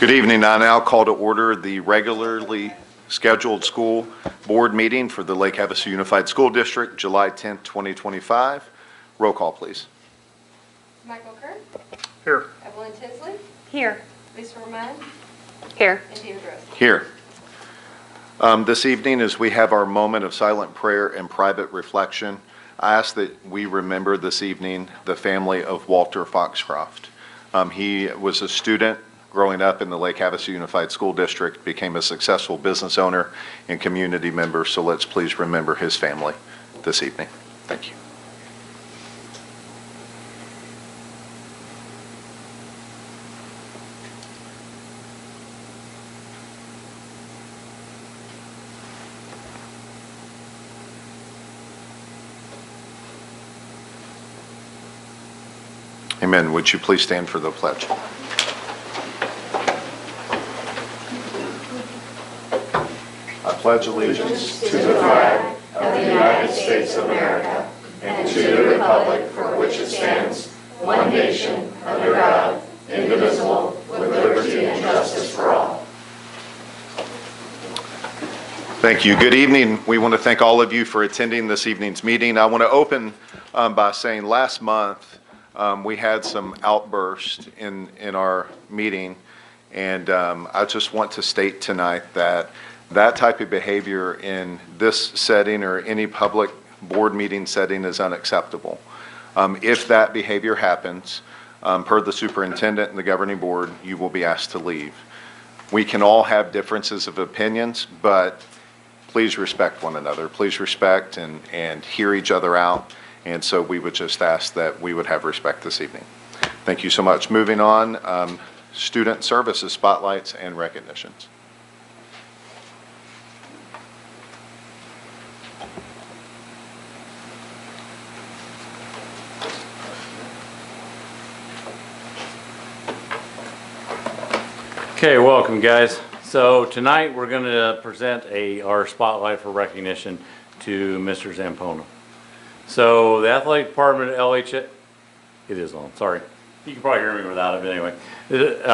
Good evening. I now call to order the regularly scheduled school board meeting for the Lake Havasu Unified School District, July 10th, 2025. Roll call, please. Michael Kern. Here. Evelyn Tinsley. Here. Lisa Roman. Here. And David Rose. Here. This evening, as we have our moment of silent prayer and private reflection, I ask that we remember this evening the family of Walter Foxcroft. He was a student growing up in the Lake Havasu Unified School District, became a successful business owner and community member, so let's please remember his family this evening. Thank you. Amen. Would you please stand for the pledge? I pledge allegiance to the flag of the United States of America and to the republic for which it stands, one nation, under God, indivisible, with liberty and justice for all. Thank you. Good evening. We want to thank all of you for attending this evening's meeting. I want to open by saying last month we had some outbursts in our meeting, and I just want to state tonight that type of behavior in this setting or any public board meeting setting is unacceptable. If that behavior happens, per the superintendent and the governing board, you will be asked to leave. We can all have differences of opinions, but please respect one another. Please respect and hear each other out. And so we would just ask that we would have respect this evening. Thank you so much. Moving on, student services, spotlights, and recognitions. Okay, welcome guys. So tonight we're going to present our spotlight for recognition to Mr. Zampona. So the athletic department at LHS, it is on, sorry. You can probably hear me without it, but anyway. The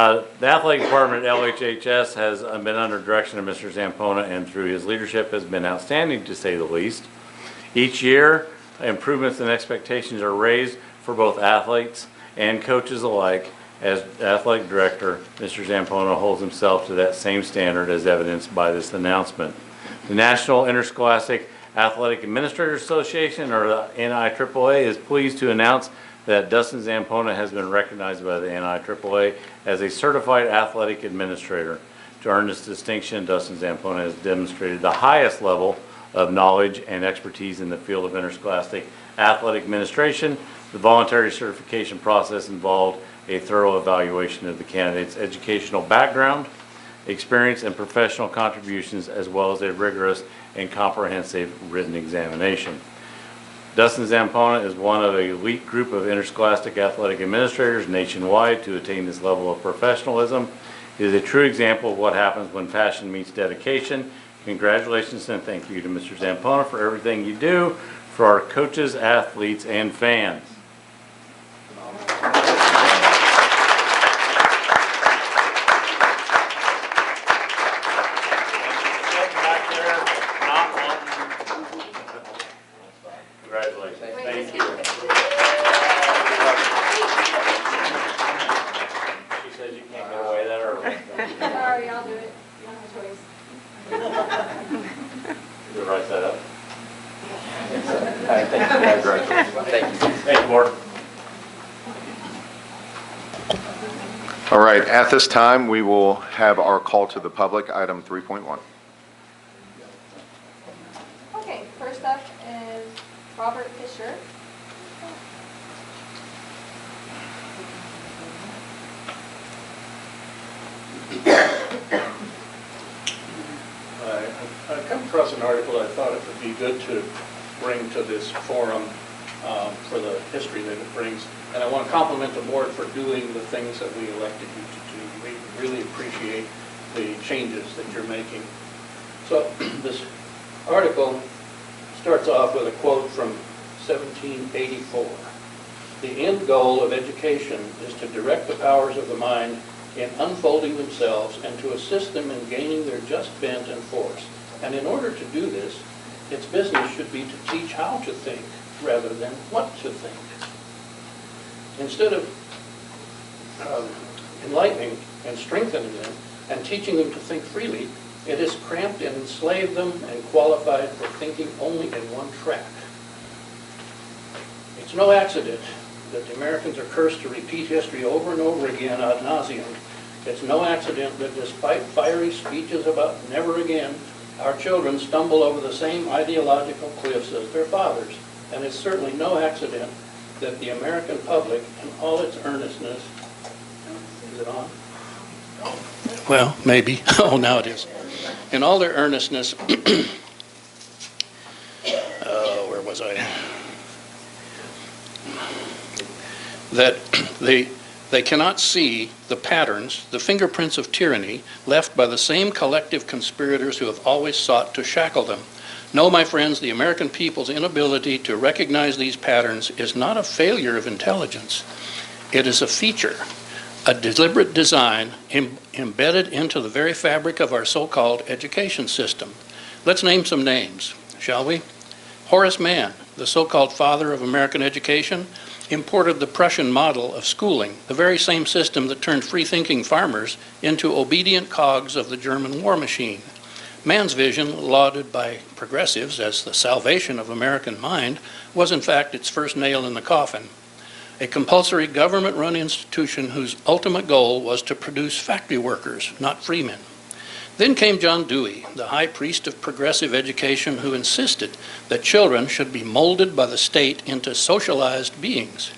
athletic department at LHS has been under direction of Mr. Zampona, and through his leadership has been outstanding to say the least. Each year, improvements and expectations are raised for both athletes and coaches alike. As athletic director, Mr. Zampona holds himself to that same standard as evidenced by this announcement. The National Interscholastic Athletic Administrators Association, or the NIAAA, is pleased to announce that Dustin Zampona has been recognized by the NIAAA as a certified athletic administrator. To earn this distinction, Dustin Zampona has demonstrated the highest level of knowledge and expertise in the field of interscholastic athletic administration. The voluntary certification process involved a thorough evaluation of the candidate's educational background, experience, and professional contributions, as well as a rigorous and comprehensive written examination. Dustin Zampona is one of an elite group of interscholastic athletic administrators nationwide to attain this level of professionalism. It is a true example of what happens when passion meets dedication. Congratulations and thank you to Mr. Zampona for everything you do for our coaches, athletes, and fans. Sorry, I'll do it. You don't have a choice. You write that up. Thank you, Board. All right, at this time, we will have our call to the public, item 3.1. Okay, first up is Robert Fisher. I come across an article I thought it would be good to bring to this forum for the history that it brings. And I want to compliment the board for doing the things that we elected you to do. We really appreciate the changes that you're making. So this article starts off with a quote from 1784. The end goal of education is to direct the powers of the mind in unfolding themselves and to assist them in gaining their just bent and force. And in order to do this, its business should be to teach how to think rather than what to think. Instead of enlightening and strengthening them and teaching them to think freely, it has cramped and enslaved them and qualified for thinking only in one track. It's no accident that the Americans are cursed to repeat history over and over again ad nauseum. It's no accident that despite fiery speeches about never again, our children stumble over the same ideological cliffs as their fathers. And it's certainly no accident that the American public, in all its earnestness, is it on? Well, maybe. Oh, now it is. In all their earnestness, where was I? That they cannot see the patterns, the fingerprints of tyranny left by the same collective conspirators who have always sought to shackle them. No, my friends, the American people's inability to recognize these patterns is not a failure of intelligence. It is a feature, a deliberate design embedded into the very fabric of our so-called education system. Let's name some names, shall we? Horace Mann, the so-called father of American education, imported the Prussian model of schooling, the very same system that turned free-thinking farmers into obedient cogs of the German war machine. Mann's vision, lauded by progressives as the salvation of American mind, was in fact its first nail in the coffin. A compulsory government-run institution whose ultimate goal was to produce factory workers, not freemen. Then came John Dewey, the high priest of progressive education, who insisted that children should be molded by the state into socialized beings.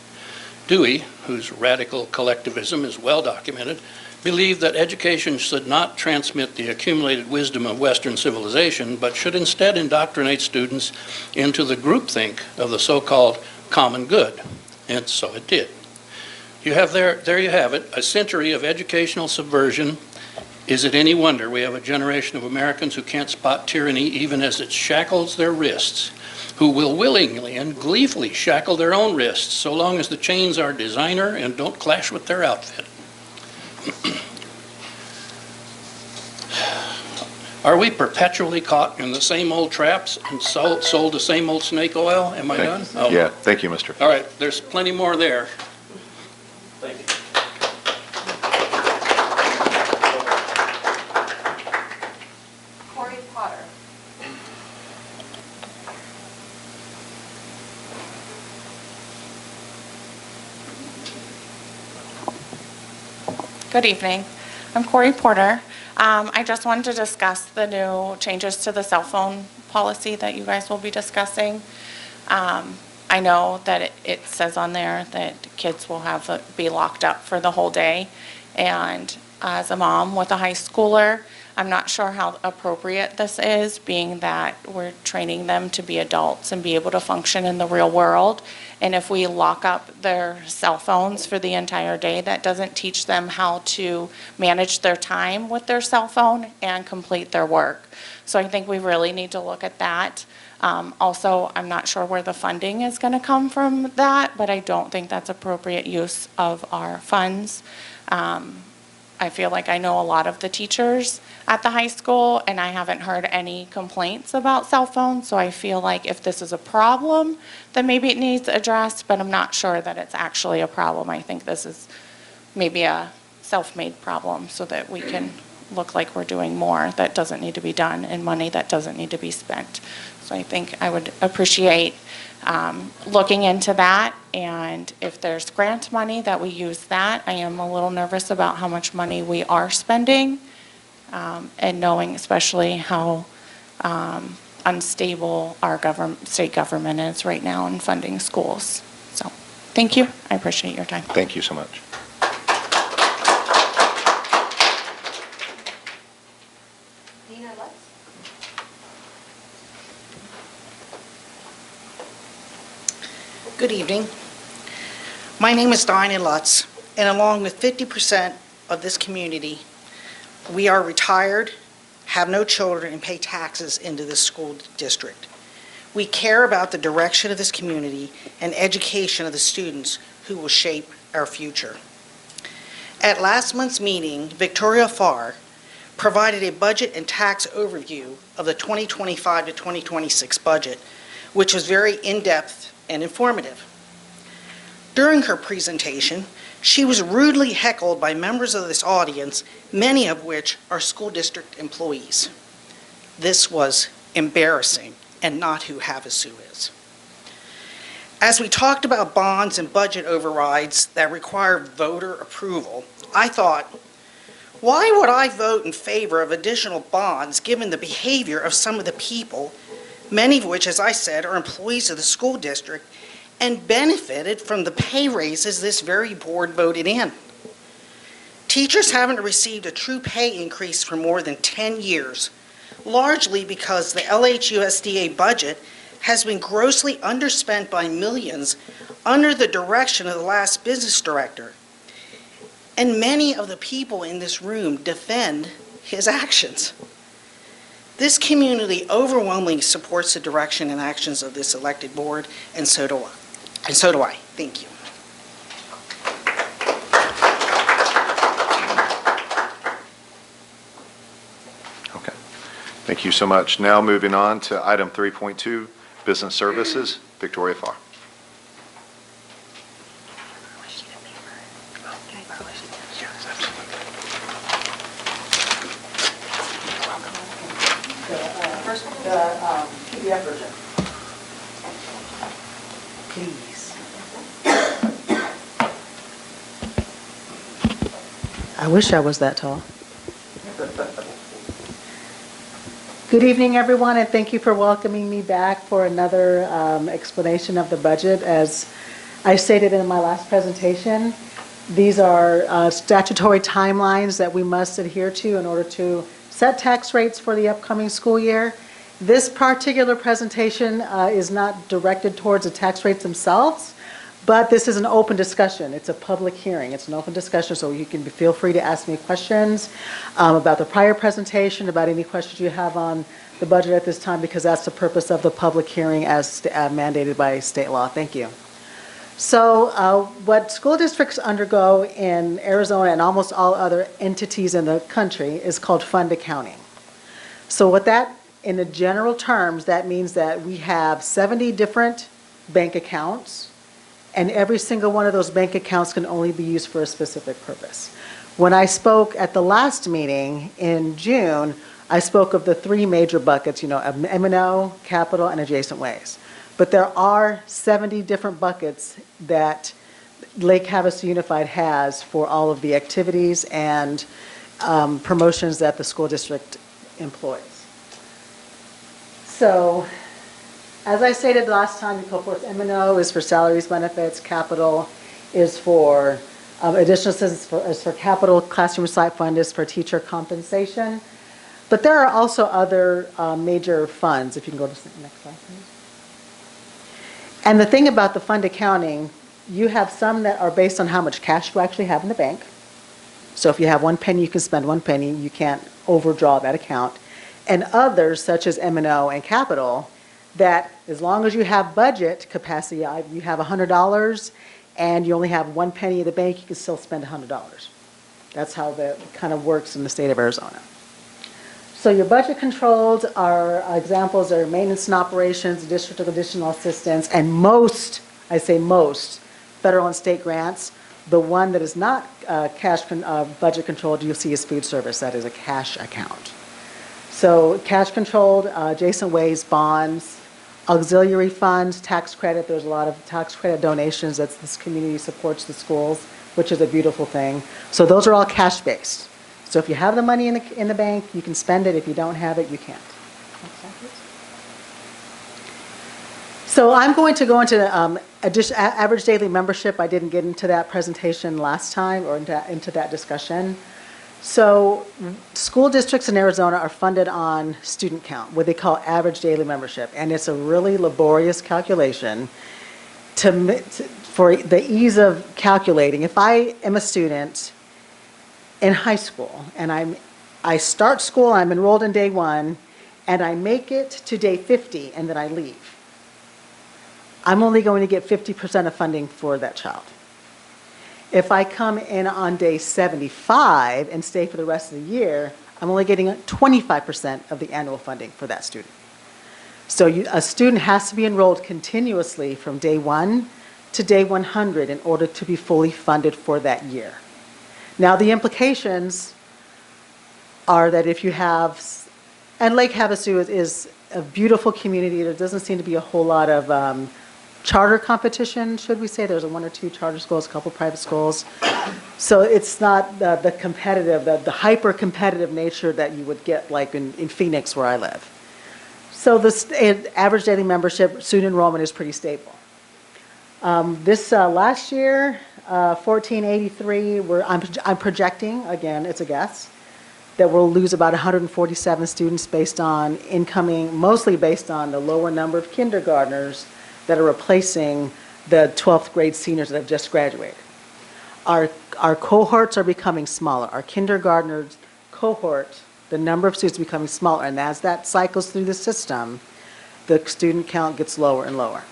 Dewey, whose radical collectivism is well documented, believed that education should not transmit the accumulated wisdom of Western civilization, but should instead indoctrinate students into the groupthink of the so-called common good. And so it did. You have there you have it, a century of educational subversion. Is it any wonder we have a generation of Americans who can't spot tyranny even as it shackles their wrists, who will willingly and gleefully shackle their own wrists so long as the chains are designer and don't clash with their outfit? Are we perpetually caught in the same old traps and sold the same old snake oil? Am I done? Oh. Yeah, thank you, Mr. All right, there's plenty more there. Thank you. Corey Potter. Good evening. I'm Corey Porter. I just wanted to discuss the new changes to the cell phone policy that you guys will be discussing. I know that it says on there that kids will be locked up for the whole day. And as a mom with a high schooler, I'm not sure how appropriate this is, being that we're training them to be adults and be able to function in the real world. And if we lock up their cell phones for the entire day, that doesn't teach them how to manage their time with their cell phone and complete their work. So I think we really need to look at that. Also, I'm not sure where the funding is going to come from that, but I don't think that's appropriate use of our funds. I feel like I know a lot of the teachers at the high school, and I haven't heard any complaints about cell phones, so I feel like if this is a problem, then maybe it needs addressed, but I'm not sure that it's actually a problem. I think this is maybe a self-made problem so that we can look like we're doing more that doesn't need to be done and money that doesn't need to be spent. So I think I would appreciate looking into that, and if there's grant money that we use that. I am a little nervous about how much money we are spending, and knowing especially how unstable our state government is right now in funding schools. So thank you. I appreciate your time. Thank you so much. Dina Lutz. Good evening. My name is Dinah Lutz, and along with 50% of this community, we are retired, have no children, and pay taxes into this school district. We care about the direction of this community and education of the students who will shape our future. At last month's meeting, Victoria Farr provided a budget and tax overview of the 2025 to 2026 budget, which was very in-depth and informative. During her presentation, she was rudely heckled by members of this audience, many of which are school district employees. This was embarrassing and not who Havasu is. As we talked about bonds and budget overrides that require voter approval, I thought, why would I vote in favor of additional bonds given the behavior of some of the people, many of which, as I said, are employees of the school district and benefited from the pay raises this very board voted in? Teachers haven't received a true pay increase for more than 10 years, largely because the LHUSDA budget has been grossly underspent by millions under the direction of the last business director. And many of the people in this room defend his actions. This community overwhelmingly supports the direction and actions of this elected board, and so do I. Thank you. Okay. Thank you so much. Now moving on to item 3.2, business services. Victoria Farr. PDF version. Please. I wish I was that tall. Good evening, everyone, and thank you for welcoming me back for another explanation of the budget. As I stated in my last presentation, these are statutory timelines that we must adhere to in order to set tax rates for the upcoming school year. This particular presentation is not directed towards the tax rates themselves, but this is an open discussion. It's a public hearing. It's an open discussion, so you can feel free to ask me questions about the prior presentation, about any questions you have on the budget at this time, because that's the purpose of the public hearing as mandated by state law. Thank you. So what school districts undergo in Arizona and almost all other entities in the country is called fund accounting. So what that, in the general terms, that means that we have 70 different bank accounts, and every single one of those bank accounts can only be used for a specific purpose. When I spoke at the last meeting in June, I spoke of the three major buckets, M&O, capital, and adjacent ways. But there are 70 different buckets that Lake Havasu Unified has for all of the activities and promotions that the school district employs. So, as I stated last time, of course, M&O is for salaries, benefits. Capital is for additional assistance is for capital. Classroom site fund is for teacher compensation. But there are also other major funds. If you can go to the next slide, please. And the thing about the fund accounting, you have some that are based on how much cash you actually have in the bank. So if you have 1 penny, you can spend 1 penny. You can't overdraw that account. And others, such as M&O and capital, that as long as you have budget capacity, you have $100 and you only have 1 penny in the bank, you can still spend $100. That's how it kind of works in the state of Arizona. So your budget controls are examples are maintenance and operations, district of additional assistance, and most, I say most, federal and state grants. The one that is not budget controlled, you'll see is food service. That is a cash account. So cash controlled, adjacent ways, bonds, auxiliary funds, tax credit. There's a lot of tax credit donations that this community supports the schools, which is a beautiful thing. So those are all cash based. So if you have the money in the bank, you can spend it. If you don't have it, you can't. Next slide, please. So I'm going to go into average daily membership. I didn't get into that presentation last time or into that discussion. So school districts in Arizona are funded on student count, what they call average daily membership. And it's a really laborious calculation for the ease of calculating. If I am a student in high school and I start school, I'm enrolled in day 1, and I make it to day 50 and then I leave, I'm only going to get 50% of funding for that child. If I come in on day 75 and stay for the rest of the year, I'm only getting 25% of the annual funding for that student. So a student has to be enrolled continuously from day 1 to day 100 in order to be fully funded for that year. Now, the implications are that if you have, and Lake Havasu is a beautiful community. There doesn't seem to be a whole lot of charter competition, should we say. There's 1 or 2 charter schools, a couple private schools. So it's not the competitive, the hyper-competitive nature that you would get like in Phoenix where I live. So the average daily membership, student enrollment is pretty stable. This last year, 1483, I'm projecting, again, it's a guess, that we'll lose about 147 students based on incoming, mostly based on the lower number of kindergartners that are replacing the 12th grade seniors that have just graduated. Our cohorts are becoming smaller. Our kindergartners cohort, the number of students is becoming smaller, and as that cycles through the system, the student count gets lower and lower.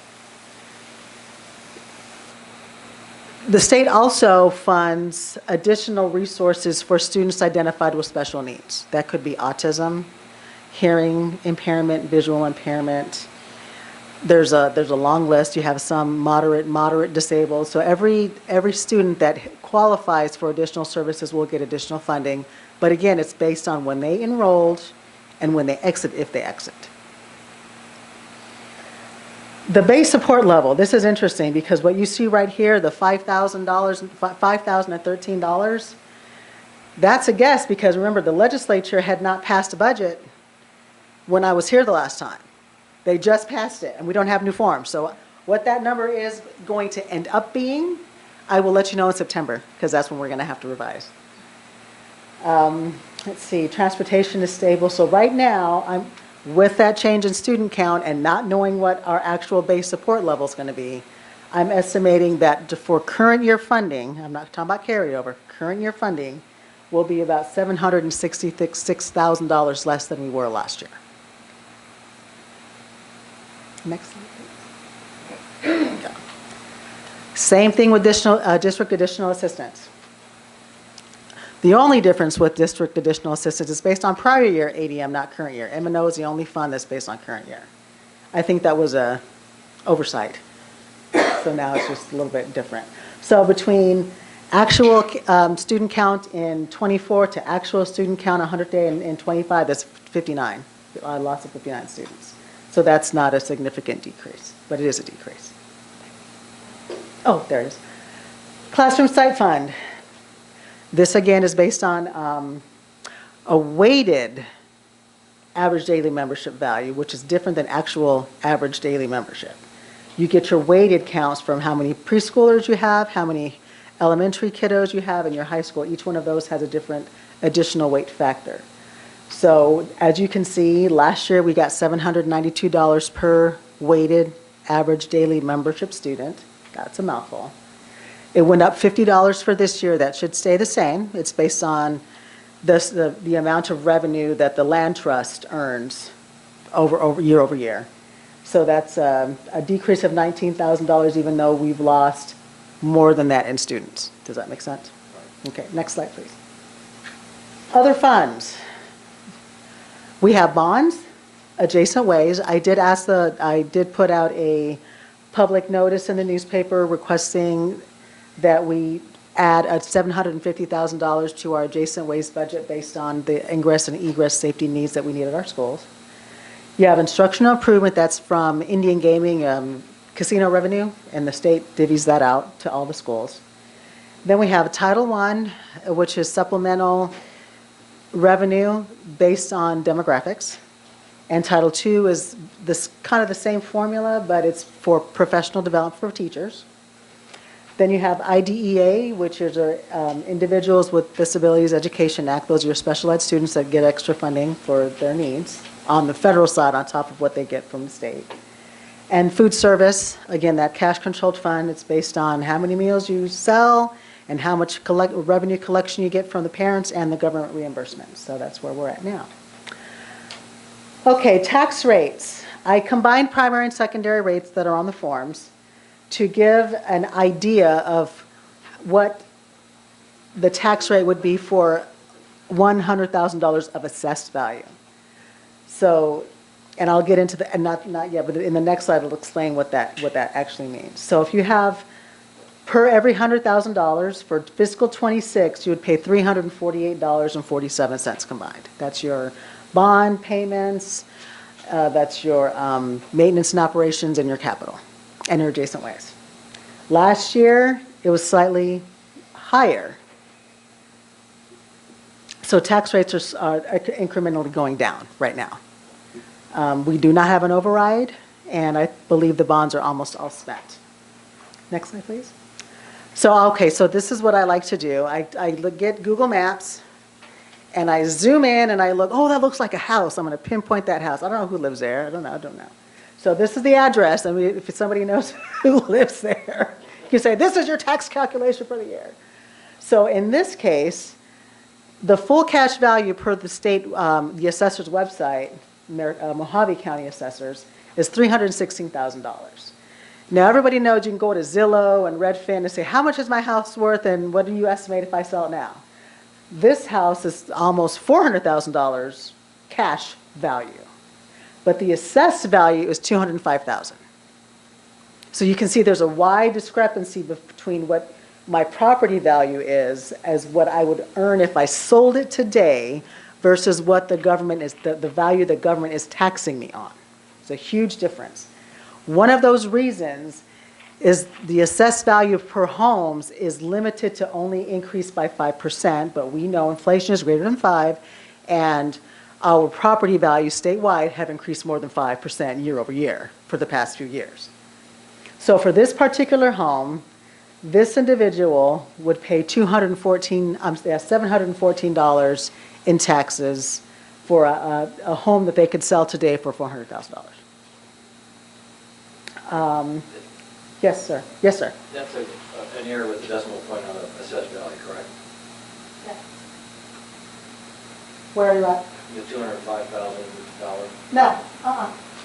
The state also funds additional resources for students identified with special needs. That could be autism, hearing impairment, visual impairment. There's a long list. You have some moderate disabled. So every student that qualifies for additional services will get additional funding. But again, it's based on when they enrolled and when they exit, if they exit. The base support level, this is interesting because what you see right here, the $5,013, that's a guess because remember the legislature had not passed a budget when I was here the last time. They just passed it and we don't have new forms. So what that number is going to end up being, I will let you know in September because that's when we're going to have to revise. Let's see, transportation is stable. So right now, with that change in student count and not knowing what our actual base support level is going to be, I'm estimating that for current year funding, I'm not talking about carryover, current year funding will be about $766,000 less than we were last year. Next slide, please. Yeah. Same thing with district additional assistance. The only difference with district additional assistance is based on prior year ADM, not current year. M&O is the only fund that's based on current year. I think that was a oversight. So now it's just a little bit different. So between actual student count in 24 to actual student count 100 day in 25, that's 59. I lost of 59 students. So that's not a significant decrease, but it is a decrease. Oh, there it is. Classroom site fund. This again is based on a weighted average daily membership value, which is different than actual average daily membership. You get your weighted counts from how many preschoolers you have, how many elementary kiddos you have in your high school. Each one of those has a different additional weight factor. So as you can see, last year we got $792 per weighted average daily membership student. That's a mouthful. It went up $50 for this year. That should stay the same. It's based on the amount of revenue that the land trust earns over year. So that's a decrease of $19,000 even though we've lost more than that in students. Does that make sense? Okay, next slide, please. Other funds. We have bonds, adjacent ways. I did put out a public notice in the newspaper requesting that we add $750,000 to our adjacent ways budget based on the ingress and egress safety needs that we need at our schools. You have instructional improvement, that's from Indian gaming casino revenue, and the state divvies that out to all the schools. Then we have Title I, which is supplemental revenue based on demographics. And Title II is this kind of the same formula, but it's for professional development for teachers. Then you have IDEA, which is Individuals with Disabilities Education Act. Those are your special ed students that get extra funding for their needs on the federal side on top of what they get from the state. And food service, again, that cash controlled fund, it's based on how many meals you sell and how much revenue collection you get from the parents and the government reimbursement. So that's where we're at now. Okay, tax rates. I combined primary and secondary rates that are on the forms to give an idea of what the tax rate would be for $100,000 of assessed value. So, and I'll get into the, and not yet, but in the next slide, I'll explain what that actually means. So if you have, per every $100,000 for fiscal '26, you would pay $348.47 combined. That's your bond payments, that's your maintenance and operations, and your capital, and your adjacent ways. Last year, it was slightly higher. So tax rates are incrementally going down right now. We do not have an override, and I believe the bonds are almost all spent. Next slide, please. So, okay, so this is what I like to do. I get Google Maps, and I zoom in, and I look, oh, that looks like a house. I'm going to pinpoint that house. I don't know who lives there. I don't know. So this is the address. I mean, if somebody knows who lives there, you can say, this is your tax calculation for the year. So in this case, the full cash value per the state, the assessor's website, Mojave County Assessors, is $316,000. Now, everybody knows you can go to Zillow and Redfin and say, how much is my house worth, and what do you estimate if I sell it now? This house is almost $400,000 cash value, but the assessed value is $205,000. So you can see there's a wide discrepancy between what my property value is as what I would earn if I sold it today versus what the government is, the value the government is taxing me on. It's a huge difference. One of those reasons is the assessed value per homes is limited to only increase by 5%, but we know inflation is greater than 5%, and our property values statewide have increased more than 5% year over year for the past few years. So for this particular home, this individual would pay $714 in taxes for a home that they could sell today for $400,000. Yes, sir. Yes, sir. That's an error with the decimal point on the assessed value, correct? Where are you at? The $205,000. No,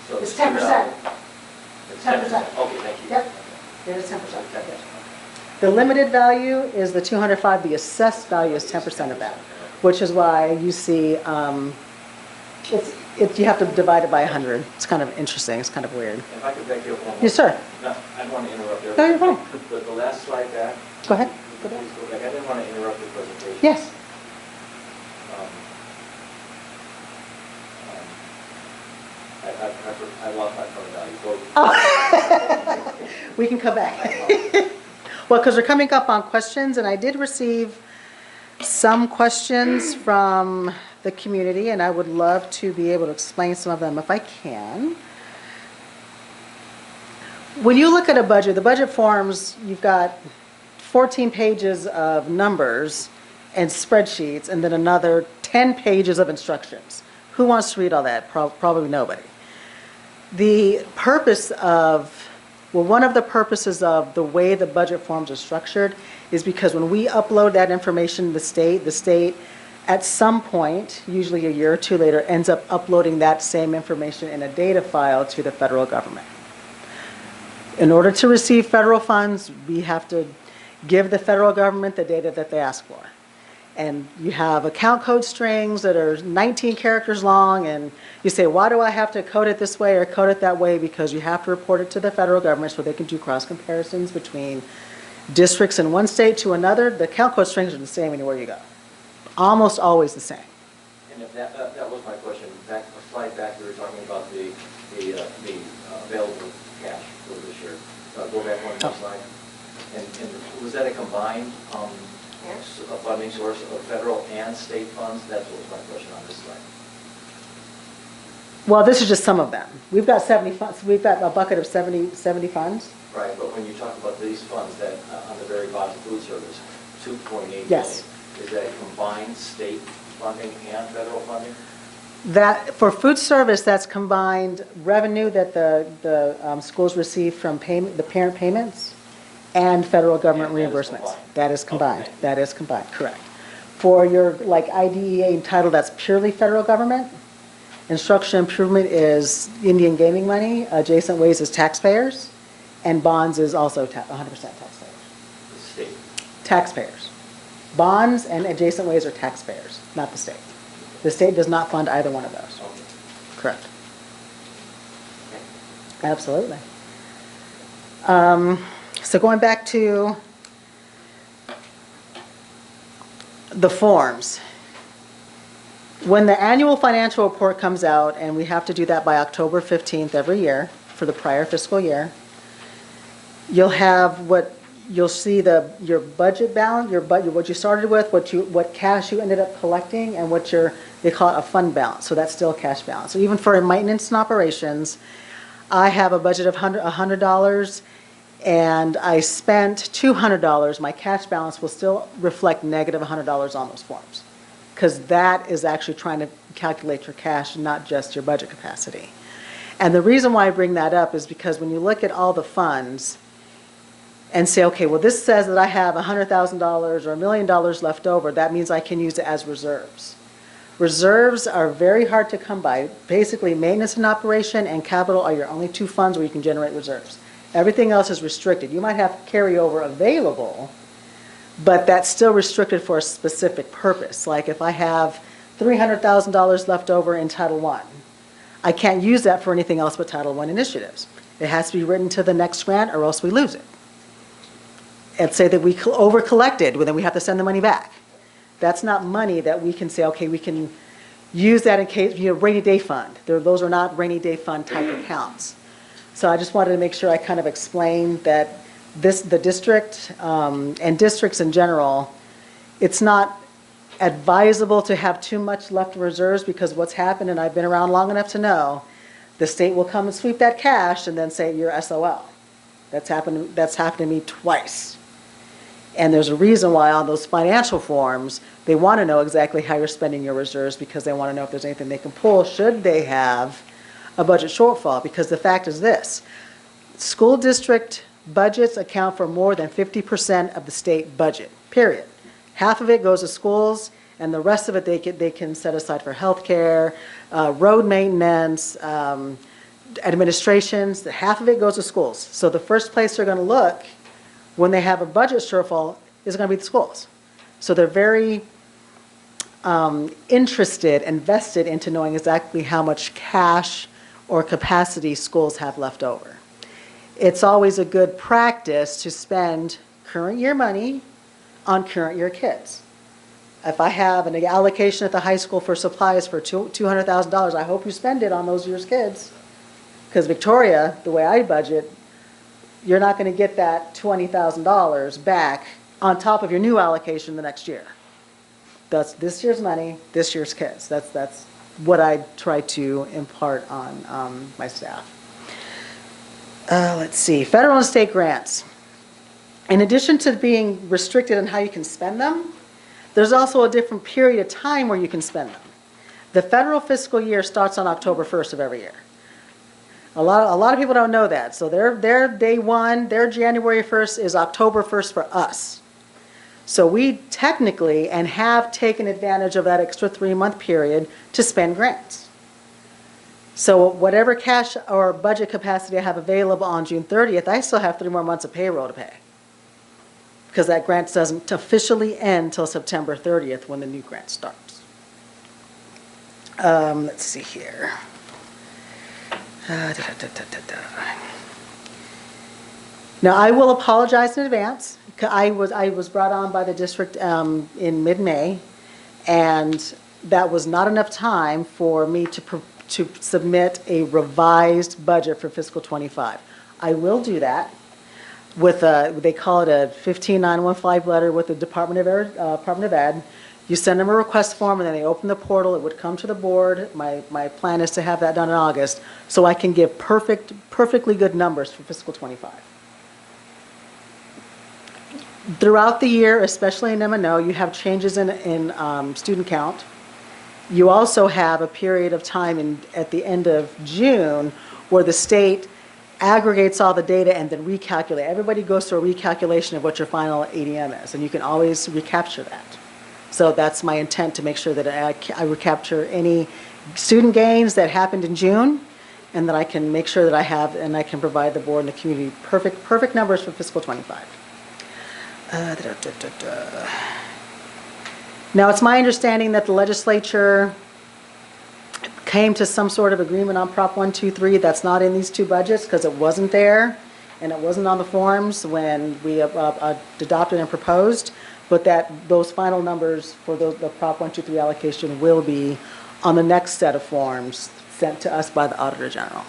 So It's 10%. It's 10%. 10%. Okay, thank you. Yep. It is 10%. The limited value is the 205. The assessed value is 10% of that, which is why you see you have to divide it by 100. It's kind of interesting. It's kind of weird. If I could back you up one more. Yes, sir. No, I don't want to interrupt there. No, you're fine. The last slide back. Go ahead. Please go back. I didn't want to interrupt the presentation. Yes. I lost my phone value. We can come back. Well, because we're coming up on questions, and I did receive some questions from the community, and I would love to be able to explain some of them if I can. When you look at a budget, the budget forms, you've got 14 pages of numbers and spreadsheets, and then another 10 pages of instructions. Who wants to read all that? Probably nobody. The purpose of, well, one of the purposes of the way the budget forms are structured is because when we upload that information to the state at some point, usually a year or two later, ends up uploading that same information in a data file to the federal government. In order to receive federal funds, we have to give the federal government the data that they ask for. And you have account code strings that are 19 characters long, and you say, why do I have to code it this way or code it that way? Because you have to report it to the federal government so they can do cross comparisons between districts in one state to another. The account code strings are the same anywhere you go. Almost always the same. And if that was my question. A slide back, we were talking about the available cash for this year. Go back one more slide. And was that a combined a funding source of federal and state funds? That was my question on this slide. Well, this is just some of them. We've got 70 funds. We've got a bucket of 70 funds. Right, but when you talk about these funds that on the very bottom, food service, 2.8 Yes. billion, is that a combined state funding and federal funding? That for food service, that's combined revenue that the schools receive from the parent payments and federal government And that is reimbursements. combined. That is combined. Okay. That is combined, correct. For your like IDEA and title, that's purely federal government. Instruction improvement is Indian gaming money. Adjacent ways is taxpayers. And bonds is also 100% taxpayers. The state. Taxpayers. Bonds and adjacent ways are taxpayers, not the state. The state does not fund either one of those. Correct. Absolutely. So going back to the forms. When the annual financial report comes out, and we have to do that by October 15th every year for the prior fiscal year, you'll have you'll see your budget balance, what you started with, what cash you ended up collecting, and they call it a fund balance. So that's still a cash balance. So even for maintenance and operations, I have a budget of $100, and I spent $200. My cash balance will still reflect negative $100 on those forms, because that is actually trying to calculate your cash, not just your budget capacity. And the reason why I bring that up is because when you look at all the funds and say, okay, well, this says that I have $100,000 or $1 million left over, that means I can use it as reserves. Reserves are very hard to come by. Basically, maintenance and operation and capital are your only two funds where you can generate reserves. Everything else is restricted. You might have carryover available, but that's still restricted for a specific purpose. Like if I have $300,000 left over in Title I, I can't use that for anything else but Title I initiatives. It has to be written to the next grant or else we lose it. And say that we over-collected, well, then we have to send the money back. That's not money that we can say, okay, we can use that in case, rainy day fund. Those are not rainy day fund type accounts. So I just wanted to make sure I kind of explained that the district and districts in general, it's not advisable to have too much left in reserves, because what's happened, and I've been around long enough to know, the state will come and sweep that cash and then say you're SOL. That's happened to me twice. And there's a reason why on those financial forms, they want to know exactly how you're spending your reserves, because they want to know if there's anything they can pull should they have a budget shortfall. Because the fact is this, school district budgets account for more than 50% of the state budget, period. Half of it goes to schools, and the rest of it they can set aside for health care, road maintenance, administrations. Half of it goes to schools. So the first place they're going to look when they have a budget shortfall is going to be the schools. So they're very interested and vested into knowing exactly how much cash or capacity schools have left over. It's always a good practice to spend current year money on current year kids. If I have an allocation at the high school for supplies for $200,000, I hope you spend it on those year's kids. Because Victoria, the way I budget, you're not going to get that $20,000 back on top of your new allocation the next year. That's this year's money, this year's kids. That's what I try to impart on my staff. Let's see, federal and state grants. In addition to being restricted on how you can spend them, there's also a different period of time where you can spend them. The federal fiscal year starts on October 1st of every year. A lot of people don't know that. So their day one, their January 1st is October 1st for us. So we technically and have taken advantage of that extra 3-month period to spend grants. So whatever cash or budget capacity I have available on June 30th, I still have 3 more months of payroll to pay, because that grant doesn't officially end until September 30th when the new grant starts. Let's see here. Now, I will apologize in advance. I was brought on by the district in mid-May, and that was not enough time for me to submit a revised budget for fiscal '25. I will do that with they call it a 15915 letter with the Department of Ed. You send them a request form, and then they open the portal. It would come to the board. My plan is to have that done in August, so I can give perfectly good numbers for fiscal '25. Throughout the year, especially in M&O, you have changes in student count. You also have a period of time at the end of June where the state aggregates all the data and then recalculate. Everybody goes through a recalculation of what your final ADM is, and you can always recapture that. So that's my intent, to make sure that I recapture any student gains that happened in June, and that I can make sure that I have, and I can provide the board and the community perfect numbers for fiscal '25. Now, it's my understanding that the legislature came to some sort of agreement on Prop 123. That's not in these two budgets because it wasn't there, and it wasn't on the forms when we adopted and proposed, but that those final numbers for the Prop 123 allocation will be on the next set of forms sent to us by the Auditor General.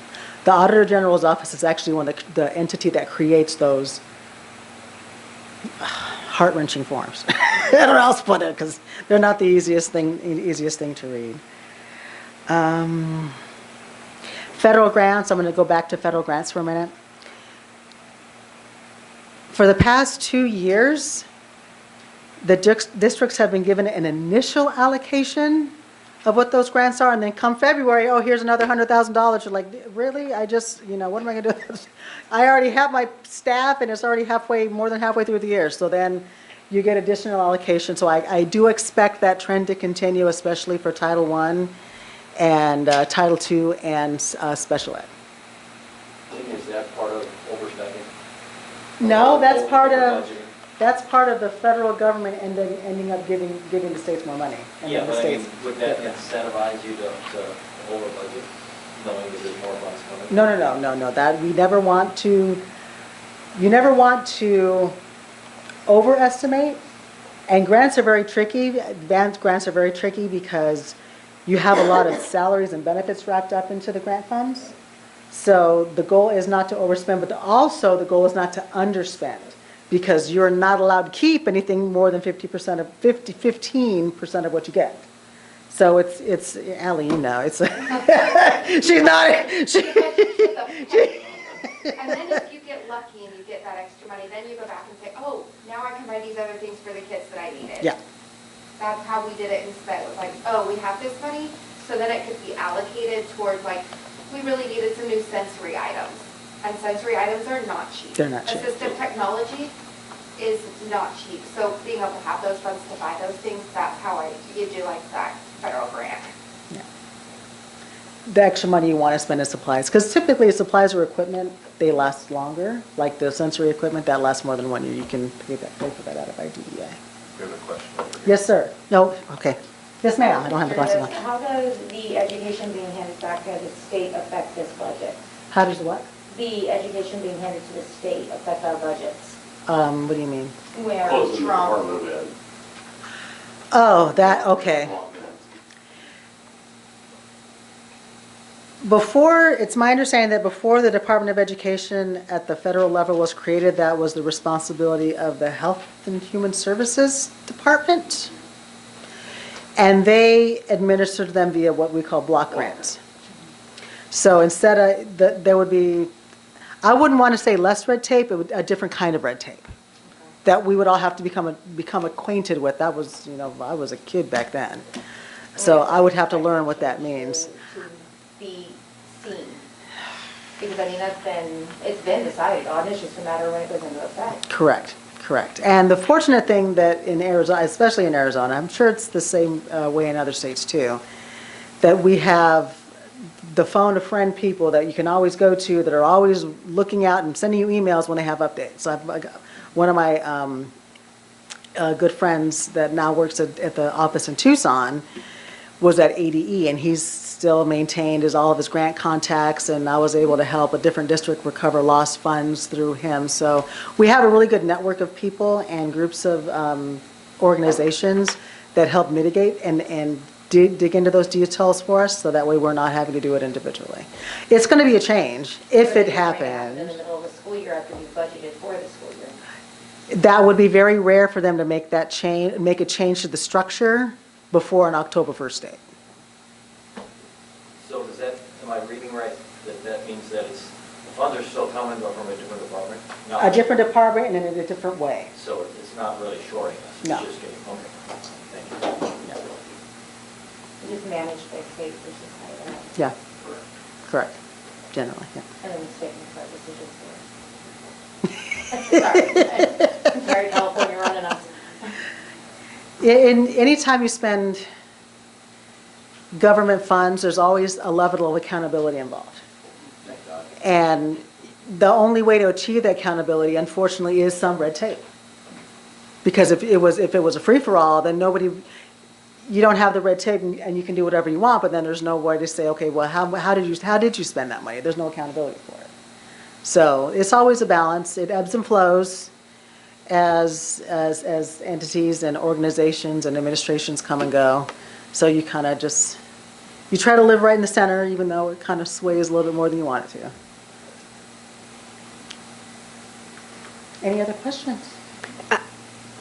The Auditor General's office is actually the entity that creates those heart-wrenching forms. I don't know how else to put it, because they're not the easiest thing to read. Federal grants, I'm going to go back to federal grants for a minute. For the past 2 years, the districts have been given an initial allocation of what those grants are, and then come February, oh, here's another $100,000. You're like, really? I just, what am I going to do? I already have my staff, and it's already more than halfway through the year. So then you get additional allocation. So I do expect that trend to continue, especially for Title I and Title II and special ed. Is that part of overspending? No, that's Over- part over of budgeting? that's part of the federal government ending up giving the states more money. And Yeah, then the but I mean, states would that get that. incentivize you to over budget, knowing that there's more funds coming? No. That we never want to. You never want to overestimate. And grants are very tricky. Advanced grants are very tricky because you have a lot of salaries and benefits wrapped up into the grant funds. So the goal is not to overspend, but also the goal is not to underspend, because you're not allowed to keep anything more than 15% of what you get. So it's Allie, it's she's not. And then if you get lucky and you get that extra money, then you go back and say, oh, now I can buy these other things for the kids that I needed. Yeah. That's how we did it instead. It was like, oh, we have this money, so then it could be allocated towards, like, we really needed some new sensory items. And sensory items are not cheap. They're not cheap. Assistive technology is not cheap. So being able to have those funds to buy those things, that's how you do like that federal grant. The extra money you want to spend is supplies, because typically supplies or equipment, they last longer. Like the sensory equipment, that lasts more than 1 year. You can pay for that out of IDEA. We have a question over here. Yes, sir. No, okay. Yes, ma'am. I don't have the glasses on. How does the education being handed back to the state affect this budget? How does what? The education being handed to the state affect our budgets? What do you mean? Where Closing the Trump, Department of Ed. Oh, that, okay. It's my understanding that before the Department of Education at the federal level was created, that was the responsibility of the Health and Human Services Department. And they administered them via what we call block grants. So instead of, there would be, I wouldn't want to say less red tape, it would a different kind of red tape that we would all have to become acquainted with. That was, I was a kid back then. So I would have to learn what that means. to be seen? Because I mean, it's been decided on, it's just a matter of when it goes into effect. Correct. And the fortunate thing that in Arizona, especially in Arizona, I'm sure it's the same way in other states too, that we have the phone a friend people that you can always go to that are always looking out and sending you emails when they have updates. So one of my good friends that now works at the office in Tucson was at ADE, and he's still maintained all of his grant contacts, and I was able to help a different district recover lost funds through him. So we have a really good network of people and groups of organizations that help mitigate and dig into those details for us, so that way we're not having to do it individually. It's going to be a change if it In happens. the middle of the school year after we budgeted for the school year. That would be very rare for them to make a change to the structure before an October 1st date. So does that, am I reading right, that means that the funds are still coming, but from a different department? A different department and in a different way. So it's not really shorting us? No. It's just getting, okay, thank you. It is managed by state versus higher, Yeah, correct, generally, yeah. and then the state makes that decision for us. Sorry, California running us. Anytime you spend government funds, there's always a level of accountability involved. Thank God. And the only way to achieve that accountability, unfortunately, is some red tape. Because if it was a free-for-all, then you don't have the red tape and you can do whatever you want, but then there's no way to say, okay, well, how did you spend that money? There's no accountability for it. So it's always a balance. It ebbs and flows as entities and organizations and administrations come and go. So you kind of just, you try to live right in the center, even though it kind of sways a little bit more than you want it to. Any other questions?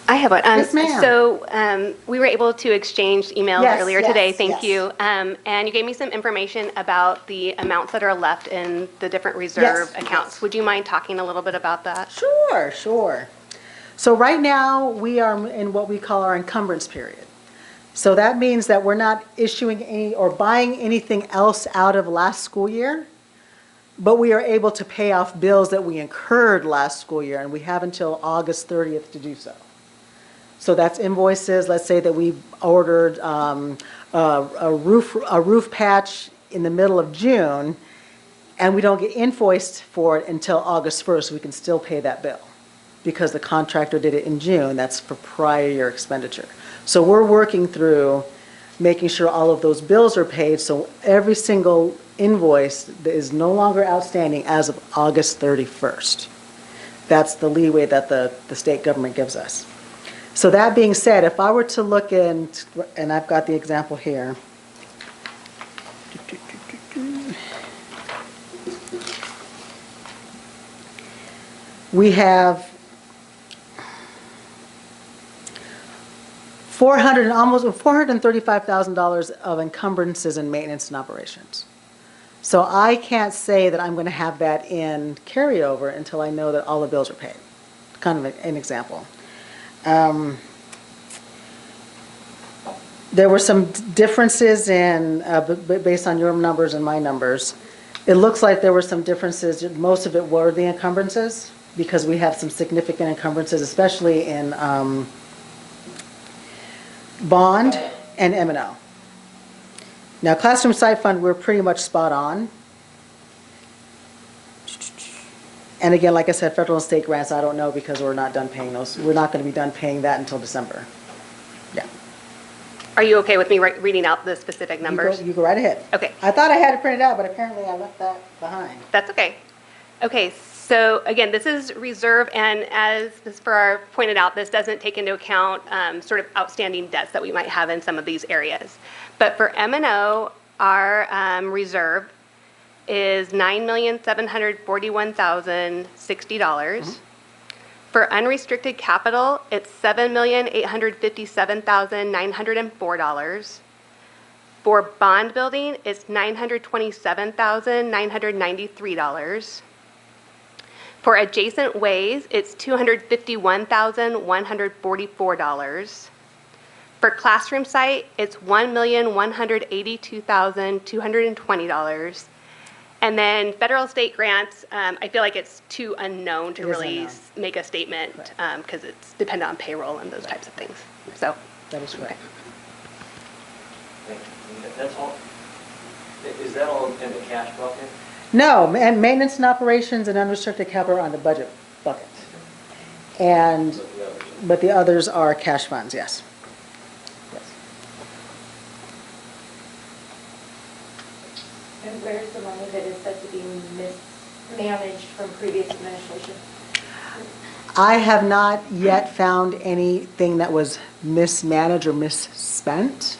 I have one. Yes, ma'am. So we were able to exchange emails Yes, earlier today. yes, Thank yes. you. And you gave me some information about the amounts that are left in the different reserve Yes, accounts. yes. Would you mind talking a little bit about that? Sure, sure. So right now, we are in what we call our encumbrance period. So that means that we're not issuing any or buying anything else out of last school year, but we are able to pay off bills that we incurred last school year, and we have until August 30th to do so. So that's invoices. Let's say that we ordered a roof patch in the middle of June, and we don't get invoiced for it until August 1st. We can still pay that bill because the contractor did it in June. That's for prior year expenditure. So we're working through making sure all of those bills are paid, so every single invoice that is no longer outstanding as of August 31st. That's the leeway that the state government gives us. So that being said, if I were to look in, and I've got the example here. We have almost $435,000 of encumbrances in maintenance and operations. So I can't say that I'm going to have that in carryover until I know that all the bills are paid. Kind of an example. There were some differences in, based on your numbers and my numbers. It looks like there were some differences. Most of it were the encumbrances, because we have some significant encumbrances, especially in bond and M&O. Now, classroom site fund, we're pretty much spot on. And again, like I said, federal and state grants, I don't know because we're not done paying those. We're not going to be done paying that until December. Yeah. Are you okay with me reading out the specific numbers? You go right ahead. Okay. I thought I had it printed out, but apparently I left that behind. That's okay. Okay, so again, this is reserve, and as Ms. Farrar pointed out, this doesn't take into account sort of outstanding debts that we might have in some of these areas. But for M&O, our reserve is $9,741,060. For unrestricted capital, it's $7,857,904. For bond building, it's $927,993. For adjacent ways, it's $251,144. For classroom site, it's $1,182,220. And then federal state grants, I feel like it's too unknown to It is really unknown. make a statement because it's dependent on payroll and those types of things. So, That is correct. Thank you. That's all? Is that all in the cash bucket? No, and maintenance and operations and unrestricted capital are on the budget bucket. And, but the others are cash funds, yes. Yes. And where's the money that is said to be mismanaged from previous administration? I have not yet found anything that was mismanaged or misspent.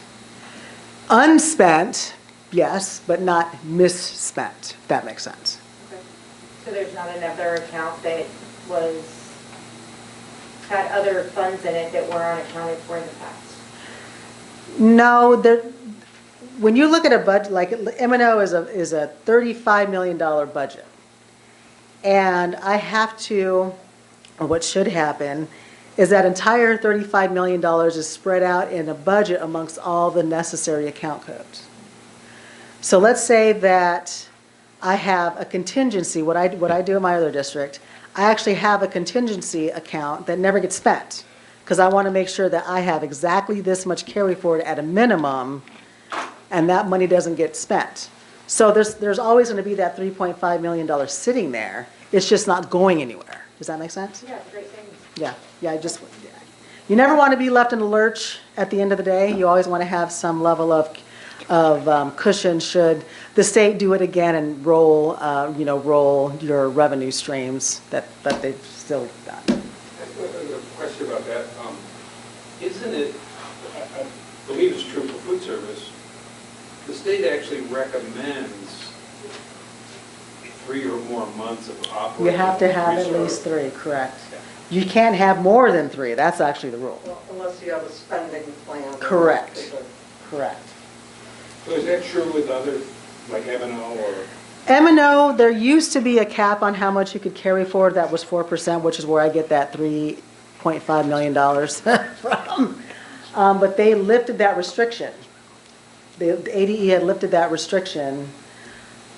Unspent, yes, but not misspent, if that makes sense. Okay. So there's not another account that had other funds in it that were unaccounted for in the past? No, when you look at a budget, like M&O is a $35 million budget. And I have to, or what should happen, is that entire $35 million is spread out in a budget amongst all the necessary account codes. So let's say that I have a contingency, what I do in my other district, I actually have a contingency account that never gets spent, because I want to make sure that I have exactly this much carry forward at a minimum, and that money doesn't get spent. So there's always going to be that $3.5 million sitting there. It's just not going anywhere. Does that make sense? Yeah, great thing. Yeah, you never want to be left in a lurch at the end of the day. You always want to have some level of cushion should the state do it again and roll, roll your revenue streams that they've still done. A question about that. Isn't it, I believe it's true for food service, the state actually recommends 3 or more months of operating. You have to have at reserve. least 3, correct. Yeah. You can't have more than 3. That's actually the rule. Well, unless you have a spending plan. Correct. Correct. So is that true with other, like M&O or? M&O, there used to be a cap on how much you could carry forward. That was 4%, which is where I get that $3.5 million from. But they lifted that restriction. The ADE had lifted that restriction.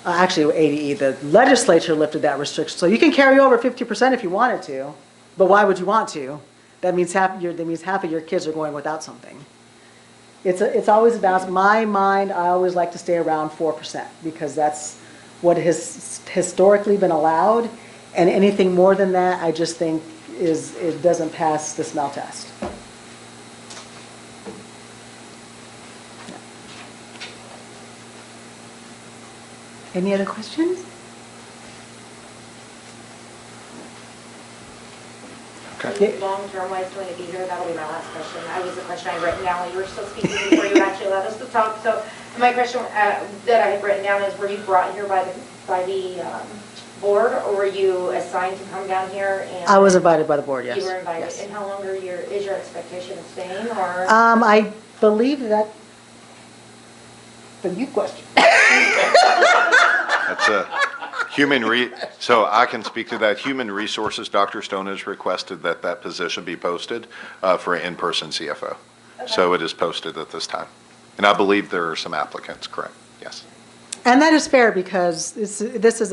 Actually, ADE, the legislature lifted that restriction. So you can carry over 50% if you wanted to, but why would you want to? That means half of your kids are going without something. It's always about, my mind, I always like to stay around 4% because that's what has historically been allowed, and anything more than that, I just think it doesn't pass the smell test. Any other questions? Okay. Long-term wise going to be here, that'll be my last question. That was the question I had written down while you were still speaking before you actually allowed us to talk. So my question that I had written down is, were you brought here by the board, or were you assigned to come down here? And I was invited by the board, yes. You were invited. Yes. And how long is your expectation of staying, or? I believe that's the new question. That's a so I can speak to that. Human Resources, Dr. Stone has requested that that position be posted for an in-person CFO. Okay. So it is posted at this time. And I believe there are some applicants, correct? Yes. And that is fair because this is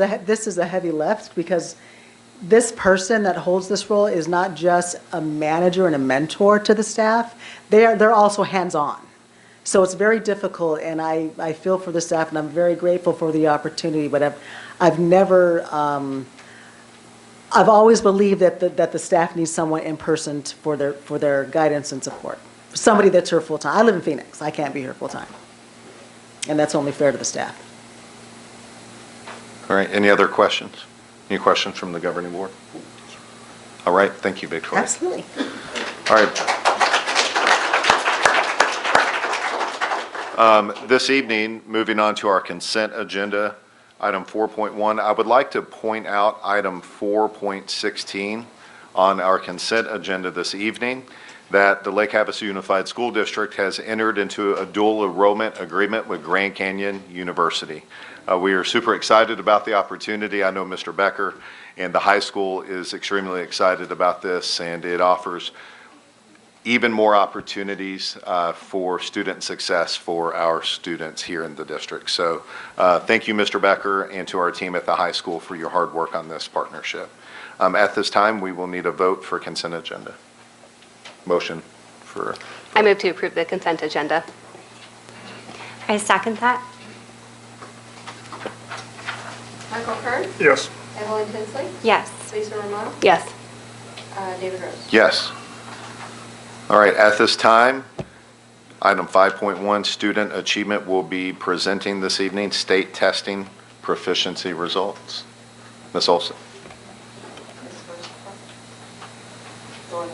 a heavy lift, because this person that holds this role is not just a manager and a mentor to the staff. They're also hands-on. So it's very difficult, and I feel for the staff, and I'm very grateful for the opportunity, but I've never, I've always believed that the staff needs someone in person for their guidance and support. Somebody that's here full-time. I live in Phoenix. I can't be here full-time. And that's only fair to the staff. All right, any other questions? Any questions from the governing board? All right, thank you, Victoria. Absolutely. All right. This evening, moving on to our consent agenda, item 4.1, I would like to point out item 4.16 on our consent agenda this evening, that the Lake Havasu Unified School District has entered into a dual enrollment agreement with Grand Canyon University. We are super excited about the opportunity. I know Mr. Becker and the high school is extremely excited about this, and it offers even more opportunities for student success for our students here in the district. So thank you, Mr. Becker, and to our team at the high school for your hard work on this partnership. At this time, we will need a vote for consent agenda. Motion for. I move to approve the consent agenda. I second that. Michael Kern, Yes. Evelyn Tinsley, Yes. Lisa Romano, Yes. David Rose. Yes. All right, at this time, item 5.1, student achievement will be presenting this evening, state testing proficiency results. Ms. Olson. All right.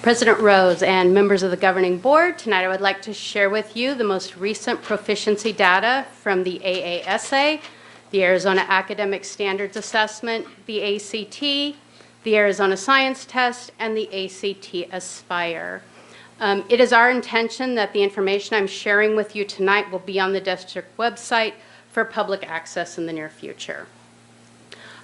President Rose and members of the governing board, tonight I would like to share with you the most recent proficiency data from the AASA, the Arizona Academic Standards Assessment, the ACT, the Arizona Science Test, and the ACT Aspire. It is our intention that the information I'm sharing with you tonight will be on the district website for public access in the near future.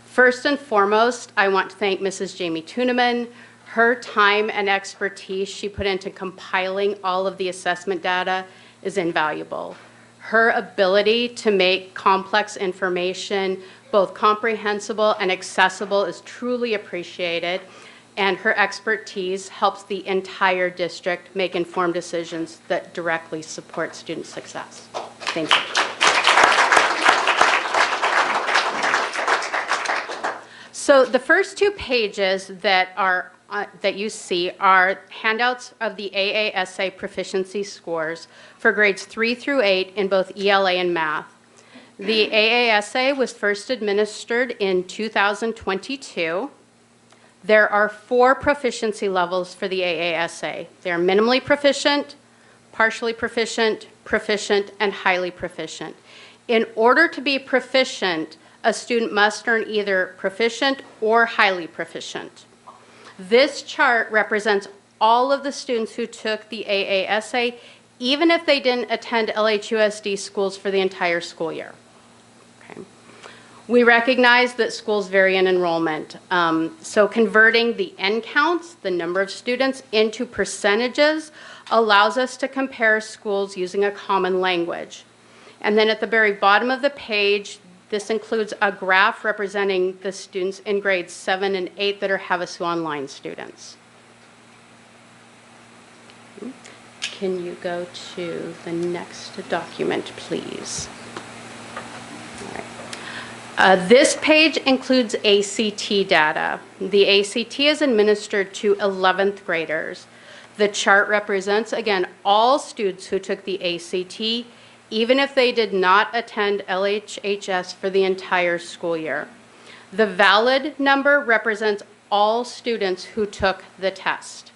First and foremost, I want to thank Mrs. Jamie Tuneman. Her time and expertise she put into compiling all of the assessment data is invaluable. Her ability to make complex information both comprehensible and accessible is truly appreciated. and her expertise helps the entire district make informed decisions that directly support student success. Thank you. So the first 2 pages that you see are handouts of the AASA proficiency scores for grades 3 through 8 in both ELA and math. The AASA was first administered in 2022. There are 4 proficiency levels for the AASA. They're minimally proficient, partially proficient, proficient, and highly proficient. In order to be proficient, a student must earn either proficient or highly proficient. This chart represents all of the students who took the AASA, even if they didn't attend LHUSD schools for the entire school year. Okay. We recognize that schools vary in enrollment, so converting the N counts, the number of students, into percentages allows us to compare schools using a common language. And then at the very bottom of the page, this includes a graph representing the students in grades 7 and 8 that are Havasu Online students. Can you go to the next document, please? All right. This page includes ACT data. The ACT is administered to 11th graders. The chart represents, again, all students who took the ACT, even if they did not attend LHHS for the entire school year. The valid number represents all students who took the test.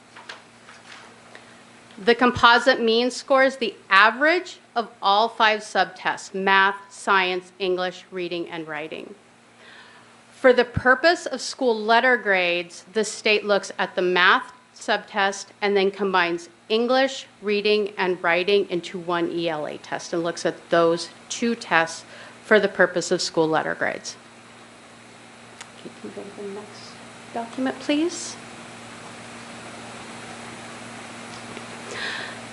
The composite mean score is the average of all 5 subtests: math, science, English, reading, and writing. For the purpose of school letter grades, the state looks at the math subtest and then combines English, reading, and writing into one ELA test and looks at those 2 tests for the purpose of school letter grades. Can you go to the next document, please?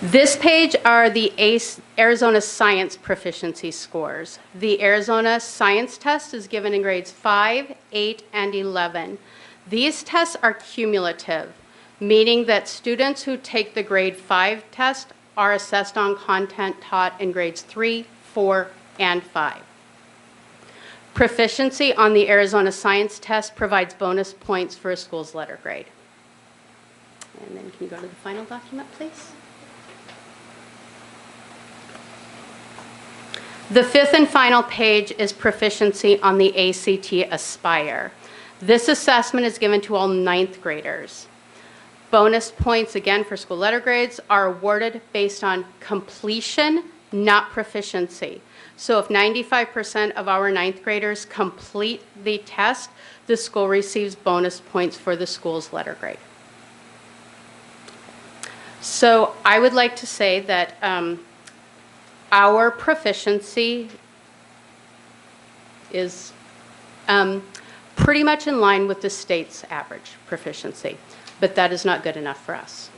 This page are the Arizona Science Proficiency Scores. The Arizona Science Test is given in grades 5, 8, and 11. These tests are cumulative, meaning that students who take the grade 5 test are assessed on content taught in grades 3, 4, and 5. Proficiency on the Arizona Science Test provides bonus points for a school's letter grade. And then can you go to the final document, please? The 5th and final page is proficiency on the ACT Aspire. This assessment is given to all 9th graders. Bonus points, again, for school letter grades are awarded based on completion, not proficiency. So if 95% of our 9th graders complete the test, the school receives bonus points for the school's letter grade. So I would like to say that our proficiency is pretty much in line with the state's average proficiency, but that is not good enough for us.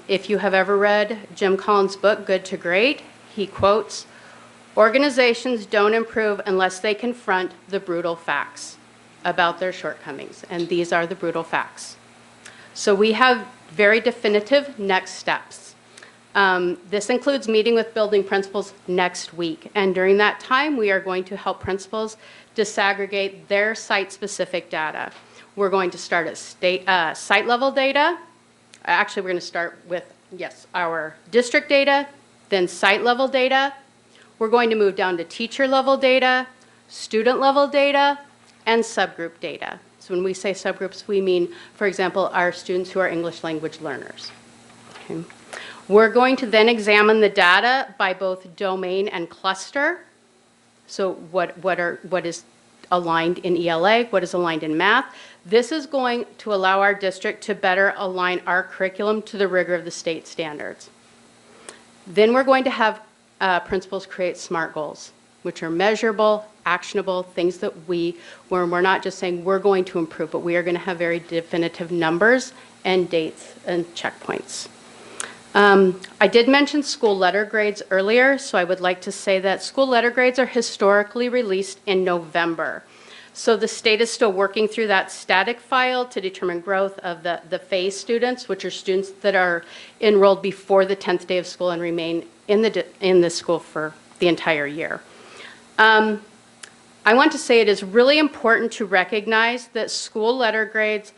If you have ever read Jim Collins' book, Good to Great, he quotes, "Organizations don't improve unless they confront the brutal facts about their shortcomings," and these are the brutal facts. So we have very definitive next steps. This includes meeting with building principals next week, and during that time, we are going to help principals disaggregate their site-specific data. We're going to start at site-level data. Actually, we're going to start with, our district data, then site-level data. We're going to move down to teacher-level data, student-level data, and subgroup data. So when we say subgroups, we mean, for example, our students who are English language learners. Okay. We're going to then examine the data by both domain and cluster. So what is aligned in ELA, what is aligned in math. This is going to allow our district to better align our curriculum to the rigor of the state standards. Then we're going to have principals create SMART goals, which are measurable, actionable, things that where we're not just saying we're going to improve, but we are going to have very definitive numbers and dates and checkpoints. I did mention school letter grades earlier, so I would like to say that school letter grades are historically released in November. So the state is still working through that static file to determine growth of the phase students, which are students that are enrolled before the 10th day of school and remain in the school for the entire year. I want to say it is really important to recognize that school letter grades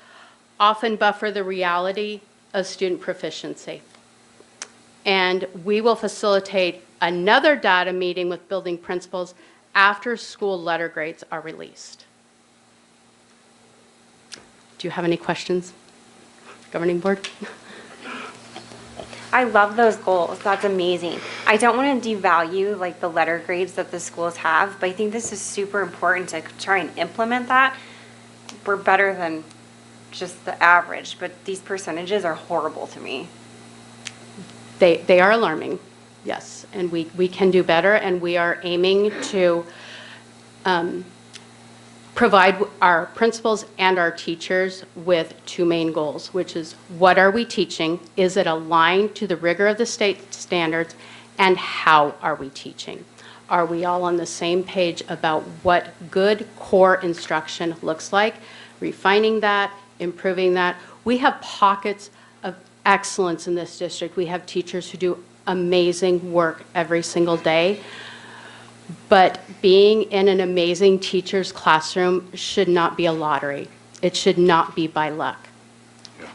often buffer the reality of student proficiency. And we will facilitate another data meeting with building principals after school letter grades are released. Do you have any questions, Governing Board? I love those goals. That's amazing. I don't want to devalue like the letter grades that the schools have, but I think this is super important to try and implement that. We're better than just the average, but these percentages are horrible to me. They are alarming, yes, and we can do better, and we are aiming to provide our principals and our teachers with two main goals, which is what are we teaching? Is it aligned to the rigor of the state standards? And how are we teaching? Are we all on the same page about what good core instruction looks like? Refining that, improving that. We have pockets of excellence in this district. We have teachers who do amazing work every single day. But being in an amazing teacher's classroom should not be a lottery. It should not be by luck.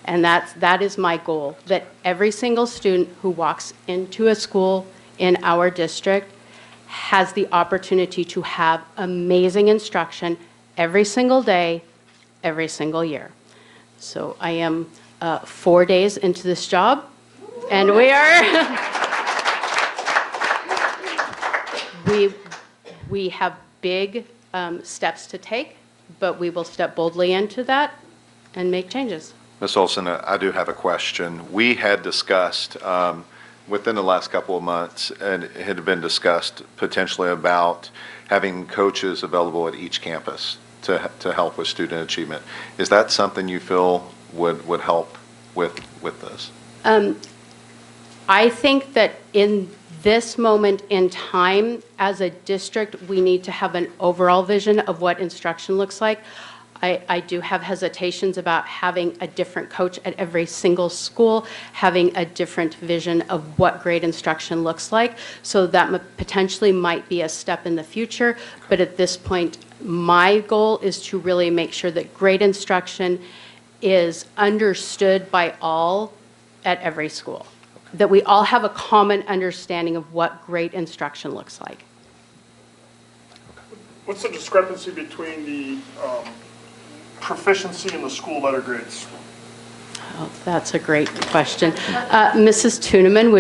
And that is my goal, that every single student who walks into a school in our district has the opportunity to have amazing instruction every single day, every single year. So I am 4 days into this job, and we are... We have big steps to take, but we will step boldly into that and make changes. Ms. Olson, I do have a question. We had discussed within the last couple of months, and it had been discussed potentially about having coaches available at each campus to help with student achievement. Is that something you feel would help with this? I think that in this moment in time, as a district, we need to have an overall vision of what instruction looks like. I do have hesitations about having a different coach at every single school, having a different vision of what great instruction looks like. So that potentially might be a step in the future. But at this point, my goal is to really make sure that great instruction is understood by all at every school. That we all have a common understanding of what great instruction looks like. What's the discrepancy between the proficiency and the school letter grades? Oh, that's a great question. Mrs. Tuneman,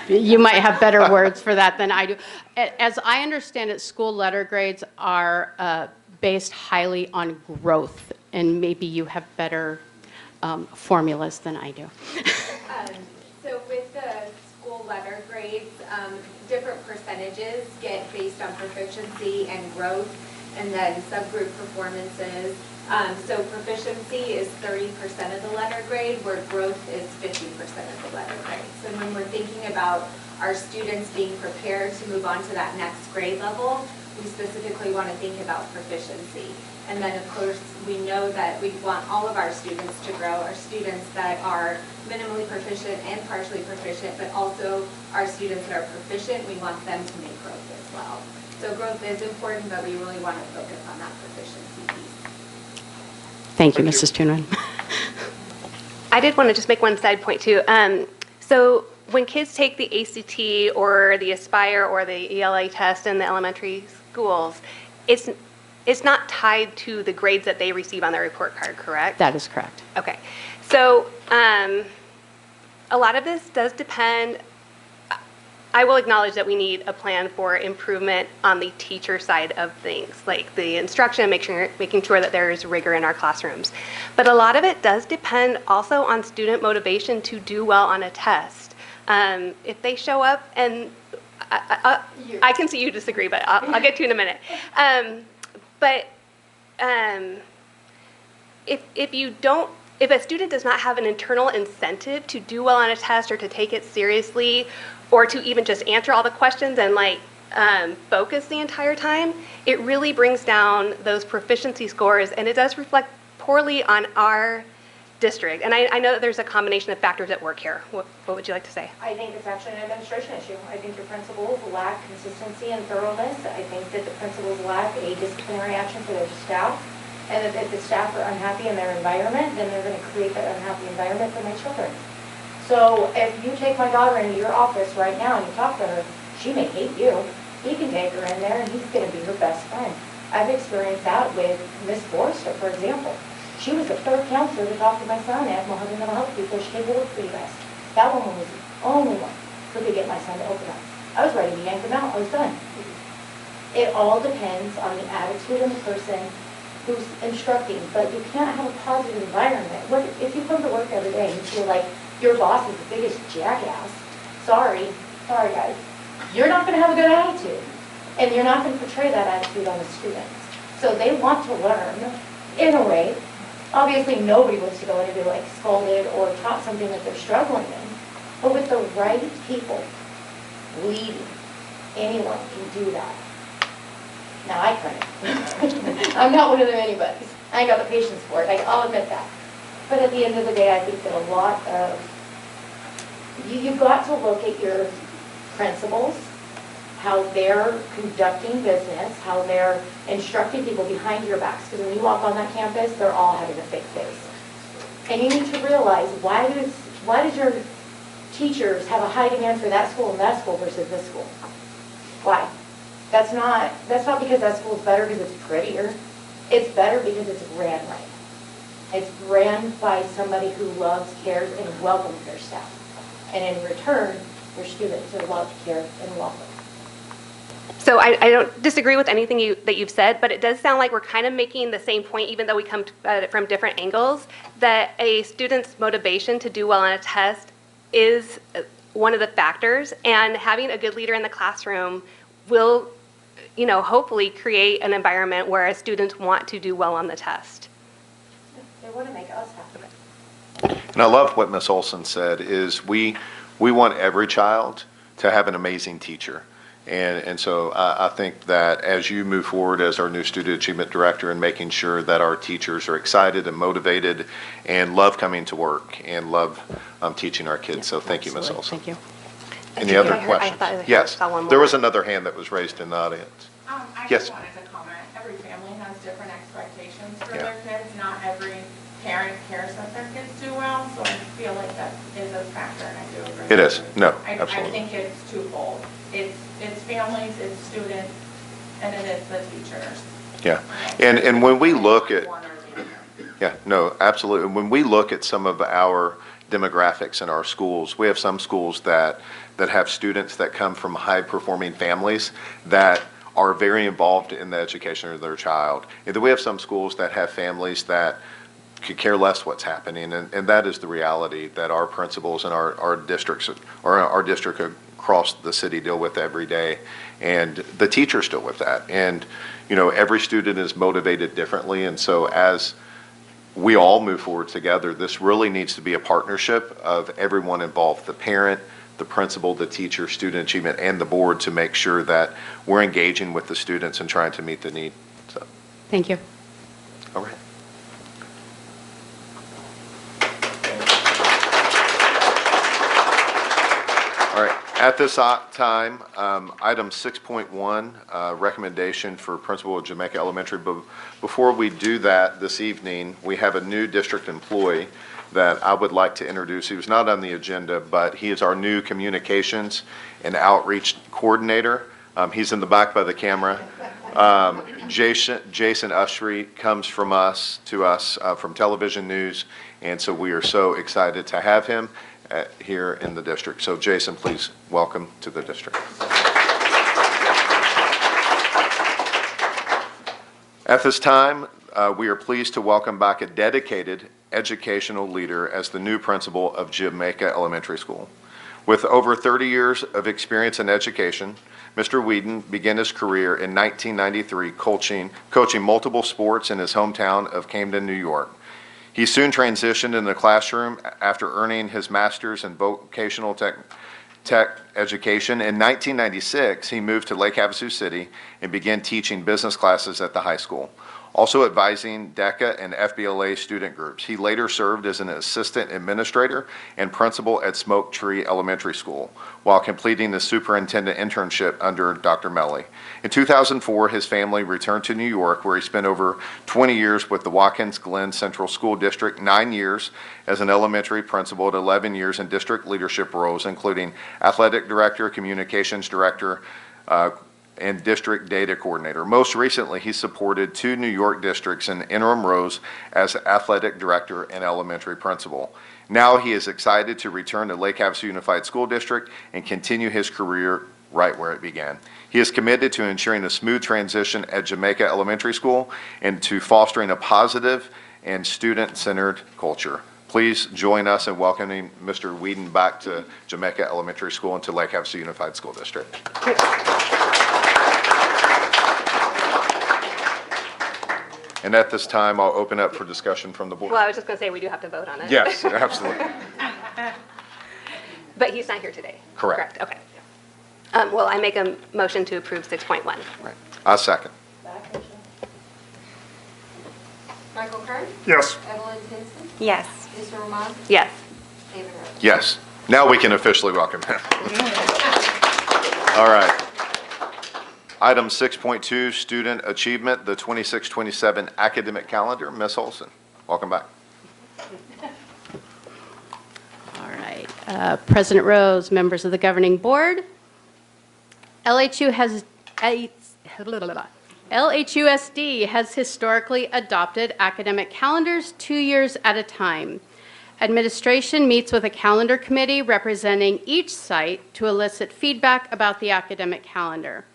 you might have better words for that than I do. As I understand it, school letter grades are based highly on growth, and maybe you have better formulas than I do. So with the school letter grades, different percentages get based on proficiency and growth, and then subgroup performances. So proficiency is 30% of the letter grade, where growth is 50% of the letter grade. So when we're thinking about our students being prepared to move on to that next grade level, we specifically want to think about proficiency. And then, of course, we know that we want all of our students to grow, our students that are minimally proficient and partially proficient, but also our students that are proficient, we want them to make growth as well. So growth is important, but we really want to focus on that proficiency piece. Thank you, Mrs. Tuneman. I did want to just make one side point too. So when kids take the ACT or the Aspire or the ELA test in the elementary schools, it's not tied to the grades that they receive on their report card, correct? That is correct. Okay. So a lot of this does depend. I will acknowledge that we need a plan for improvement on the teacher side of things, like the instruction, making sure that there is rigor in our classrooms. But a lot of it does depend also on student motivation to do well on a test. If they show up, and I can see you disagree, but I'll get to you in a minute. But if a student does not have an internal incentive to do well on a test or to take it seriously, or to even just answer all the questions and like focus the entire time, it really brings down those proficiency scores, and it does reflect poorly on our district. And I know that there's a combination of factors at work here. What would you like to say? I think it's actually an administration issue. I think the principals lack consistency and thoroughness. I think that the principals lack a disciplinary action for their staff. And that if the staff are unhappy in their environment, then they're going to create that unhappy environment for my children. So if you take my daughter into your office right now and you talk to her, she may hate you. You can take her in there and he's going to be her best friend. I've experienced that with Miss Forrester, for example. She was the third counselor to talk to my son at Mohave Mental Health before she came to work for you guys. That woman was the only one who could get my son to open up. I was ready to yank him out. I was done. It all depends on the attitude of the person who's instructing, but you can't have a positive environment. If you come to work every day and you feel like your boss is the biggest jackass, sorry guys, you're not going to have a good attitude. And you're not going to portray that attitude on the students. So they want to learn in a way. Obviously, nobody wants to go in and be like scolded or taught something that they're struggling in. But with the right people leading, anyone can do that. Now, I couldn't. I'm not one of them anybody's. I ain't got the patience for it. I'll admit that. But at the end of the day, I think that a lot of, you've got to look at your principals, how they're conducting business, how they're instructing people behind your backs. Because when you walk on that campus, they're all having a fake face. And you need to realize, why does your teachers have a high demand for that school and that school versus this school? Why? That's not because that school's better because it's prettier. It's better because it's ran right. It's ran by somebody who loves, cares, and welcomes their staff. And in return, your students are loved, cared, and welcomed. So I don't disagree with anything that you've said, but it does sound like we're kind of making the same point, even though we come at it from different angles, that a student's motivation to do well on a test is one of the factors, and having a good leader in the classroom will, hopefully create an environment where students want to do well on the test. They want to make us happy. And I love what Ms. Olson said, is we want every child to have an amazing teacher. And so I think that as you move forward as our new student achievement director and making sure that our teachers are excited and motivated and love coming to work and love teaching our kids. So thank you, Ms. Olson. Thank you. Any other I questions? thought I Yes, saw one more. there was another hand that was raised in the audience. I Yes. just wanted to comment, every family has different expectations for Yeah. their kids. Not every parent cares that their kids do well, so I feel like that is a factor, and I do agree. It is. with No, you. I absolutely. think it's twofold. It's families, it's students, and it is the teachers. Yeah. And when we look at, One or the other. yeah, no, absolutely. When we look at some of our demographics in our schools, we have some schools that have students that come from high-performing families that are very involved in the education of their child. And then we have some schools that have families that could care less what's happening, and that is the reality that our principals and our districts, or our district across the city deal with every day, and the teachers deal with that. And, every student is motivated differently, and so as we all move forward together, this really needs to be a partnership of everyone involved, the parent, the principal, the teacher, student achievement, and the board, to make sure that we're engaging with the students and trying to meet the need. So, Thank you. all right. All right, at this time, item 6.1, recommendation for principal of Jamaica Elementary. But before we do that this evening, we have a new district employee that I would like to introduce. He was not on the agenda, but he is our new communications and outreach coordinator. He's in the back by the camera. Jason Ushry comes from us from television news, and so we are so excited to have him here in the district. So Jason, please welcome to the district. At this time, we are pleased to welcome back a dedicated educational leader as the new principal of Jamaica Elementary School. With over 30 years of experience in education, Mr. Whedon began his career in 1993 coaching multiple sports in his hometown of Camden, New York. He soon transitioned in the classroom after earning his master's in vocational tech education. In 1996, he moved to Lake Havasu City and began teaching business classes at the high school, also advising DECA and FBLA student groups. He later served as an assistant administrator and principal at Smoke Tree Elementary School while completing the superintendent internship under Dr. Melly. In 2004, his family returned to New York, where he spent over 20 years with the Watkins Glen Central School District, 9 years as an elementary principal, and 11 years in district leadership roles, including athletic director, communications director, and district data coordinator. Most recently, he supported 2 New York districts in interim roles as athletic director and elementary principal. Now he is excited to return to Lake Havasu Unified School District and continue his career right where it began. He is committed to ensuring a smooth transition at Jamaica Elementary School and to fostering a positive and student-centered culture. Please join us in welcoming Mr. Whedon back to Jamaica Elementary School and to Lake Havasu Unified School District. And at this time, I'll open up for discussion from the board. Well, I was just going to say, we do have to vote on it. Yes, absolutely. But he's not here today. Correct. Okay. Well, I make a motion to approve 6.1. Right. I second. Michael Kern? Yes. Evelyn Tinson? Yes. Lisa Roman? Yes. David Rose? Yes. Now we can officially welcome him. All right. Item 6.2, Student Achievement, the 26-27 Academic Calendar. Ms. Olson, welcome back. All right. President Rose, members of the governing board, LHUSD has historically adopted academic calendars 2 years at a time. Administration meets with a calendar committee representing each site to elicit feedback about the academic calendar.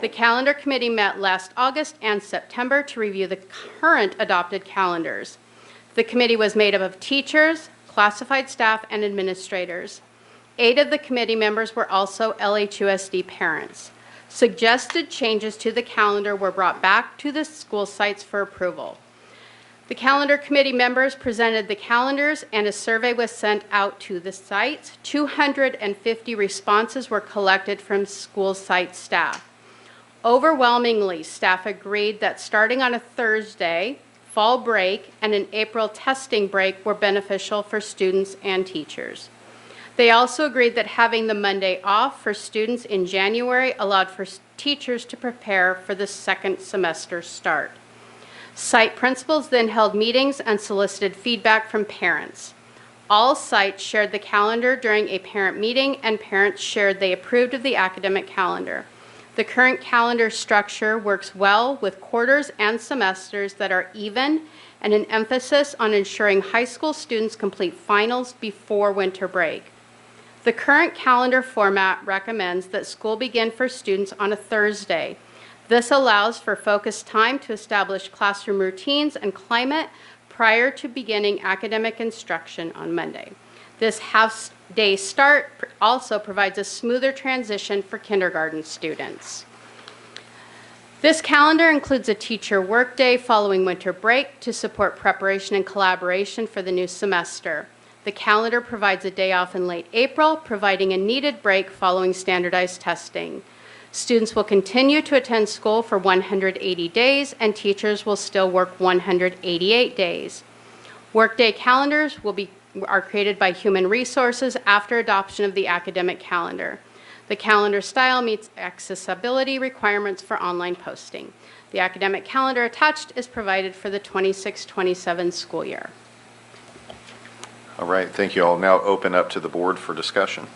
The calendar committee met last August and September to review the current adopted calendars. The committee was made up of teachers, classified staff, and administrators. 8 of the committee members were also LHUSD parents. Suggested changes to the calendar were brought back to the school sites for approval. The calendar committee members presented the calendars and a survey was sent out to the sites. 250 responses were collected from school site staff. Overwhelmingly, staff agreed that starting on a Thursday, fall break, and an April testing break were beneficial for students and teachers. They also agreed that having the Monday off for students in January allowed for teachers to prepare for the second semester start. Site principals then held meetings and solicited feedback from parents. All sites shared the calendar during a parent meeting, and parents shared they approved of the academic calendar. The current calendar structure works well with quarters and semesters that are even, and an emphasis on ensuring high school students complete finals before winter break. The current calendar format recommends that school begin for students on a Thursday. This allows for focused time to establish classroom routines and climate prior to beginning academic instruction on Monday. This half-day start also provides a smoother transition for kindergarten students. This calendar includes a teacher workday following winter break to support preparation and collaboration for the new semester. The calendar provides a day off in late April, providing a needed break following standardized testing. Students will continue to attend school for 180 days, and teachers will still work 188 days. Workday calendars are created by Human Resources after adoption of the academic calendar. The calendar style meets accessibility requirements for online posting. The academic calendar attached is provided for the 26-27 school year. All right, thank you. I'll now open up to the board for discussion.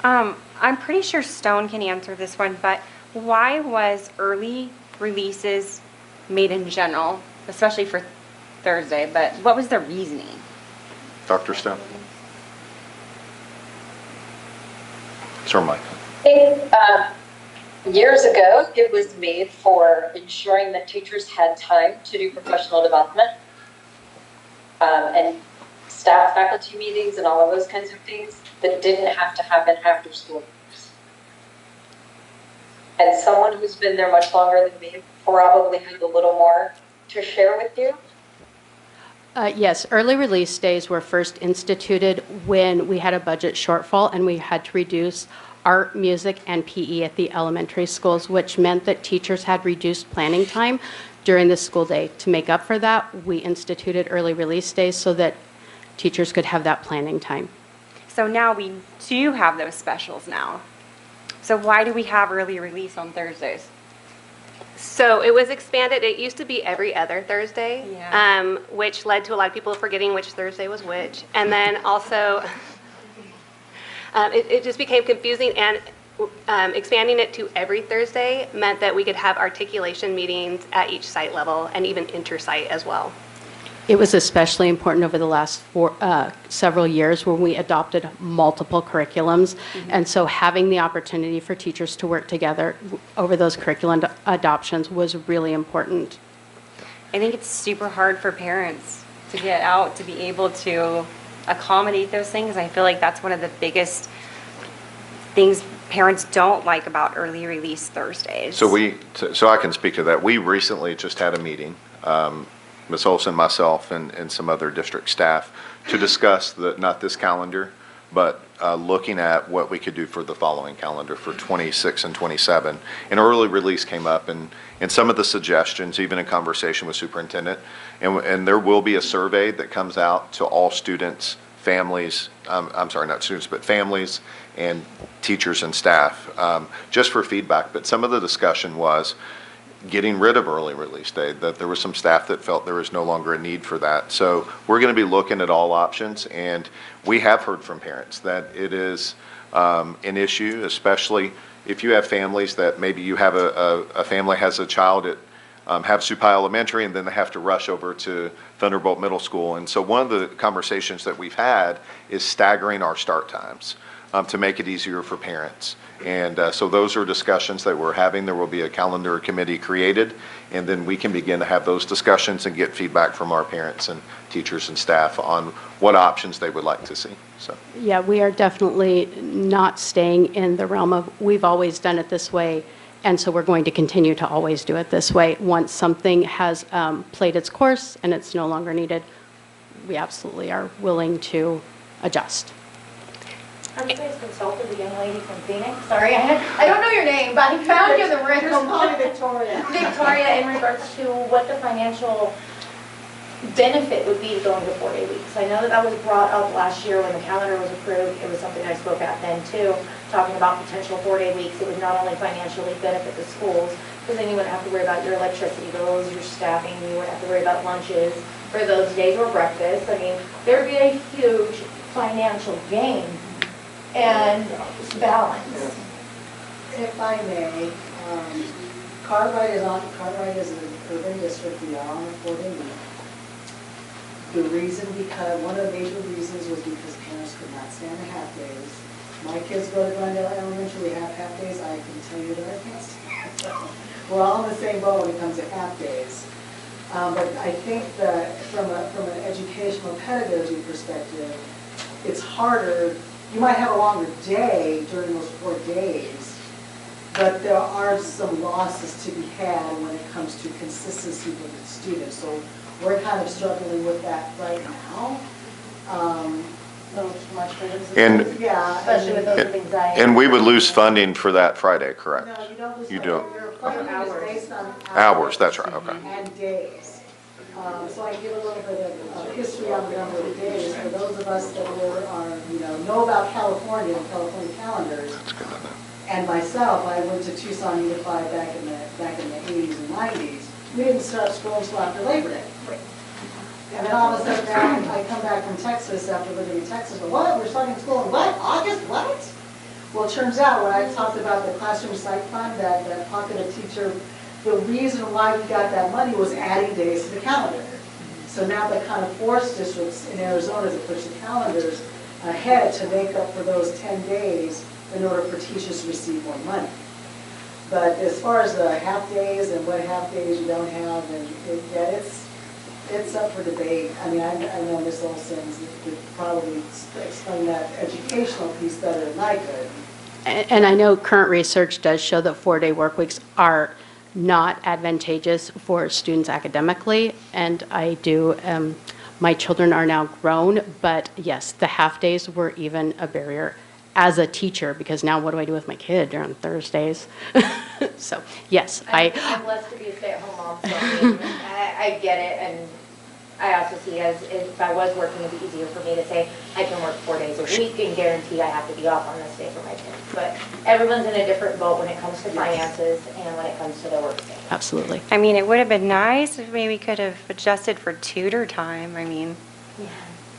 I'm pretty sure Stone can answer this one, but why was early releases made in general, especially for Thursday, but what was the reasoning? Dr. Stone? Sir Mike. I think years ago, it was made for ensuring that teachers had time to do professional development and staff faculty meetings and all of those kinds of things that didn't have to happen after school hours. And someone who's been there much longer than me probably has a little more to share with you. Yes, early release days were first instituted when we had a budget shortfall and we had to reduce art, music, and PE at the elementary schools, which meant that teachers had reduced planning time during the school day. To make up for that, we instituted early release days so that teachers could have that planning time. So now we do have those specials now. So why do we have early release on Thursdays? So it was expanded. It used to be every other Thursday, Yeah. which led to a lot of people forgetting which Thursday was which. And then also, it just became confusing, and expanding it to every Thursday meant that we could have articulation meetings at each site level and even inter-site as well. It was especially important over the last several years when we adopted multiple curriculums. And so having the opportunity for teachers to work together over those curriculum adoptions was really important. I think it's super hard for parents to get out, to be able to accommodate those things. I feel like that's one of the biggest things parents don't like about early release Thursdays. So I can speak to that. We recently just had a meeting, Ms. Olson, myself, and some other district staff to discuss not this calendar, but looking at what we could do for the following calendar for 26 and 27. And early release came up, and some of the suggestions, even in conversation with superintendent, and there will be a survey that comes out to all students, families, I'm sorry, not students, but families and teachers and staff, just for feedback. But some of the discussion was getting rid of early release day, that there was some staff that felt there was no longer a need for that. So we're going to be looking at all options, and we have heard from parents that it is an issue, especially if you have families that maybe you have a family has a child at Havasu Elementary, and then they have to rush over to Thunderbolt Middle School. And so one of the conversations that we've had is staggering our start times to make it easier for parents. And so those are discussions that we're having. There will be a calendar committee created, and then we can begin to have those discussions and get feedback from our parents and teachers and staff on what options they would like to see. So Yeah, we are definitely not staying in the realm of we've always done it this way, and so we're going to continue to always do it this way. Once something has played its course and it's no longer needed, we absolutely are willing to adjust. Have you guys consulted the young lady from Phoenix? Sorry, I don't know your name, but I found you in the room. Call me Victoria. Victoria, in regards to what the financial benefit would be to going to 4-day weeks. I know that was brought up last year when the calendar was approved. It was something I spoke at then too, talking about potential 4-day weeks. It would not only financially benefit the schools, because then you wouldn't have to worry about your electricity bills, your staffing, you wouldn't have to worry about lunches for those days or breakfast. I mean, there'd be a huge financial gain and balance. If I may, Cartwright is an urban district, we are on a 4-day week. One of the major reasons was because parents could not stand the half days. My kids go to Glendale Elementary, we have half days, I can tell you that I can't stand it. We're all in the same boat when it comes to half days. But I think that from an educational pedagogy perspective, it's harder. You might have a longer day during those 4 days, but there are some losses to be had when it comes to consistency with the students. So we're kind of struggling with that right now. Little too much for them. And- Yeah, especially with those with anxiety. and we would lose funding for that Friday, correct? No, you don't lose. You don't. Your funding is based on Hours, that's right, okay. and days. So I give a little bit of history on the number of days. For those of us that know about California and California calendars, That's good to know. and myself, I went to Tucson Unified back in the 80s and 90s. We didn't start school until after Labor Day. And then all of a sudden now I come back from Texas after living in Texas. But what? We're starting school in what? August? What? Well, it turns out when I talked about the classroom site fund, that pocket of teacher, the reason why we got that money was adding days to the calendar. So now they kind of forced districts in Arizona to push the calendars ahead to make up for those 10 days in order for teachers to receive more money. But as far as the half days and what half days you don't have, and it's up for debate. I mean, I know Ms. Olson could probably explain that educational piece better than I could. And I know current research does show that 4-day work weeks are not advantageous for students academically, and I do My children are now grown, but yes, the half-days were even a barrier as a teacher, because now what do I do with my kid during Thursdays? So, yes, I'm blessed to be a stay-at-home mom, so I mean, I get it, and I also see as if I was working, it'd be easier for me to say, I can work 4 days a week and guarantee I have to be off on this day for my kids. But everyone's in a different boat when it comes to finances and when it comes to their work schedule. absolutely. I mean, it would have been nice if maybe we could have adjusted for tutor time. I mean,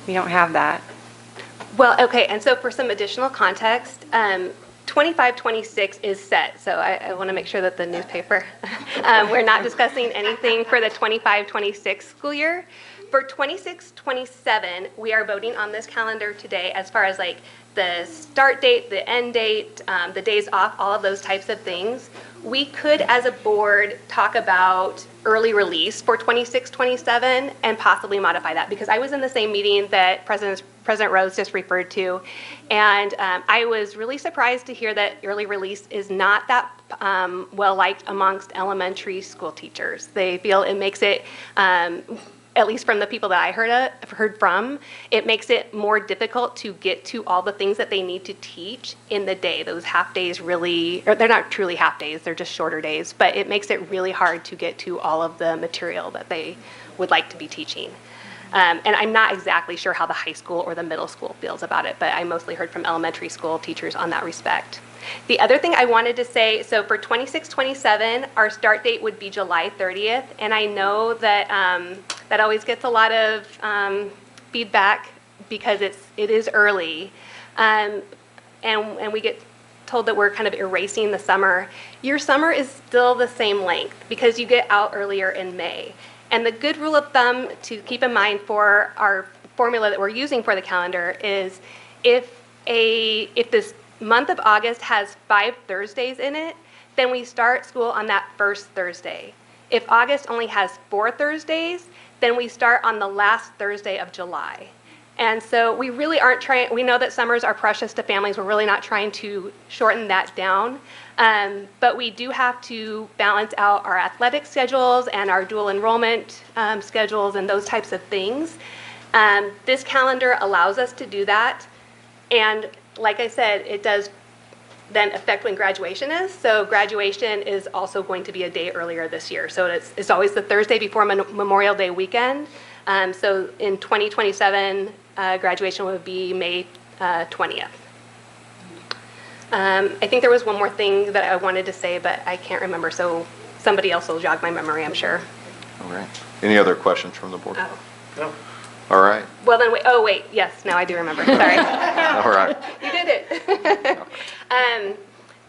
we don't have that. Well, okay, and so for some additional context, 25-26 is set, so I want to make sure that the newspaper, we're not discussing anything for the 25-26 school year. For 26-27, we are voting on this calendar today as far as like the start date, the end date, the days off, all of those types of things. We could, as a board, talk about early release for 26-27 and possibly modify that, because I was in the same meeting that President Rose just referred to, and I was really surprised to hear that early release is not that well-liked amongst elementary school teachers. They feel it makes it, at least from the people that I heard from, it makes it more difficult to get to all the things that they need to teach in the day. Those half days really, or they're not truly half days, they're just shorter days, but it makes it really hard to get to all of the material that they would like to be teaching. And I'm not exactly sure how the high school or the middle school feels about it, but I mostly heard from elementary school teachers on that respect. The other thing I wanted to say, so for 26-27, our start date would be July 30th, and I know that that always gets a lot of feedback because it is early, and we get told that we're kind of erasing the summer. Your summer is still the same length because you get out earlier in May. And the good rule of thumb to keep in mind for our formula that we're using for the calendar is if this month of August has 5 Thursdays in it, then we start school on that first Thursday. If August only has 4 Thursdays, then we start on the last Thursday of July. And so we really aren't trying, we know that summers are precious to families, we're really not trying to shorten that down. But we do have to balance out our athletic schedules and our dual enrollment schedules and those types of things. This calendar allows us to do that. And like I said, it does then affect when graduation is. So graduation is also going to be a day earlier this year. So it's always the Thursday before Memorial Day weekend. So in 2027, graduation would be May 20th. I think there was one more thing that I wanted to say, but I can't remember, so somebody else will jog my memory, I'm sure. All right. Any other questions from the board? Oh. No. All right. Well, then, wait, yes, now I do remember, sorry. All right. You did it.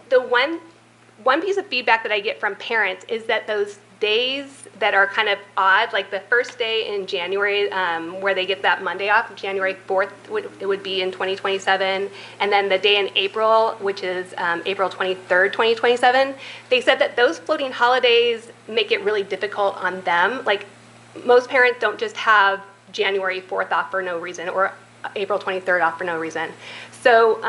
The one piece of feedback that I get from parents is that those days that are kind of odd, like the first day in January, where they get that Monday off, January 4th, it would be in 2027, and then the day in April, which is April 23rd, 2027, they said that those floating holidays make it really difficult on them. Like, most parents don't just have January 4th off for no reason, or April 23rd off for no reason. So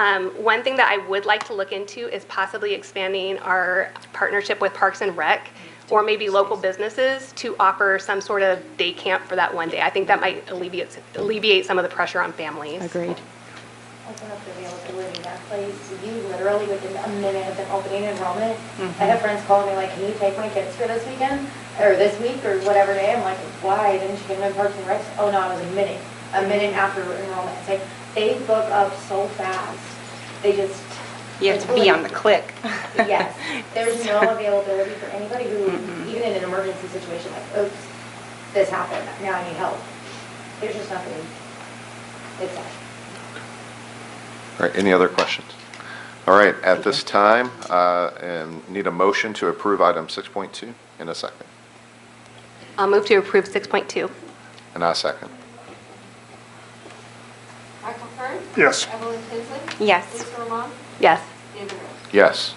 one thing that I would like to look into is possibly expanding our partnership with Parks and Rec, or maybe local businesses, to offer some sort of day camp for that one day. I think that might alleviate some of the pressure on families. Agreed. Open up the availability in that place. You literally, within a minute of them opening enrollment, I have friends calling me like, can you take my kids for this weekend? Or this week, or whatever day? I'm like, why? Didn't you get them in Parks and Recs? Oh, no, it was a minute after enrollment. It's like, they book up so fast. They just... You have to be on the click. Yes. There's no availability for anybody who, even in an emergency situation, like, oops, this happened, now I need help. There's just nothing. It's that. All right. Any other questions? All right. At this time, need a motion to approve item 6.2 in a second. I'll move to approve 6.2. And I second. Michael Kern? Yes. Evelyn Kinsley? Yes. Lisa Roman? Yes. David Rose? Yes.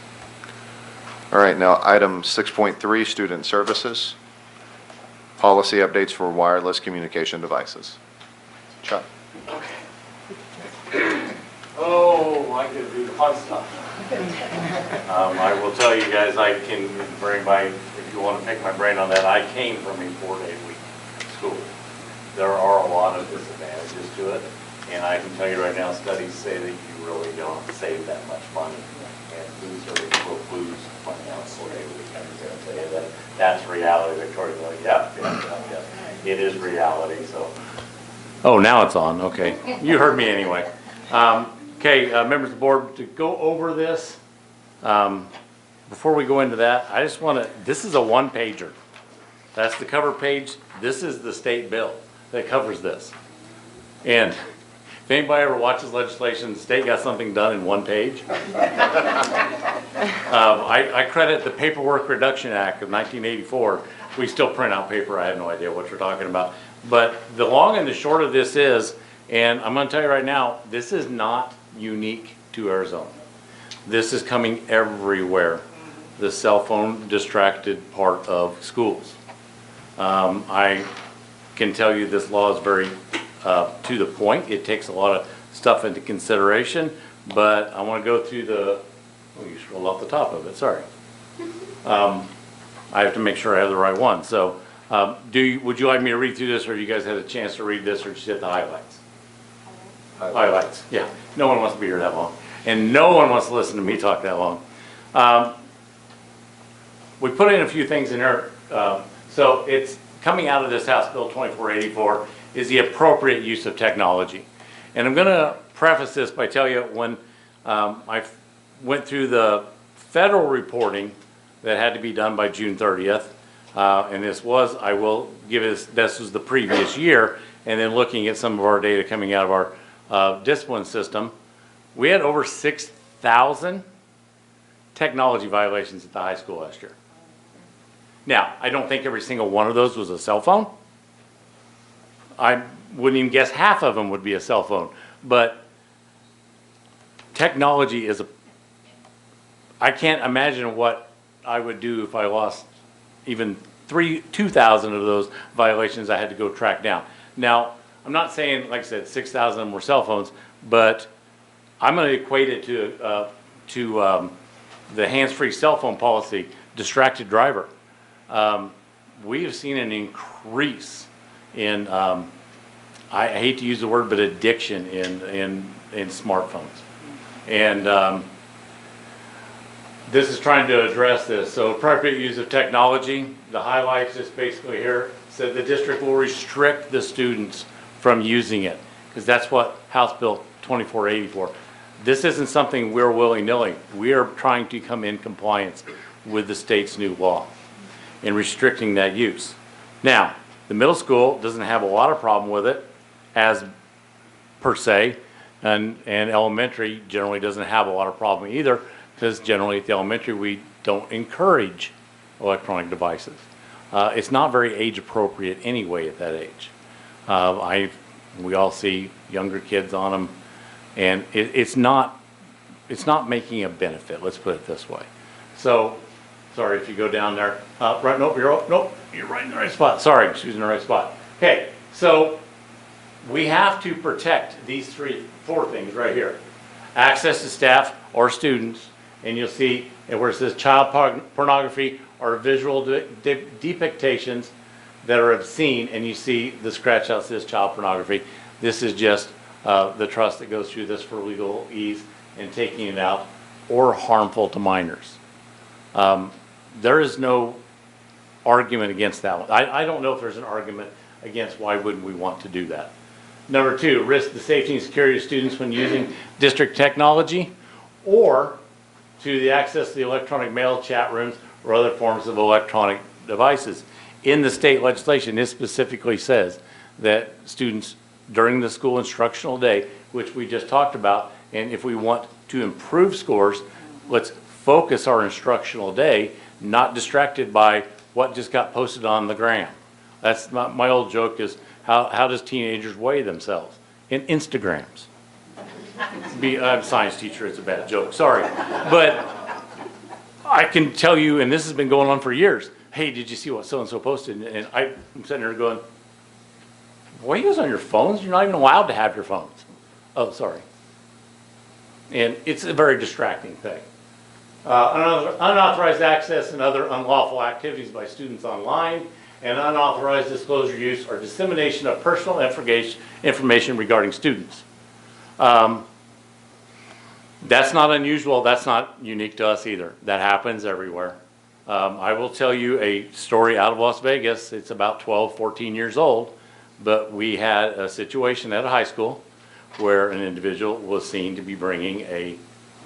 All right. Now, item 6.3, student services. Policy updates for wireless communication devices. Chuck. Oh, I could do the fun stuff. I will tell you guys, I can bring my, if you want to pick my brain on that, I came from a 4-day week school. there are a lot of disadvantages to it. And I can tell you right now, studies say that you really don't save that much money. And losers will lose money on it. I'm going to tell you that that's reality. Victoria's like, yeah. It is reality, so. Oh, now it's on, okay. You heard me anyway. Okay, members of the board, to go over this, before we go into that, I just want to, this is a one-pager. That's the cover page. This is the state bill that covers this. And if anybody ever watches legislation, the state got something done in one page. I credit the Paperwork Reduction Act of 1984. We still print out paper. I have no idea what you're talking about. But the long and the short of this is, and I'm going to tell you right now, this is not unique to Arizona. This is coming everywhere, the cell phone distracted part of schools. I can tell you this law is very to the point. It takes a lot of stuff into consideration, but I want to go through the, oh, you scrolled off the top of it, sorry. I have to make sure I have the right one. So would you like me to read through this, or you guys had a chance to read this, or just hit the highlights? Highlights, yeah. No one wants to be here that long. And no one wants to listen to me talk that long. We put in a few things in there. So it's coming out of this House Bill 2484 is the appropriate use of technology. And I'm going to preface this by telling you when I went through the federal reporting that had to be done by June 30th. And this was, I will give this was the previous year, and then looking at some of our data coming out of our discipline system, we had over 6,000 technology violations at the high school last year. Now, I don't think every single one of those was a cell phone. I wouldn't even guess half of them would be a cell phone. But technology is I can't imagine what I would do if I lost even 2,000 of those violations I had to go track down. Now, I'm not saying, like I said, 6,000 of them were cell phones, but I'm going to equate it to the hands-free cell phone policy, distracted driver. We have seen an increase in, I hate to use the word, but addiction in smartphones. And this is trying to address this. So appropriate use of technology, the highlights just basically here said the district will restrict the students from using it, because that's what House Bill 2484. This isn't something we're willy-nilly. We are trying to come in compliance with the state's new law in restricting that use. Now, the middle school doesn't have a lot of problem with it as per se, and elementary generally doesn't have a lot of problem either, because generally at the elementary we don't encourage electronic devices. It's not very age appropriate anyway at that age. We all see younger kids on them, and it's not making a benefit, let's put it this way. So, sorry if you go down there. Right, nope, you're right in the right spot. Sorry, she's in the right spot. Okay, so we have to protect these four things right here. Access to staff or students, and you'll see where it says child pornography or visual depictions that are obscene, and you see the scratch out says child pornography. This is just the trust that goes through this for legal ease and taking it out, or harmful to minors. There is no argument against that one. I don't know if there's an argument against why wouldn't we want to do that. Number two, risk the safety and security of students when using district technology, or to the access to the electronic mail, chat rooms, or other forms of electronic devices. In the state legislation, this specifically says that students during the school instructional day, which we just talked about, and if we want to improve scores, let's focus our instructional day, not distracted by what just got posted on the gram. That's my old joke is, how does teenagers weigh themselves? In Instagrams. I'm a science teacher, it's a bad joke, sorry. But I can tell you, and this has been going on for years, hey, did you see what so-and-so posted? And I'm sitting there going, why are you guys on your phones? You're not even allowed to have your phones. Oh, sorry. And it's a very distracting thing. Unauthorized access and other unlawful activities by students online. and unauthorized disclosure, use, or dissemination of personal information regarding students. That's not unusual. That's not unique to us either. That happens everywhere. I will tell you a story out of Las Vegas. It's about 12, 14 years old, but we had a situation at a high school where an individual was seen to be bringing a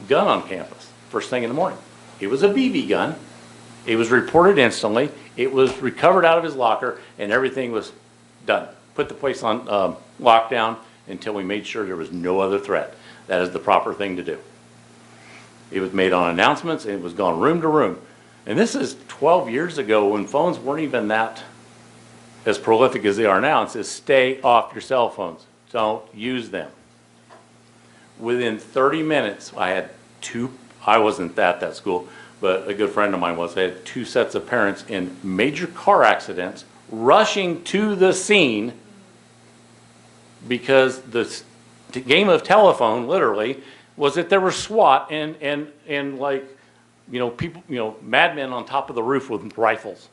gun on campus first thing in the morning. It was a BB gun. It was reported instantly. It was recovered out of his locker, and everything was done. Put the place on lockdown until we made sure there was no other threat. That is the proper thing to do. It was made on announcements, and it was gone room to room. And this is 12 years ago when phones weren't even that as prolific as they are now. It says stay off your cell phones. Don't use them. Within 30 minutes, I wasn't at that school, but a good friend of mine was. I had 2 sets of parents in major car accidents rushing to the scene because the game of telephone, literally, was that there were SWAT and like, people, madmen on top of the roof with rifles.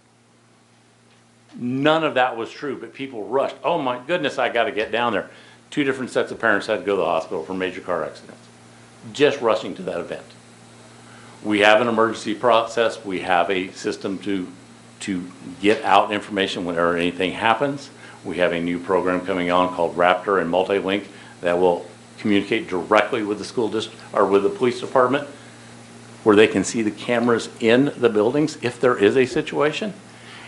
None of that was true, but people rushed. Oh my goodness, I got to get down there. 2 different sets of parents had to go to the hospital for major car accidents, just rushing to that event. We have an emergency process. We have a system to get out information whenever anything happens. We have a new program coming on called Raptor and Multilink that will communicate directly with the school district or with the police department, where they can see the cameras in the buildings if there is a situation.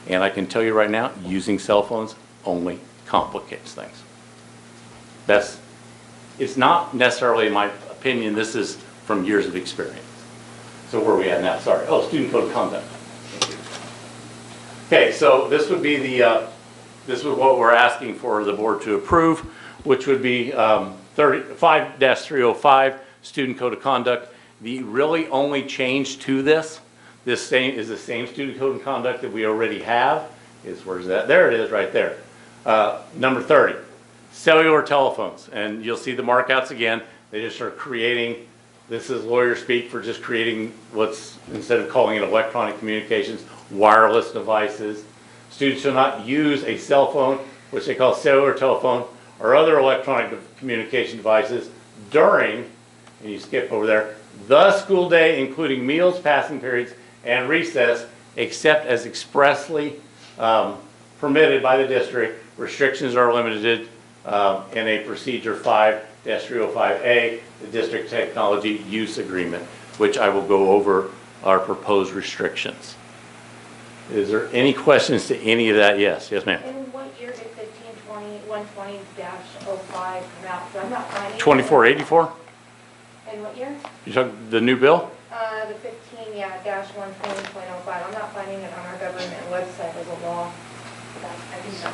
And I can tell you right now, using cell phones only complicates things. It's not necessarily my opinion. This is from years of experience. So where are we at now? Sorry. Oh, student code of conduct. Okay, so this would be this is what we're asking for the board to approve, which would be 5-305 student code of conduct. The really only change to this is the same student code of conduct that we already have. Where's that? There it is right there. Number 30, cellular telephones. And you'll see the markouts again. They just are creating, this is lawyer speak for just creating instead of calling it electronic communications, wireless devices. Students shall not use a cell phone, which they call cellular telephone, or other electronic communication devices during, and you skip over there, the school day, including meals, passing periods, and recess, except as expressly permitted by the district. Restrictions are limited in a procedure 5-305A, the district technology use agreement, which I will go over our proposed restrictions. Is there any questions to any of that? Yes, ma'am. In what year did 150-120-05 come out? So I'm not finding. 2484? In what year? You talking the new bill? The 15-120.05. I'm not finding it on our government website as a law. I think that's our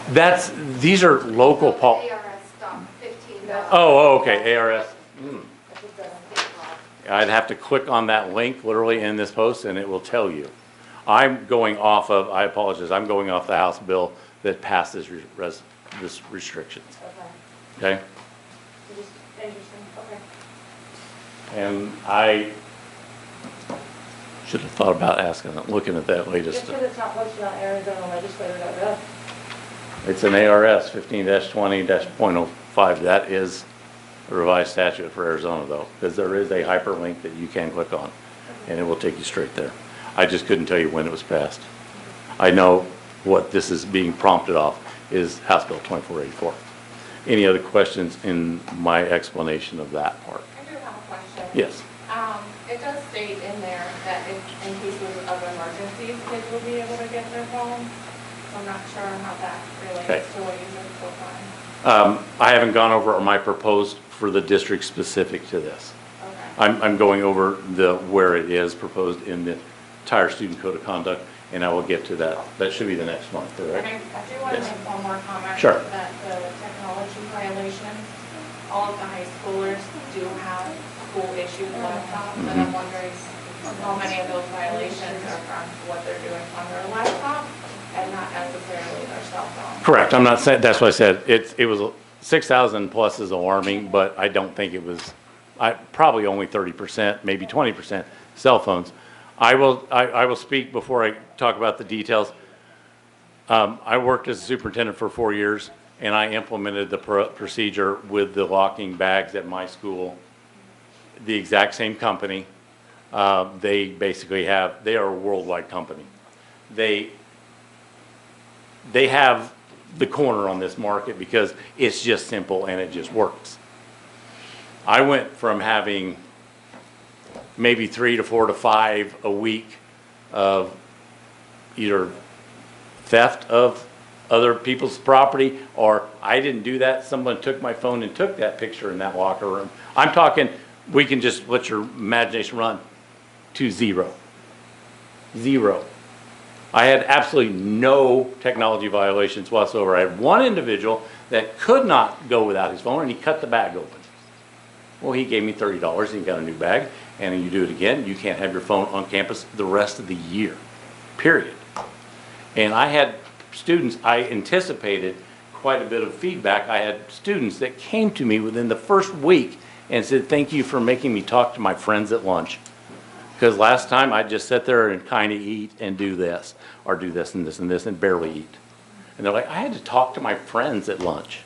district. These are local ARS stop 15. Okay, ARS. I'd have to click on that link literally in this post and it will tell you. I'm going off of, I apologize, I'm going off the House bill that passed this restrictions. Okay? Interesting, okay. And I should have thought about looking at that latest. Just because it's not posted on ArizonaLegislator.gov. It's an ARS 15-20-.05. That is a revised statute for Arizona though, because there is a hyperlink that you can click on and it will take you straight there. I just couldn't tell you when it was passed. I know what this is being prompted off is House Bill 2484. Any other questions in my explanation of that part? I do have a question. Yes. It does state in there that in cases of emergencies, kids will be able to get their phone. I'm not sure how that relates to what you said so far. I haven't gone over my proposed for the district specific to this. Okay. I'm going over where it is proposed in the entire student code of conduct, and I will get to that. That should be the next month, correct? I do want to make one more comment. Sure. That the technology violations, all of the high schoolers do have school-issued laptops, and I'm wondering how many of those violations are from what they're doing on their laptop and not necessarily their cell phone. Correct. I'm not saying, that's what I said. It was 6,000 plus is alarming, but I don't think it was, probably only 30%, maybe 20% cell phones. I will speak before I talk about the details. I worked as a superintendent for 4 years, and I implemented the procedure with the locking bags at my school. The exact same company. They basically they are a worldwide company. They have the corner on this market because it's just simple and it just works. I went from having maybe 3 to 4 to 5 a week of either theft of other people's property, or I didn't do that, someone took my phone and took that picture in that locker room. I'm talking, we can just let your imagination run to zero. Zero. I had absolutely no technology violations whatsoever. I had one individual that could not go without his phone, and he cut the bag open. Well, he gave me $30 and he got a new bag, and you do it again, you can't have your phone on campus the rest of the year, period. And I had students, I anticipated quite a bit of feedback. I had students that came to me within the first week and said, thank you for making me talk to my friends at lunch. Because last time I just sit there and kind of eat and do this, or do this and this and this and barely eat. And they're like, I had to talk to my friends at lunch.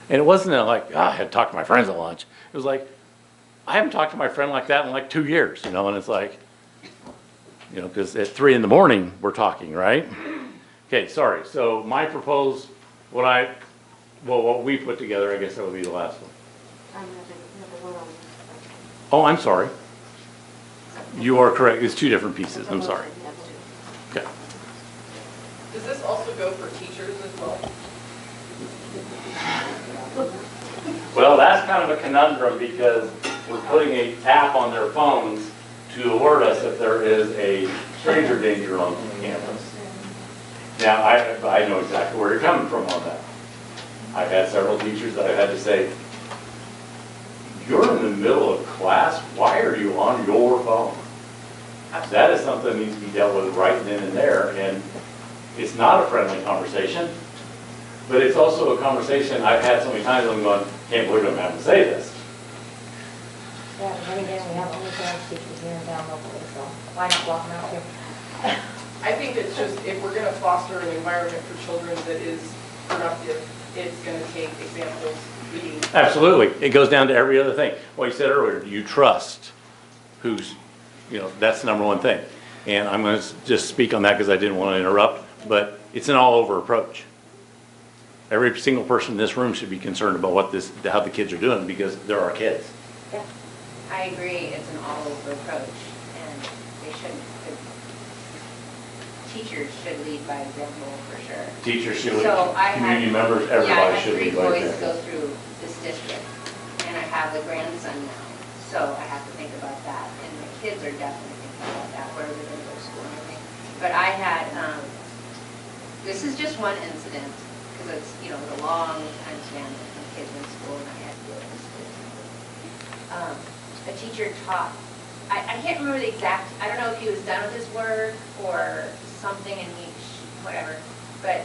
And it wasn't like, I had to talk to my friends at lunch. It was like, I haven't talked to my friend like that in like 2 years, and it's like, because at 3 in the morning we're talking, right? Okay, sorry. So my proposed, what we put together, I guess that would be the last one. Oh, I'm sorry. You are correct. It's 2 different pieces. I'm sorry. Okay. Does this also go for teachers as well? Well, that's kind of a conundrum because we're putting a app on their phones to alert us if there is a stranger danger on campus. Now, I know exactly where you're coming from on that. I've had several teachers that I've had to say, you're in the middle of class, why are you on your phone? That is something that needs to be dealt with right then and there, and it's not a friendly conversation, but it's also a conversation I've had so many times I'm going, can't believe I'm having to say this. Yeah, but then again, we have only parents teachers here in town locally, so why not walk them out here? I think it's just, if we're going to foster an environment for children that is productive, it's going to take examples, being. Absolutely. It goes down to every other thing. Well, you said earlier, you trust who's, that's the number one thing. And I'm going to just speak on that because I didn't want to interrupt, but it's an all-over approach. Every single person in this room should be concerned about how the kids are doing because they're our kids. Yeah, I agree, it's an all-over approach, and they shouldn't, teachers should lead by example for sure. Teachers should lead, community members, everybody should lead by example. Yeah, I have 3 boys go through this district, and I have a grandson now, so I have to think about that, and my kids are definitely thinking about that, where they're going to go to school and everything. But I had, this is just one incident, because it's, a long time span with my kids in school, and I had to deal with school. A teacher taught, I can't remember the exact, I don't know if he was done with his work or something, and whatever, but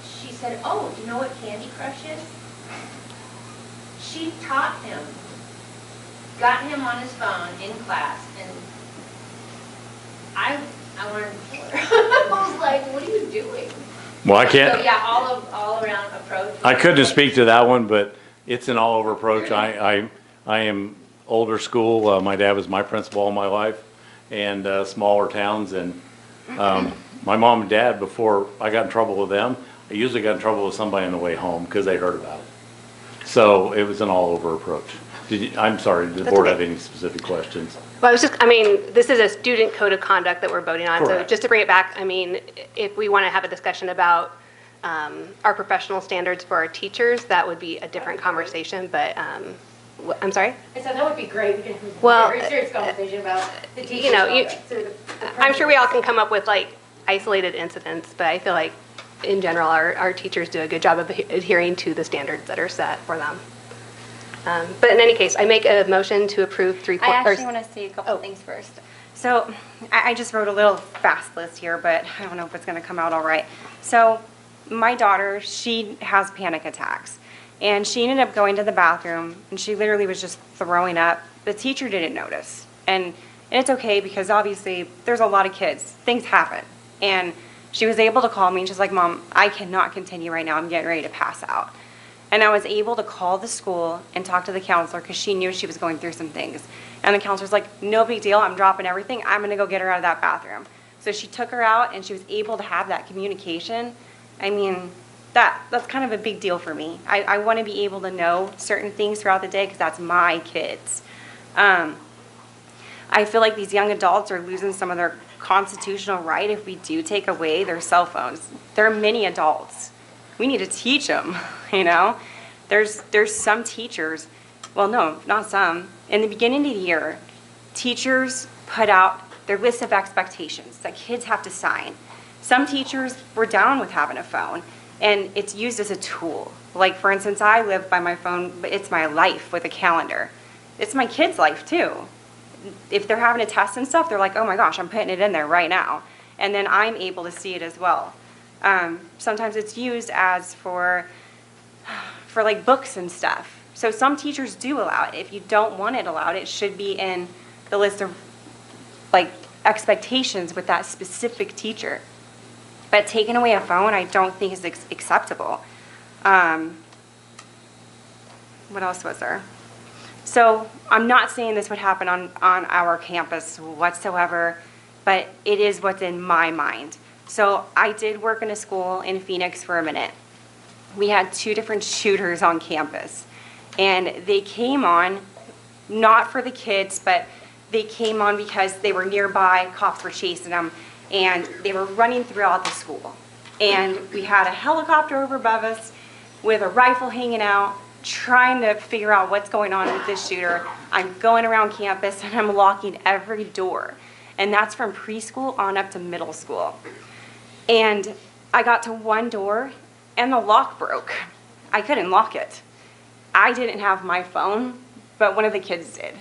she said, oh, do you know what Candy Crush is? She taught him, got him on his phone in class, and I wanted to kill her. I was like, what are you doing? Well, I can't. So yeah, all around approach. I couldn't speak to that one, but it's an all-over approach. I am older school. My dad was my principal all my life, and smaller towns. And my mom and dad, before I got in trouble with them, I usually got in trouble with somebody on the way home because they heard about it. So it was an all-over approach. I'm sorry, did the board have any specific questions? Well, this is a student code of conduct that we're voting on. Correct. So just to bring it back, if we want to have a discussion about our professional standards for our teachers, that would be a different conversation, but, I'm sorry? I said that would be great, because we Well, have a very serious conversation about the teachers. You know, I'm sure we all can principals. come up with isolated incidents, but I feel like in general, our teachers do a good job of adhering to the standards that are set for them. But in any case, I make a motion to approve 3. I actually want to say a couple things first. So I just wrote a little fast list here, but I don't know if it's going to come out all right. So my daughter, she has panic attacks. And she ended up going to the bathroom, and she literally was just throwing up. The teacher didn't notice. And And it's okay because obviously there's a lot of kids. Things happen. And she was able to call me and she's like, Mom, I cannot continue right now. I'm getting ready to pass out. And I was able to call the school and talk to the counselor because she knew she was going through some things. And the counselor's like, no big deal. I'm dropping everything. I'm going to go get her out of that bathroom. So she took her out and she was able to have that communication. I mean, that's kind of a big deal for me. I want to be able to know certain things throughout the day because that's my kids. I feel like these young adults are losing some of their constitutional right if we do take away their cell phones. They're mini adults. We need to teach them, you know? There's some teachers, well, no, not some. In the beginning of the year, teachers put out their list of expectations that kids have to sign. Some teachers were down with having a phone, and it's used as a tool. Like, for instance, I live by my phone, but it's my life with a calendar. It's my kids' life, too. If they're having a test and stuff, they're like, oh my gosh, I'm putting it in there right now. And then I'm able to see it as well. Sometimes it's used as for like books and stuff. So some teachers do allow it. If you don't want it allowed, it should be in the list of like expectations with that specific teacher. But taking away a phone, I don't think is acceptable. What else was there? So I'm not saying this would happen on our campus whatsoever, but it is what's in my mind. So I did work in a school in Phoenix for a minute. We had 2 different shooters on campus, and they came on not for the kids, but they came on because they were nearby, cops were chasing them, and they were running throughout the school. And we had a helicopter over above us with a rifle hanging out, trying to figure out what's going on with this shooter. I'm going around campus and I'm locking every door. And that's from preschool on up to middle school. And I got to one door and the lock broke. I couldn't lock it. I didn't have my phone, but one of the kids did.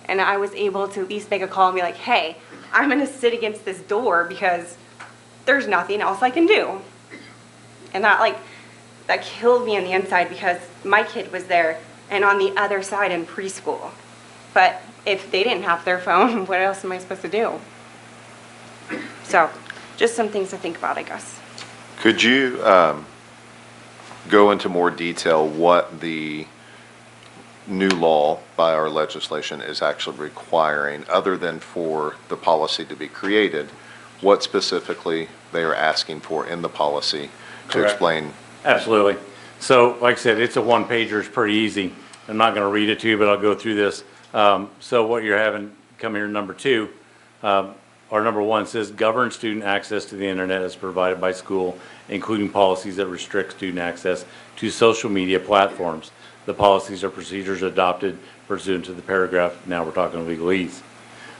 And I was able to at least make a call and be like, hey, I'm gonna sit against this door because there's nothing else I can do. And that killed me on the inside because my kid was there and on the other side in preschool. But if they didn't have their phone, what else am I supposed to do? So, just some things to think about, I guess. Could you go into more detail what the new law by our legislation is actually requiring, other than for the policy to be created? What specifically they are asking for in the policy to Correct. explain? Absolutely. So, like I said, it's a one-pager. It's pretty easy. I'm not going to read it to you, but I'll go through this. So what you're having come here, number 2, or number 1 says, govern student access to the internet as provided by school, including policies that restrict student access to social media platforms. The policies or procedures adopted pursuant to the paragraph. Now we're talking legalese.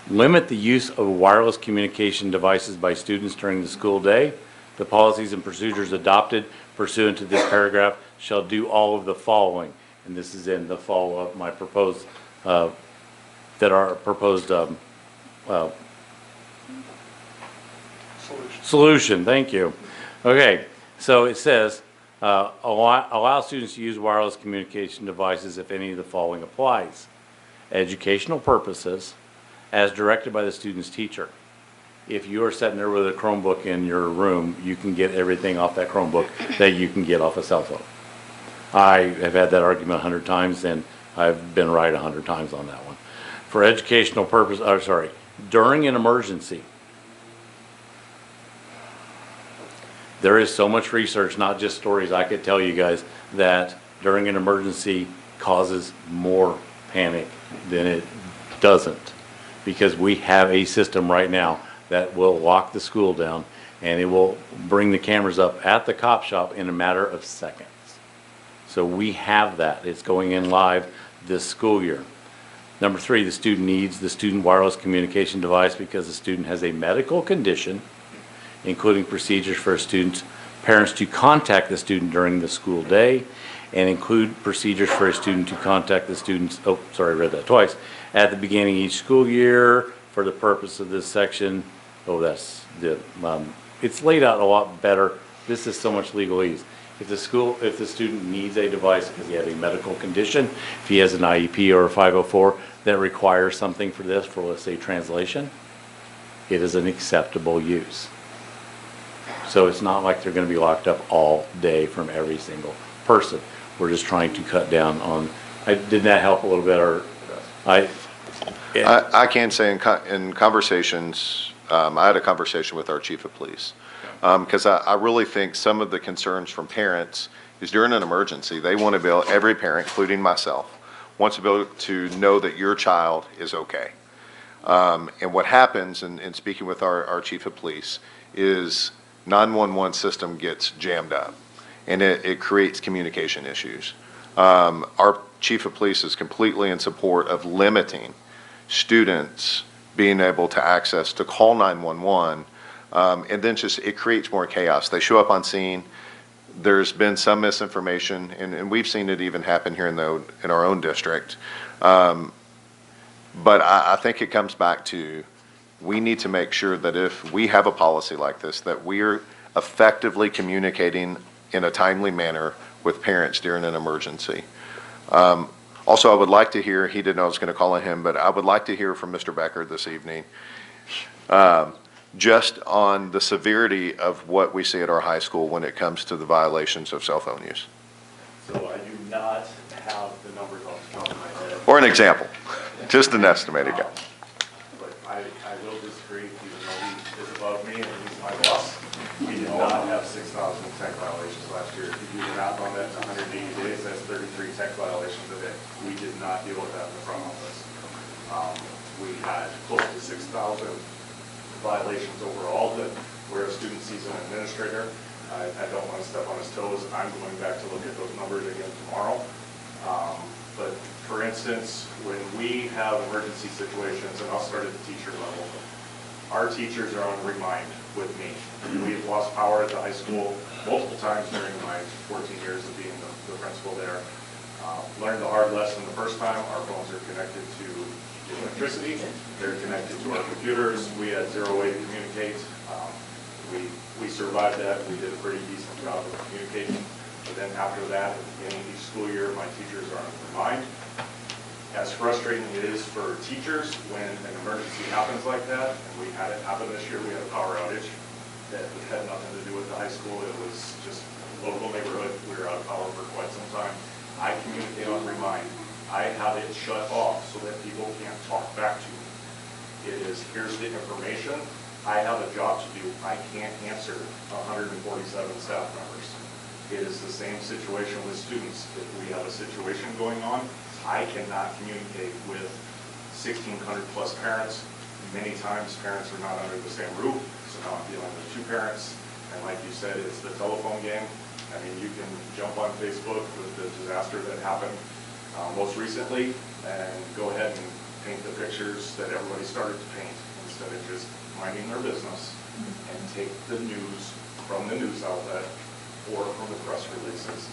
Limit the use of wireless communication devices by students during the school day. The policies and procedures adopted pursuant to this paragraph shall do all of the following. And this is in the follow-up, my proposed, that are proposed solution. Thank you. Okay, so it says, allow students to use wireless communication devices if any of the following applies. Educational purposes, as directed by the student's teacher. If you are sitting there with a Chromebook in your room, you can get everything off that Chromebook that you can get off a cell phone. I have had that argument 100 times, and I've been right 100 times on that one. For educational purpose, during an emergency, there is so much research, not just stories, I could tell you guys, that during an emergency causes more panic than it doesn't. Because we have a system right now that will lock the school down, and it will bring the cameras up at the cop shop in a matter of seconds. So we have that. It's going in live this school year. Number 3, the student needs the student wireless communication device because the student has a medical condition, including procedures for parents to contact the student during the school day, and include procedures for a student to contact the students, I read that twice, at the beginning of each school year for the purpose of this section. It's laid out a lot better. This is so much legalese. If the student needs a device because he has a medical condition, if he has an IEP or a 504 that requires something for this, for let's say translation, it is an acceptable use. So it's not like they're going to be locked up all day from every single person. We're just trying to cut down on, did that help a little bit, or I can say in conversations, I had a conversation with our chief of police, because I really think some of the concerns from parents is during an emergency, they want to be able, every parent, including myself, wants to be able to know that your child is okay. And what happens, in speaking with our chief of police, is 911 system gets jammed up, and it creates communication issues. Our chief of police is completely in support of limiting students being able to access to call 911, and then just it creates more chaos. They show up on scene. There's been some misinformation, and we've seen it even happen here in our own district. But I think it comes back to, we need to make sure that if we have a policy like this, that we're effectively communicating in a timely manner with parents during an emergency. Also, I would like to hear, he didn't know I was going to call on him, but I would like to hear from Mr. Becker this evening, just on the severity of what we see at our high school when it comes to the violations of cell phone use. So I do not have the numbers off the top of my head. Or an example, just an estimated guess. But I will disagree, even though he is above me and he's my boss. We did not have 6,000 tech violations last year. If you do the math on that, in 180 days, that's 33 tech violations a day. We did not deal with that in the front office. We had close to 6,000 violations overall, that where a student sees an administrator. I don't want to step on his toes. I'm going back to look at those numbers again tomorrow. But for instance, when we have emergency situations, and I'll start at the teacher level, our teachers are on remind with me. We've lost power at the high school multiple times during my 14 years of being the principal there. Learned the hard lesson the first time. Our phones are connected to electricity. They're connected to our computers. We had zero way to communicate. We survived that. We did a pretty decent job of communicating. But then after that, at the beginning of each school year, my teachers are on remind. As frustrating it is for teachers when an emergency happens like that, and we had it happen this year, we had a power outage that had nothing to do with the high school. It was just a local neighborhood. We were out of power for quite some time. I communicate on remind. I have it shut off so that people can't talk back to me. It is, here's the information. I have a job to do. I can't answer 147 staff members. It is the same situation with students. If we have a situation going on, I cannot communicate with 1,600 plus parents. Many times parents are not under the same roof, so now I'm dealing with two parents. And like you said, it's the telephone game. I mean, you can jump on Facebook with the disaster that happened most recently and go ahead and paint the pictures that everybody started to paint instead of just minding their business, and take the news from the news outlet or from the press releases.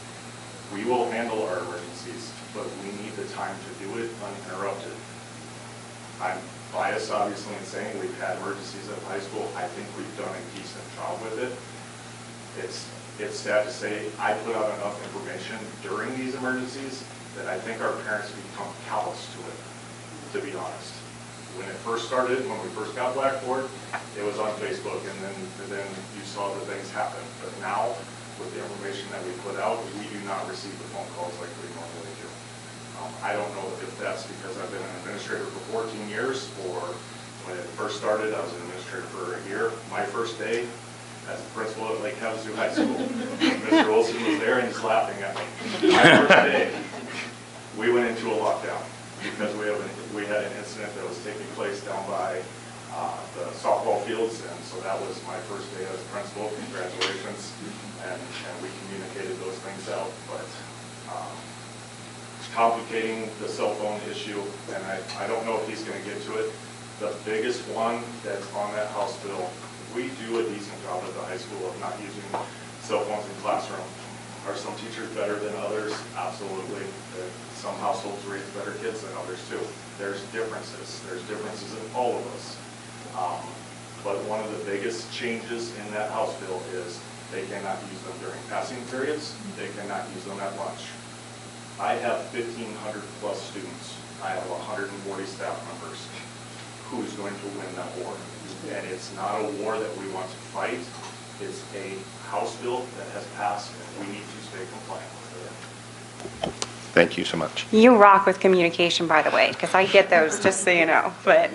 We will handle our emergencies, but we need the time to do it uninterrupted. I'm biased, obviously, in saying we've had emergencies at the high school. I think we've done a decent job with it. It's sad to say, I put out enough information during these emergencies that I think our parents become callous to it, to be honest. When it first started, when we first got Blackboard, it was on Facebook, and then you saw the things happen. But now, with the information that we put out, we do not receive the phone calls like we normally do. I don't know if that's because I've been an administrator for 14 years, or when it first started, I was an administrator for a year. My first day as a principal at Lake Havasu High School, Mr. Olson was there and he's laughing at me. My first day, we went into a lockdown because we had an incident that was taking place down by the softball fields, and so that was my first day as principal. Congratulations, and we communicated those things out. But complicating the cell phone issue, and I don't know if he's going to get to it. The biggest one that's on that House bill, we do a decent job at the high school of not using cell phones in classroom. Are some teachers better than others? Absolutely. Some households raise better kids than others too. There's differences. There's differences in all of us. But one of the biggest changes in that House bill is They cannot use them during passing periods. They cannot use them at lunch. I have 1,500 plus students. I have 140 staff members. Who's going to win that war? And it's not a war that we want to fight. It's a House bill that has passed, and we need to stay compliant with it. Thank you so much. You rock with communication, by the way, because I get those, just so you know, but.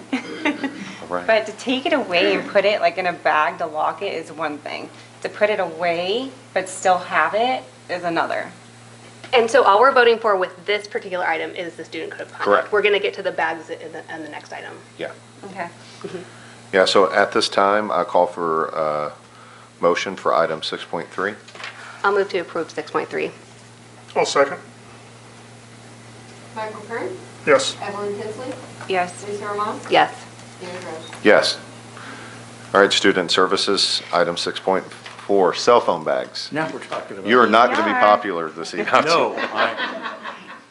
Right. But to take it away and put it like in a bag to lock it is one thing. To put it away but still have it is another. And so all we're voting for with this particular item is the student code of conduct. Correct. We're going to get to the bags in the next item. Yeah. Okay. Yeah, so at this time, I call for a motion for item 6.3. I'll move to approve 6.3. I'll second. Michael Kern, Yes. Evelyn Tinsley, Yes. Lisa Roman, Yes. David Rose. Yes. All right, student services, item 6.4, cell phone bags. Now we're talking about. You are not going to be Yeah. popular this evening. No.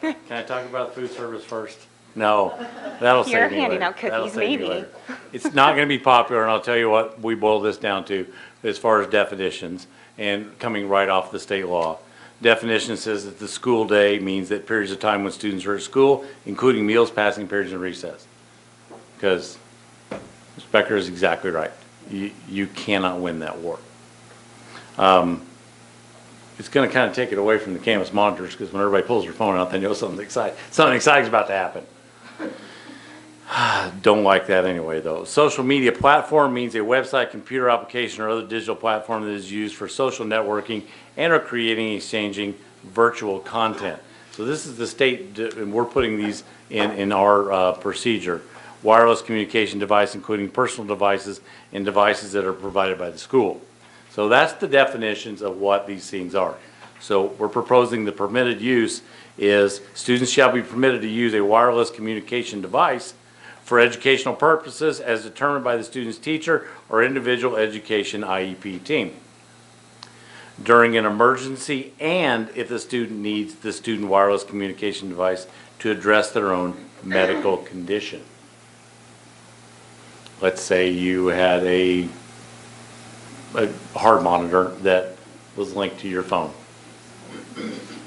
Can I talk about food service first? No, that'll You're save me handing later. out cookies, That'll save me maybe. later. It's not going to be popular, and I'll tell you what we boil this down to as far as definitions and coming right off the state law. Definition says that the school day means that periods of time when students are at school, including meals, passing periods, and recess. Because Ms. Becker is exactly right. You cannot win that war. It's going to kind of take it away from the campus monitors, because when everybody pulls their phone out, they know something exciting is about to happen. Don't like that anyway, though. Social media platform means a website, computer application, or other digital platform that is used for social networking and or creating, exchanging virtual content. So this is the state, and we're putting these in our procedure. Wireless communication device, including personal devices and devices that are provided by the school. So that's the definitions of what these things are. So we're proposing the permitted use is students shall be permitted to use a wireless communication device for educational purposes as determined by the student's teacher or individual education IEP team during an emergency, and if the student needs the student wireless communication device to address their own medical condition. Let's say you had a heart monitor that was linked to your phone.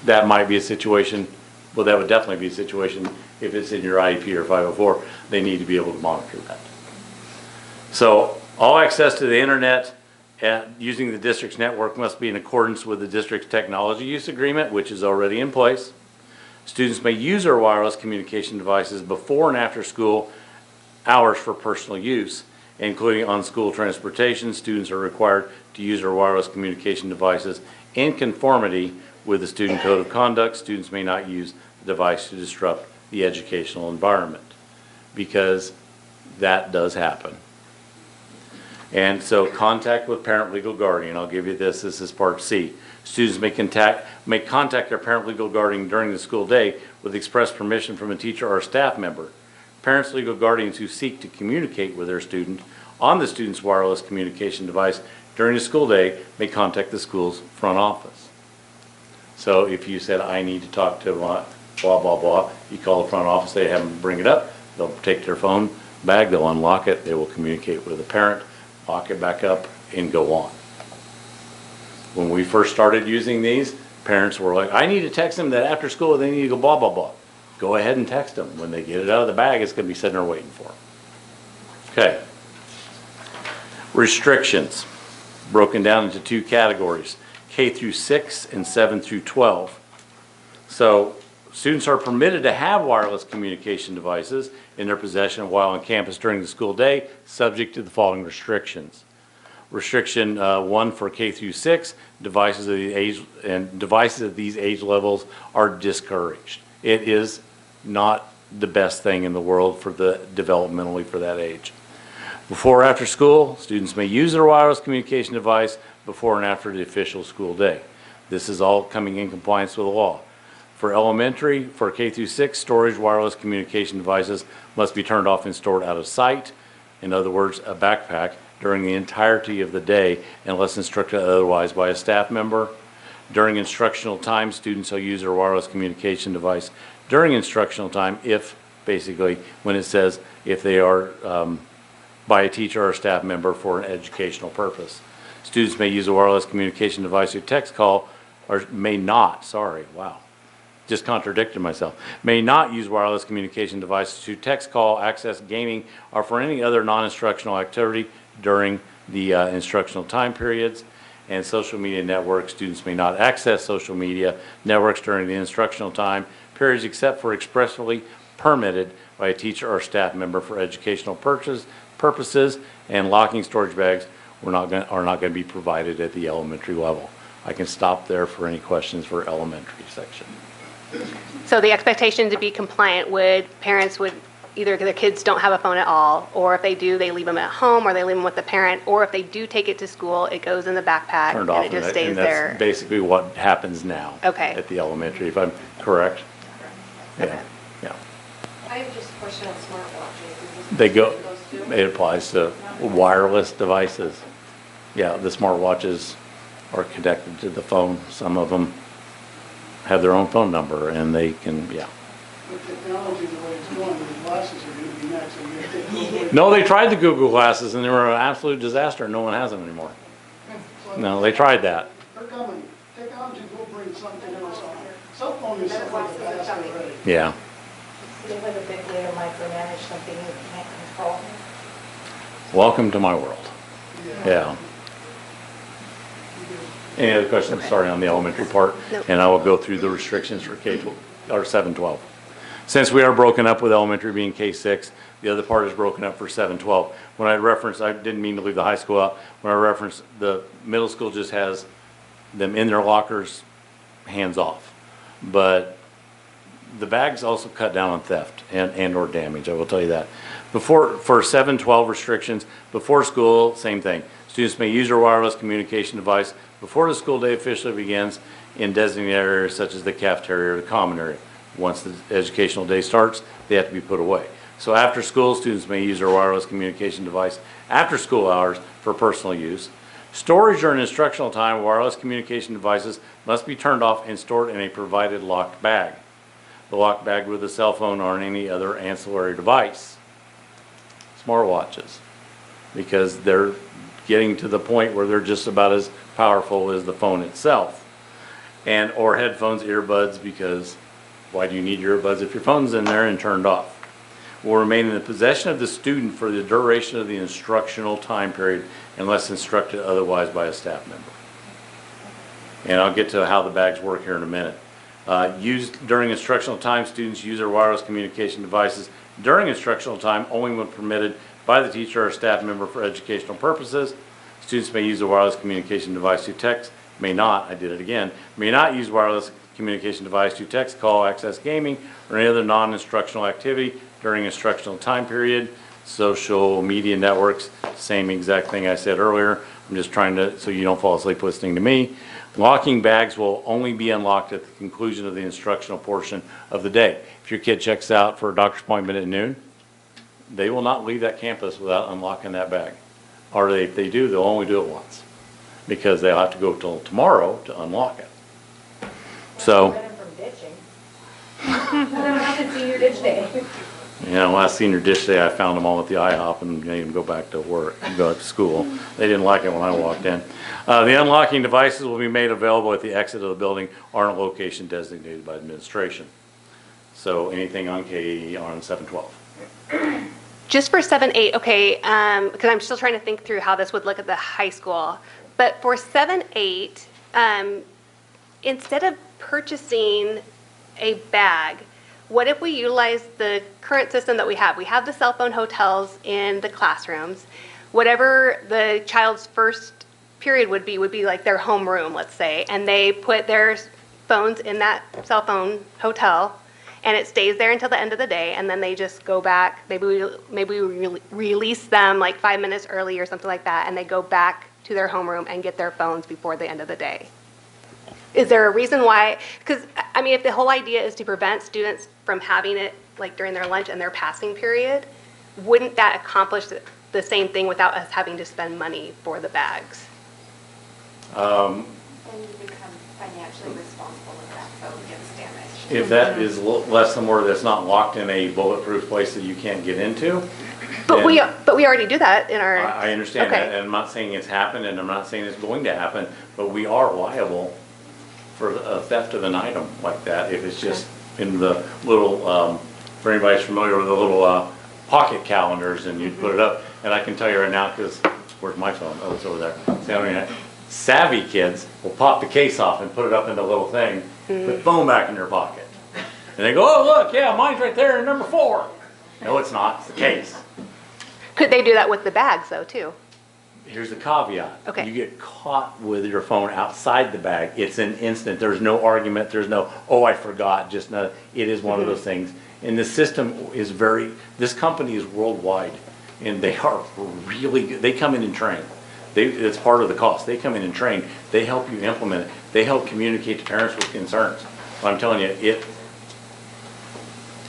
That might be a situation, well, that would definitely be a situation if it's in your IEP or 504, they need to be able to monitor that. So all access to the internet using the district's network must be in accordance with the district's technology use agreement, which is already in place. Students may use their wireless communication devices before and after school hours for personal use, including on school transportation. Students are required to use their wireless communication devices in conformity with the student code of conduct. Students may not use the device to disrupt the educational environment, because that does happen. And so contact with parent, legal guardian. I'll give you this is part C. Students may contact their parent, legal guardian during the school day with express permission from a teacher or a staff member. Parents, legal guardians who seek to communicate with their student on the student's wireless communication device during the school day may contact the school's front office. So if you said, I need to talk to blah, blah, blah, you call the front office, they have them bring it up, they'll take their phone bag, they'll unlock it, they will communicate with the parent, lock it back up, and go on. When we first started using these, parents were like, I need to text them that after school they need to go blah, blah, blah. Go ahead and text them. When they get it out of the bag, it's going to be sitting there waiting for them. Okay. Restrictions, broken down into two categories, K through 6 and 7 through 12. So students are permitted to have wireless communication devices in their possession while on campus during the school day, subject to the following restrictions. Restriction 1 for K through 6, devices of these age levels are discouraged. It is not the best thing in the world for the developmentally for that age. Before or after school, students may use their wireless communication device before and after the official school day. This is all coming in compliance with the law. For elementary, for K through 6, storage wireless communication devices must be turned off and stored out of sight. In other words, a backpack during the entirety of the day unless instructed otherwise by a staff member. During instructional time, students will use their wireless communication device during instructional time if, basically, when it says if they are by a teacher or a staff member for an educational purpose. Students may use a wireless communication device through text call, or may not, sorry, wow. Just contradicted myself. May not use wireless communication devices to text call, access gaming, or for any other non-instructional activity during the instructional time periods. And social media networks, students may not access social media networks during the instructional time periods except for expressly permitted by a teacher or staff member for educational purposes, and locking storage bags are not going to be provided at the elementary level. I can stop there for any questions for elementary section. So the expectation to be compliant parents would either their kids don't have a phone at all, or if they do, they leave them at home, or they leave them with the parent, or if they do take it to school, it goes in the backpack Turned and off, it just and stays that's there. basically what happens now. Okay. At the elementary, if I'm correct. Yeah, yeah. I have just a question on smartwatches. They go, it applies to wireless devices. Yeah, the smartwatches are connected to the phone. Some of them have their own phone number and they can, yeah. The technology, the way it's going, the glasses are going to be next. And you have to go No, they tried the Google glasses and they were an absolute disaster. No one has them anymore. No, they tried that. They're coming. Technology will bring something else on. Cell phone is something that's fast already. Yeah. Seems like a big way to micromanage something you can't control. Welcome to my world. Yeah. Any other questions? Sorry, on the elementary part, and I will go through the restrictions for K-12 or 7-12. Since we are broken up with elementary being K-6, the other part is broken up for 7-12. When I referenced, I didn't mean to leave the high school out. When I referenced the middle school just has them in their lockers, hands off. But the bags also cut down on theft and or damage, I will tell you that. For 7-12 restrictions, before school, same thing. Students may use their wireless communication device before the school day officially begins in designated areas such as the cafeteria or the common area. Once the educational day starts, they have to be put away. So after school, students may use their wireless communication device after school hours for personal use. Storage during instructional time, wireless communication devices must be turned off and stored in a provided locked bag. The locked bag with a cell phone or any other ancillary device. Smartwatches, because they're getting to the point where they're just about as powerful as the phone itself. And or headphones, earbuds, because why do you need your earbuds if your phone's in there and turned off? Will remain in the possession of the student for the duration of the instructional time period unless instructed otherwise by a staff member. And I'll get to how the bags work here in a minute. Used during instructional time, students use their wireless communication devices during instructional time only when permitted by the teacher or staff member for educational purposes. Students may use a wireless communication device to text, may not, I did it again, may not use wireless communication device to text, call, access gaming, or any other non-instructional activity during instructional time period. Social media networks, same exact thing I said earlier. I'm just trying to, so you don't fall asleep listening to me. Locking bags will only be unlocked at the conclusion of the instructional portion of the day. If your kid checks out for a doctor's appointment at noon, they will not leave that campus without unlocking that bag. Or if they do, they'll only do it once because they'll have to go till tomorrow to unlock it. So, Senior ditch day. last senior dish day, I found them all at the IHOP and made them go back to work, go back to school. They didn't like it when I walked in. The unlocking devices will be made available at the exit of the building or in a location designated by administration. So anything on K on 7-12. Just for 7-8, okay, because I'm still trying to think through how this would look at the high school. But for 7-8, instead of purchasing a bag, what if we utilize the current system that we have? We have the cell phone hotels in the classrooms. Whatever the child's first period would be like their home room, let's say, and they put their phones in that cell phone hotel, and it stays there until the end of the day, and then they just go back. Maybe we release them like 5 minutes early or something like that, and they go back to their homeroom and get their phones before the end of the day. Is there a reason why? Because, I mean, if the whole idea is to prevent students from having it like during their lunch and their passing period, wouldn't that accomplish the same thing without us having to spend money for the bags? Then you become financially responsible if that phone gets damaged. If that is less than where that's not locked in a bulletproof place that you can't get into, But we, then but we already do that in our. I understand Okay. that, and I'm not saying it's happened, and I'm not saying it's going to happen, but we are liable for a theft of an item like that if it's just in the little, for anybody's familiar with the little pocket calendars, and you put it up, and I can tell you right now, because, where's my phone? Oh, it's over there. See, I mean, savvy kids will pop the case off and put it up in the little thing, put the phone back in their pocket. And they go, oh, look, yeah, mine's right there in number 4. No, it's not, it's the case. Could they do that with the bags though, too? Here's the caveat. Okay. You get caught with your phone outside the bag, it's an instant. There's no argument. There's no, oh, I forgot. Just not. It is one of those things. And the system is very. This company is worldwide, and they are really good. They come in and train. It's part of the cost. They come in and train. They help you implement it. They help communicate to parents with concerns. But I'm telling you,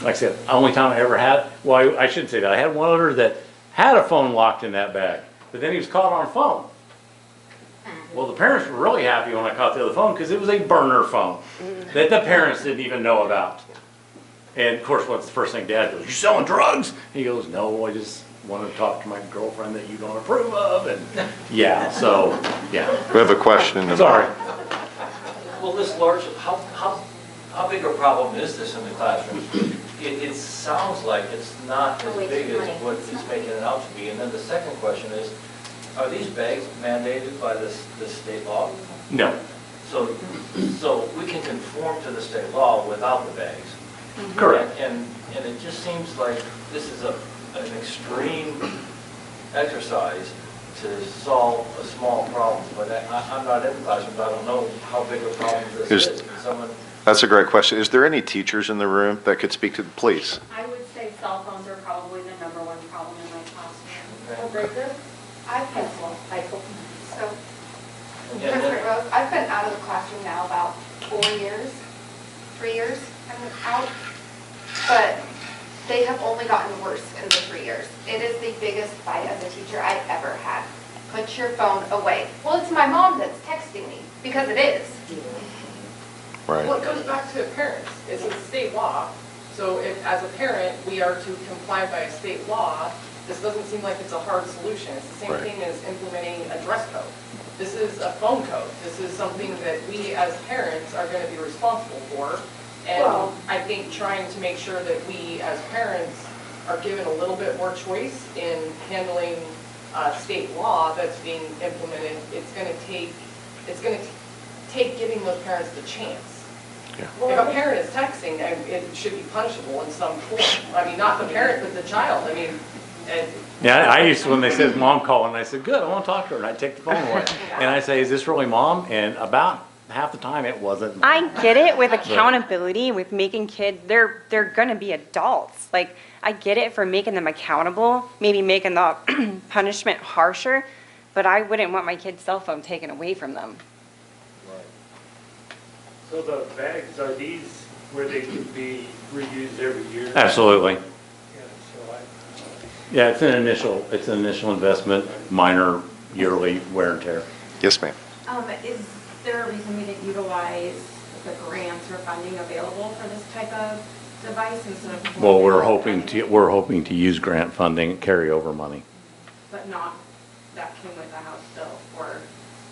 like I said, the only time I ever had. Well, I shouldn't say that. I had one other that had a phone locked in that bag. But then he was caught on a phone. Well, the parents were really happy when I caught the other phone because it was a burner phone that the parents didn't even know about. And of course, what's the first thing Dad goes, you selling drugs? He goes, no, I just wanted to talk to my girlfriend that you don't approve of. And yeah, so, yeah. We have a question in the. Sorry. Well, this large, how big a problem is this in the classroom? It sounds like it's not as big as what it's making it out to be. And then the second question is, are these bags mandated by this state law? No. So we can conform to the state law without the bags? Correct. And it just seems like this is an extreme exercise to solve a small problem. But I'm not in the classroom, so I don't know how big a problem this is. That's a great question. Is there any teachers in the room that could speak to the police? I would say cell phones are probably the #1 problem in my classroom. Oh, great group. I've been, High school. so, President Rose, I've been out of the classroom now about 4 years, 3 years I've been out, but they have only gotten worse in the 3 years. It is the biggest fight as a teacher I've ever had. Put your phone away. Well, it's my mom that's texting me, because it is. Right. Well, it goes back to parents. It's a state law. So if, as a parent, we are to comply by a state law, this doesn't seem like it's a hard solution. It's the same thing as implementing a dress code. This is a phone code. This is something that we as parents are going to be responsible for. And I think trying to make sure that we as parents are given a little bit more choice in handling state law that's being implemented, it's going to take giving those parents the chance. Yeah. If a parent is texting, it should be punishable in some form. I mean, not the parent, but the child. I mean, Yeah, I used to, when they said mom calling, I said, good, I want to talk to her. And I'd take the phone away. And I say, is this really mom? And about half the time it wasn't. I get it with accountability, with making kids, they're gonna be adults. Like, I get it for making them accountable, maybe making the punishment harsher, but I wouldn't want my kid's cell phone taken away from them. So the bags, are these where they can be reused every year? Absolutely. Yeah, so Yeah, it's an initial investment, minor yearly wear and tear. Yes, ma'am. Is there a reason we didn't utilize the grants or funding available for this type of device instead of? Well, we're hoping to use grant funding, carryover money. But not, that came with the House bill, or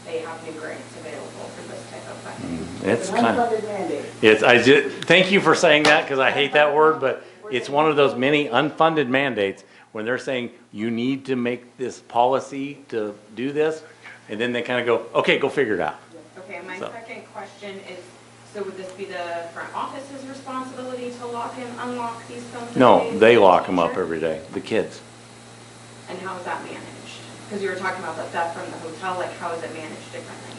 they have new grants available for this type of funding? It's kind of, Unfunded mandate. thank you for saying that, because I hate that word, but it's one of those many unfunded mandates when they're saying you need to make this policy to do this, and then they kind of go, okay, go figure it out. Okay, my So. second question is, so would this be the front office's responsibility to lock and unlock these phones? No, they lock them up every day, the kids. And how is that managed? Because you were talking about the theft from the hotel, like how is it managed differently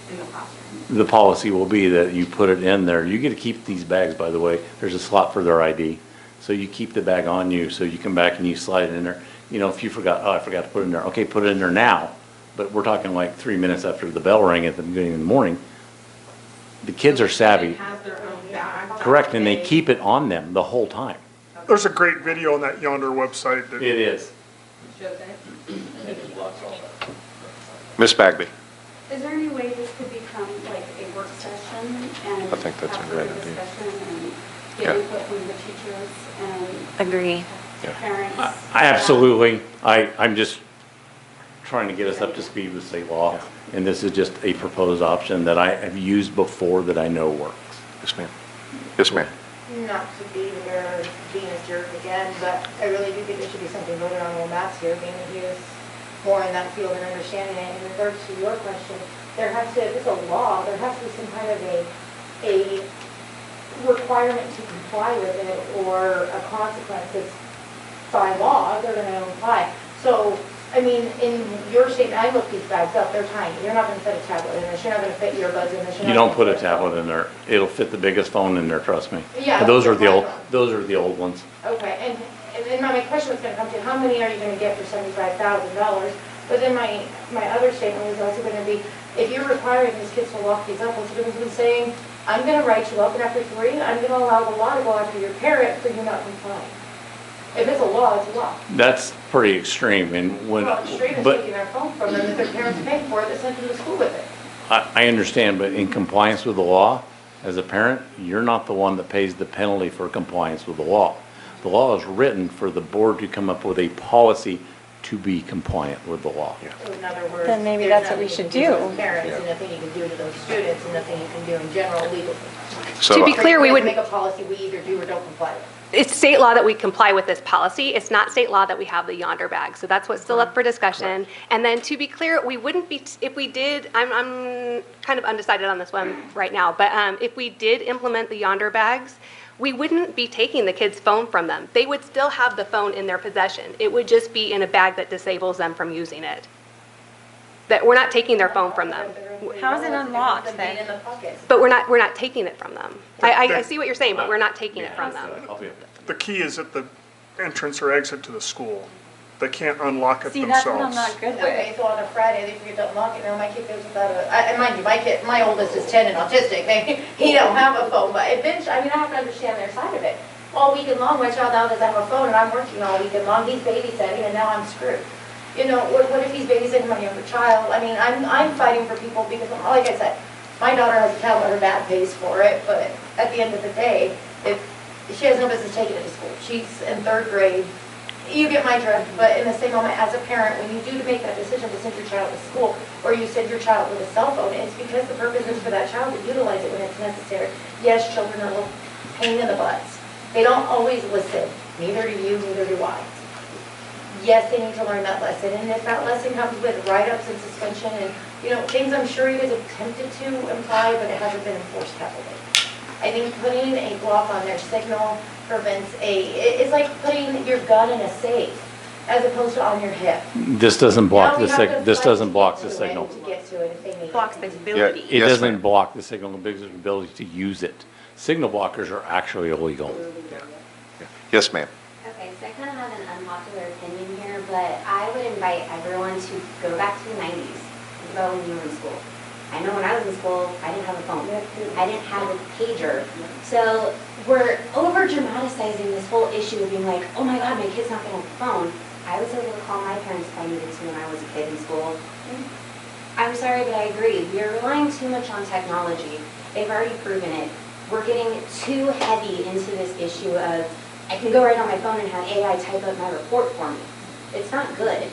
in the classroom? The policy will be that you put it in there. You get to keep these bags, by the way. There's a slot for their ID. So you keep the bag on you, so you come back and you slide it in there. You know, if you forgot, oh, I forgot to put it in there. Okay, put it in there now. But we're talking like 3 minutes after the bell rang at the beginning of the morning. The kids are savvy. Has their own bag. Correct, and they keep it on them the whole time. There's a great video on that Yonder website. That It is. Shows it. Miss Bagby. Is there any way this could become like a work session and I think that's a have great further idea. discussion and Yeah. get input from the teachers and Agree. parents. Absolutely. I'm just trying to get us up to speed with state law, and this is just a proposed option that I have used before that I know works. Yes, ma'am. Yes, ma'am. Not to be there being a jerk again, but I really do think there should be something voted on Will Matt's here, being that he is more in that field and understanding it. In regards to your question, there has to, if it's a law, there has to be some kind of a requirement to comply with it or a consequence that's by law, they're going to apply. So, I mean, in your statement, I looked these bags up, they're tiny. You're not going to fit a tablet in this, you're not going to fit earbuds in this. You don't put a tablet in there. It'll fit the biggest phone in there, trust me. Yeah, But those are the old, that's those are the old ones. Okay, and then my question was gonna come to, how many are you gonna get for $75,000? But then my other statement was also gonna be, if you're requiring these kids to lock these up, what's the difference in saying, I'm gonna write you up, and after 3, I'm gonna allow the law to go after your parent for you not complying? If it's a law, it's a law. That's pretty extreme, and when, Well, extreme is but taking their phone from them, if their parents pay for it, they send them to school with it. I understand, but in compliance with the law, as a parent, you're not the one that pays the penalty for compliance with the law. The law is written for the board to come up with a policy to be compliant with the law. So in other words, Then maybe there's that's what we nothing you should can to do. those parents, and nothing you can do to those students, and nothing you can do in general legally. So, To be clear, we wouldn't. Make a policy we either do or don't comply with. It's state law that we comply with this policy. It's not state law that we have the yonder bag. So that's what's still up for discussion. And then to be clear, we wouldn't be, if we did, I'm kind of undecided on this one right now, but if we did implement the yonder bags, we wouldn't be taking the kids' phone from them. They would still have the phone in their possession. It would just be in a bag that disables them from using it. That we're not taking their phone from them. How is it unlocked then? In the pockets. But we're not taking it from them. I see what you're saying, but we're not taking it from them. The key is at the entrance or exit to the school. They can't unlock it See, that's what I'm themselves. not good with. Okay, so on a Friday, they forget to unlock it, now my kid goes without and mind you, my oldest is 10 and autistic, he don't have a phone, but eventually, I mean, I have to understand their side of it. All weekend long, my child now doesn't have a phone, and I'm working all weekend long, he's babysitting, and now I'm screwed. You know, what if he's babysitting my younger child? I mean, I'm fighting for people because, like I said, my daughter has a tablet, her dad pays for it, but at the end of the day, if she has no business taking it to school. She's in 3rd grade. You get my drift, but in the same moment, as a parent, when you do make that decision to send your child to school, or you send your child with a cell phone, it's because the purpose is for that child to utilize it when it's necessary. Yes, children are a little pain in the butts. They don't always listen. Neither do you, neither do I. Yes, they need to learn that lesson, and if that lesson comes with write-ups and suspension and, you know, things I'm sure he has attempted to imply, but it hasn't been enforced heavily. I think putting a block on their signal prevents it's like putting your gun in a safe as opposed to on your hip. This doesn't block Now we the have to signal, this fight doesn't to block get the to it signal. To get to it if they need Blocks it. the ability. It Yes, doesn't ma'am. block the signal, the biggest ability to use it. Signal blockers are actually illegal. yes, ma'am. Okay, so I kind of have an unpopular opinion here, but I would invite everyone to go back to the 90s. Think about when you were in school. I know when I was in school, I didn't have a phone. I didn't have a pager. So we're over dramatizing this whole issue of being like, oh my God, my kid's not going to have a phone. I was able to call my parents if I needed to when I was a kid in school. I'm sorry, but I agree. We are relying too much on technology. They've already proven it. We're getting too heavy into this issue of, I can go right on my phone and have AI type up my report for me. It's not good.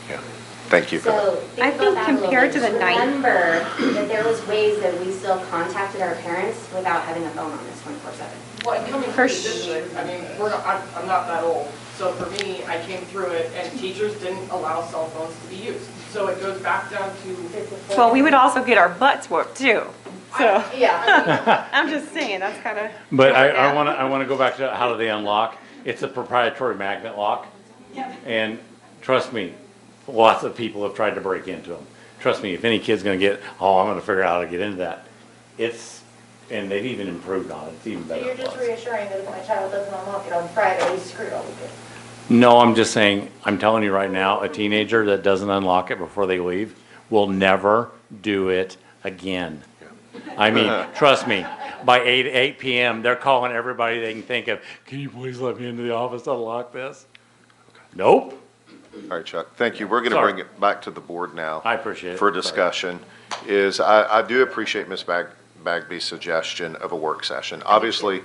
Yeah. Thank you for that. So I think think about that a little compared bit. to the Just night- remember that there was ways that we still contacted our parents without having a phone on us 24/7. Well, and coming through this way, I mean, I'm not that old, so for me, I came through it, and teachers didn't allow cell phones to be used. So it goes back down to. Well, we would also get our butts whooped too. So, Yeah. I'm just saying, that's kind of. But I want to go back to how do they unlock? It's a proprietary magnet lock. And trust me, lots of people have tried to break into them. Trust me, if any kid's going to get, oh, I'm going to figure out how to get into that. And they've even improved on it. It's even So better. you're just reassuring that if my child doesn't unlock it on Friday, he's screwed all weekend. No, I'm just saying, I'm telling you right now, a teenager that doesn't unlock it before they leave will never do it again. I mean, trust me, by 8 p.m., they're calling everybody they can think of, can you please let me into the office to unlock this? Nope. All right, Chuck, thank you. We're going to Sorry. bring it back to the board now. I appreciate it. For Sorry. discussion, I do appreciate Ms. Bagby's suggestion of a work session. Obviously,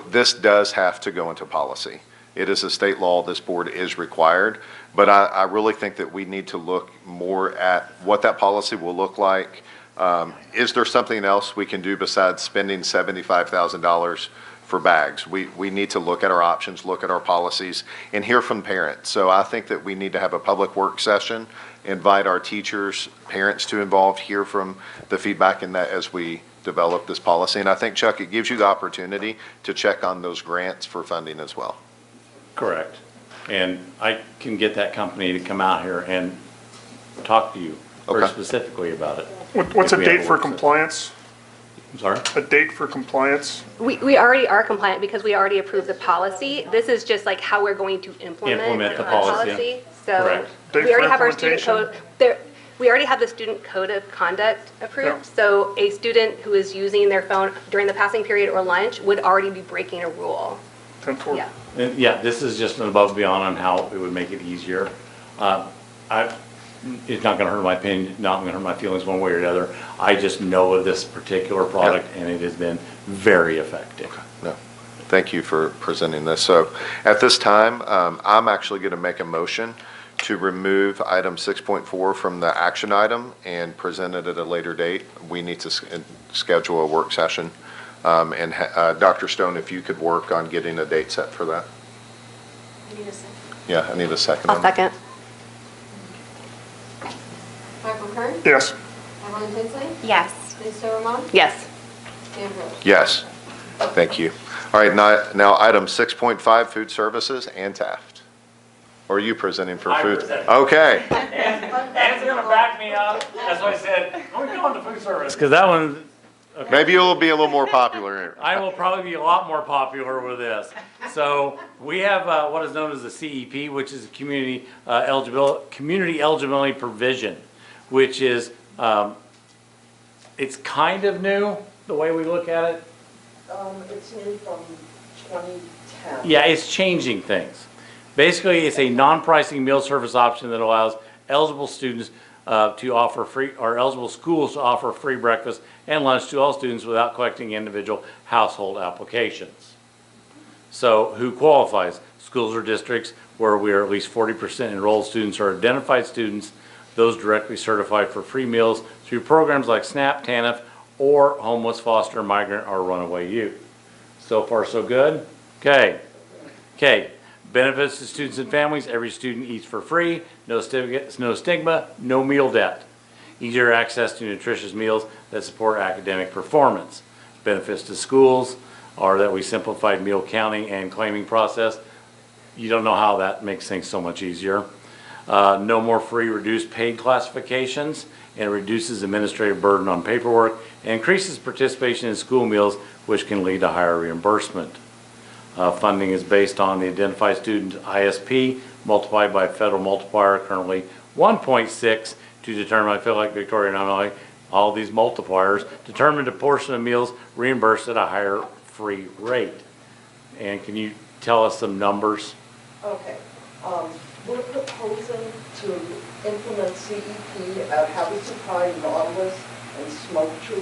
this does have to go into policy. It is a state law. This board is required. But I really think that we need to look more at what that policy will look like. Is there something else we can do besides spending $75,000 for bags? We need to look at our options, look at our policies, and hear from parents. So I think that we need to have a public work session, invite our teachers, parents to involve, hear from the feedback in that as we develop this policy. And I think, Chuck, it gives you the opportunity to check on those grants for funding as well. Correct. And I can get that company to come out here and talk to you very specifically about it. What's a if we have date for work session. compliance? I'm sorry? A date for compliance? We already are compliant because we already approved the policy. This is just like how we're going to implement the the policy. policy. So Correct. Date we already for have our student implementation? code. We already have the student code of conduct approved. So a student who is using their phone during the passing period or lunch would already be breaking a rule. 10-4. Yeah. And yeah, this is just an above and beyond on how it would make it easier. It's not gonna hurt my opinion, not gonna hurt my feelings one way or the other. I just know of this particular product and it has been very effective. No, thank you for presenting this. So at this time, I'm actually going to make a motion to remove item 6.4 from the action item and present it at a later date. We need to schedule a work session. And Dr. Stone, if you could work on getting a date set for that. I need a second. Yeah, I need a second. I'll second. Michael Kern? Yes. Evelyn Tinsley? Yes. Lisa Roman? Yes. Dan Rose? Yes, thank you. All right, now item 6.5, food services, and Taft. Or are you presenting for I'm food? presenting. Okay. Ann's gonna back me up. That's why I said, I'm going to food service. Because that one, Maybe you'll be a little more popular here. I will probably be a lot more popular with this. So we have what is known as the CEP, which is a community eligibility provision, which is, it's kind of new, the way we look at it. It's new from 2010. Yeah, it's changing things. Basically, it's a non-pricing meal service option that allows eligible students to offer free, or eligible schools to offer free breakfast and lunch to all students without collecting individual household applications. So who qualifies? Schools or districts where we are at least 40% enrolled students or identified students, those directly certified for free meals through programs like SNAP, TANF, or homeless, foster, migrant, or runaway youth. So far, so good? Okay. Okay. Benefits to students and families. Every student eats for free. No stigma, no meal debt. Easier access to nutritious meals that support academic performance. Benefits to schools are that we simplified meal counting and claiming process. You don't know how that makes things so much easier. No more free reduced paid classifications, and reduces administrative burden on paperwork and increases participation in school meals, which can lead to higher reimbursement. Funding is based on the identified student ISP multiplied by a federal multiplier, currently 1.6, to determine, I feel like Victoria and I, all these multipliers, determine the portion of meals reimbursed at a higher free rate. And can you tell us some numbers? Okay. We're proposing to implement CEP at Havasu, Nautilus, and Smoke Tree.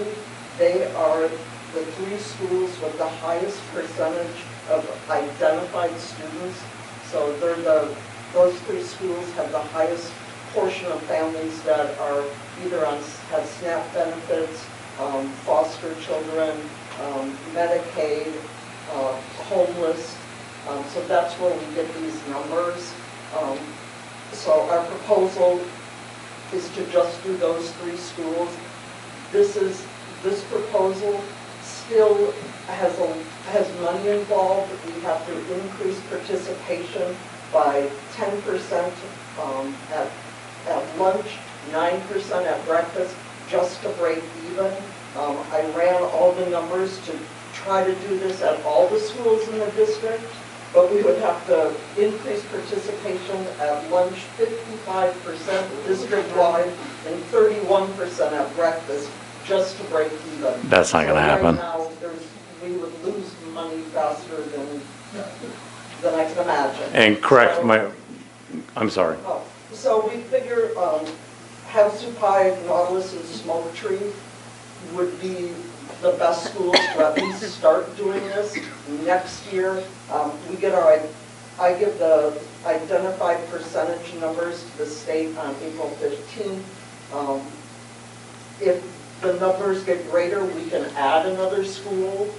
They are the three schools with the highest percentage of identified students. So those three schools have the highest portion of families that are either have SNAP benefits, foster children, Medicaid, homeless. So that's where we get these numbers. So our proposal is to just do those three schools. This proposal still has money involved. We have to increase participation by 10% at lunch, 9% at breakfast, just to break even. I ran all the numbers to try to do this at all the schools in the district, but we would have to increase participation at lunch 55% district-wide and 31% at breakfast, just to break even. That's not gonna happen. Right now, we would lose money faster than I can imagine. And correct I'm sorry. So we figure Havasu, Nautilus, and Smoke Tree would be the best schools to at least start doing this. Next year, we get our I give the identified percentage numbers to the state on April 15th. If the numbers get greater, we can add another school.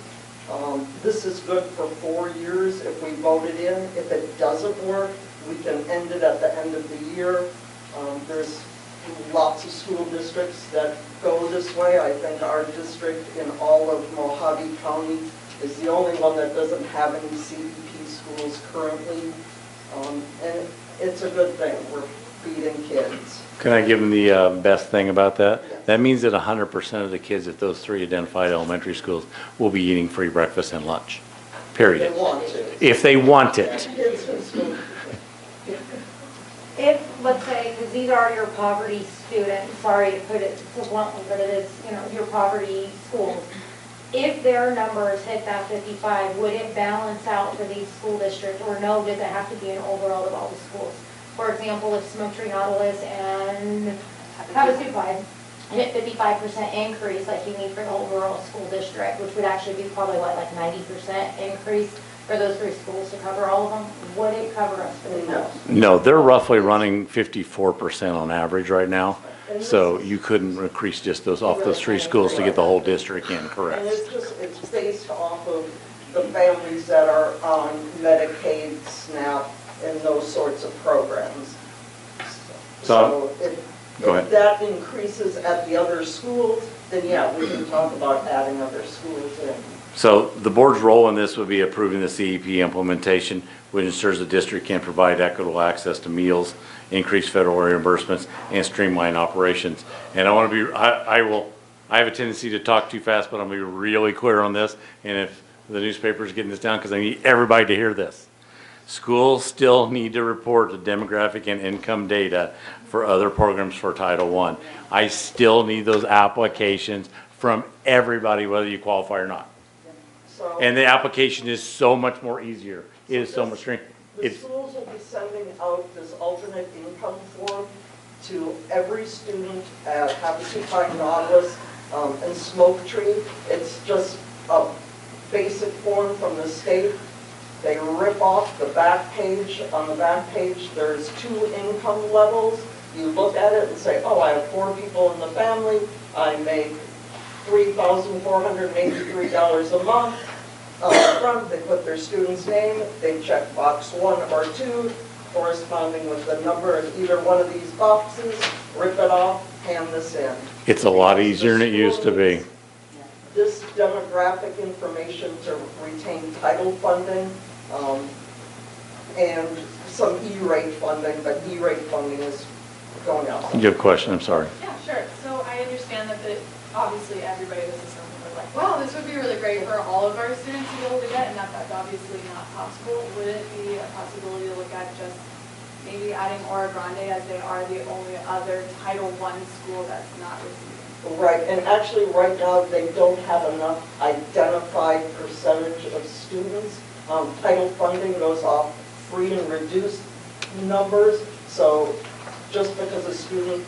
This is good for 4 years if we vote it in. If it doesn't work, we can end it at the end of the year. There's lots of school districts that go this way. I think our district in all of Mojave County is the only one that doesn't have any CEP schools currently. And it's a good thing. We're feeding kids. Can I give them the best thing about that? Yes. That means that 100% of the kids at those 3 identified elementary schools will be eating free breakfast and lunch, period. If they want to. If they want it. If, let's say, because these are your poverty students, sorry to put it so bluntly, but it is, your poverty schools. If their numbers hit that 55, would it balance out for these school districts, or no, does it have to be an overall of all the schools? For example, if Smoke Tree, Nautilus, and Havasu hit 55% increase like you need for the overall school district, which would actually be probably what, like 90% increase for those 3 schools to cover all of them, would it cover us for the schools? No, they're roughly running 54% on average right now. So you couldn't increase just off those 3 schools to get the whole district in, correct? And it's based off of the families that are on Medicaid, SNAP, and those sorts of programs. So if that increases at the other schools, then yeah, we can talk about adding other schools in. So the board's role in this would be approving the CEP implementation, which ensures the district can provide equitable access to meals, increase federal reimbursements, and streamline operations. And I want to be, I have a tendency to talk too fast, but I'm going to be really clear on this. And if the newspaper's getting this down, because I need everybody to hear this. Schools still need to report the demographic and income data for other programs for Title I. I still need those applications from everybody, whether you qualify or not. And the application is so much more easier. It is so much streamlined. The schools will be sending out this alternate income form to every student at Havasu Pine, Nautilus, and Smoke Tree. It's just a basic form from the state. They rip off the back page. On the back page, there's 2 income levels. You look at it and say, oh, I have 4 people in the family. I make $3,483 a month. On the front, they put their student's name. They check box 1 or 2, corresponding with the number in either one of these boxes. Rip it off, hand this in. It's a lot easier than it used to be. This demographic information to retain title funding and some E-rate funding, but E-rate funding is going out. You have a question? I'm sorry. Yeah, sure. So I understand that obviously everybody this is something we're like, wow, this would be really great for all of our students to be able to get, and that's obviously not possible. Would it be a possibility to look at just maybe adding Oro Grande, as they are the only other Title I school that's not receiving? Right, and actually right now they don't have enough identified percentage of students. Title funding goes off free and reduced numbers, so just because a student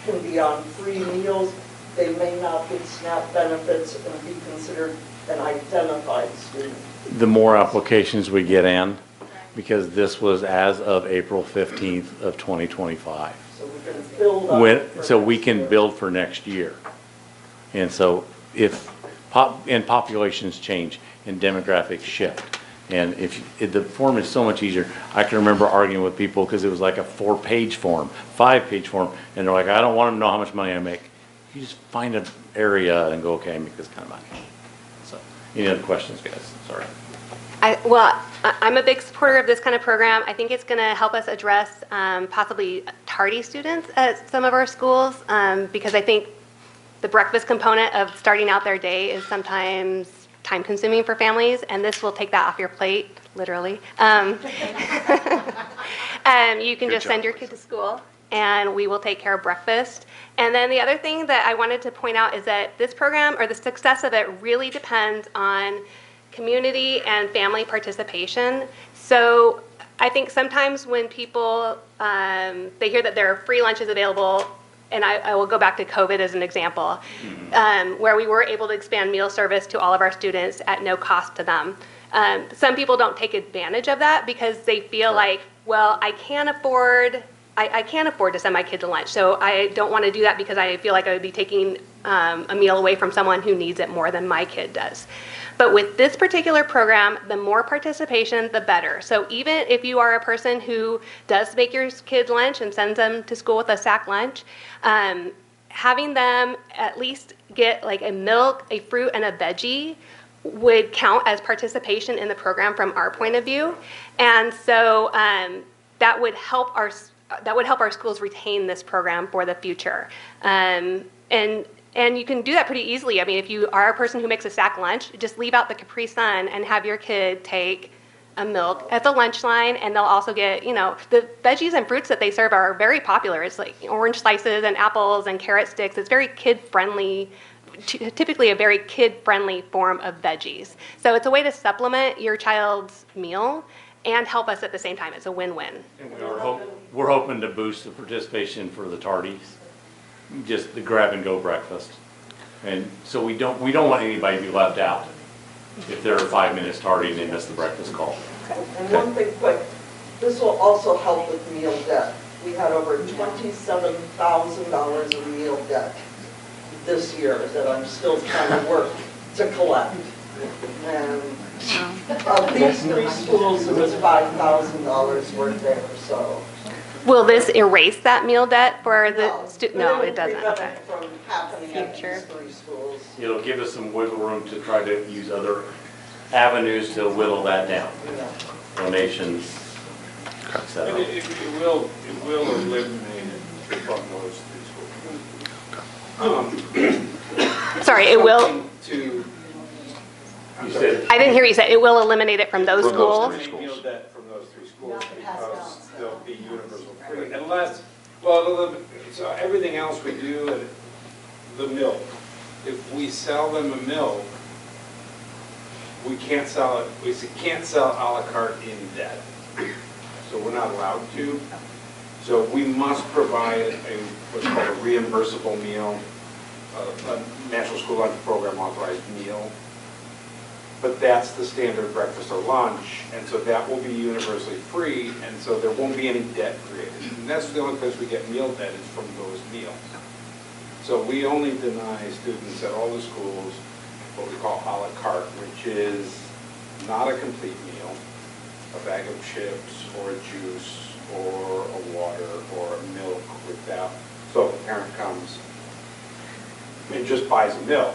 can be on free meals, they may not get SNAP benefits and be considered an identified student. The more applications we get in, because this was as of April 15th of 2025. So we can build up. So we can build for next year. And so if populations change and demographics shift, and if the form is so much easier. I can remember arguing with people because it was like a 4-page form, 5-page form, and they're like, I don't want them to know how much money I make. You just find an area and go, okay, I make this kind of money. So, any other questions, guys? Sorry. I'm a big supporter of this kind of program. I think it's going to help us address possibly tardy students at some of our schools because I think the breakfast component of starting out their day is sometimes time consuming for families, and this will take that off your plate, literally. You can just send your kid to school and we will take care of breakfast. And then the other thing that I wanted to point out is that this program, or the success of it, really depends on community and family participation. So I think sometimes when people, they hear that there are free lunches available, and I will go back to COVID as an example, where we were able to expand meal service to all of our students at no cost to them. Some people don't take advantage of that because they feel like, well, I can't afford to send my kid to lunch, so I don't want to do that because I feel like I would be taking a meal away from someone who needs it more than my kid does. But with this particular program, the more participation, the better. So even if you are a person who does make your kid lunch and sends them to school with a sack lunch, having them at least get like a milk, a fruit, and a veggie would count as participation in the program from our point of view. And so that would help our schools retain this program for the future. And you can do that pretty easily. I mean, if you are a person who makes a sack lunch, just leave out the Capri Sun and have your kid take a milk at the lunch line, and they'll also get, the veggies and fruits that they serve are very popular. It's like orange slices and apples and carrot sticks. It's very kid-friendly, typically a very kid-friendly form of veggies. So it's a way to supplement your child's meal and help us at the same time. It's a win-win. And we're hoping to boost the participation for the tardies, just the grab-and-go breakfast. And so we don't want anybody to be left out if they're 5 minutes tardy and they miss the breakfast call. And one thing quick, this will also help with meal debt. We had over $27,000 of meal debt this year that I'm still trying to work to collect. And of these 3 schools, it was $5,000 worth there, so. Will this erase that meal debt for the student? No, it doesn't. Prevent Okay. it from happening at Future. these 3 schools. It'll give us some wiggle room to try to use other avenues to whittle that down. Donations, et cetera. And it will eliminate it from those 3 schools. Sorry, it will. To, You said, I didn't hear you say it will eliminate it from those From those schools. 3 schools. meal debt from those 3 schools because they'll be universal free. Unless, well, so everything else we do, and the milk, if we sell them a milk, we can't sell it, we can't sell à la carte in debt. So we're not allowed to. So we must provide what's called a reimbursable meal, a National School Lunch Program authorized meal. But that's the standard breakfast or lunch, and so that will be universally free, and so there won't be any debt created. And that's the only place we get meal debt is from those meals. So we only deny students at all the schools what we call à la carte, which is not a complete meal, a bag of chips or a juice or a water or a milk without. So if a parent comes and just buys a milk,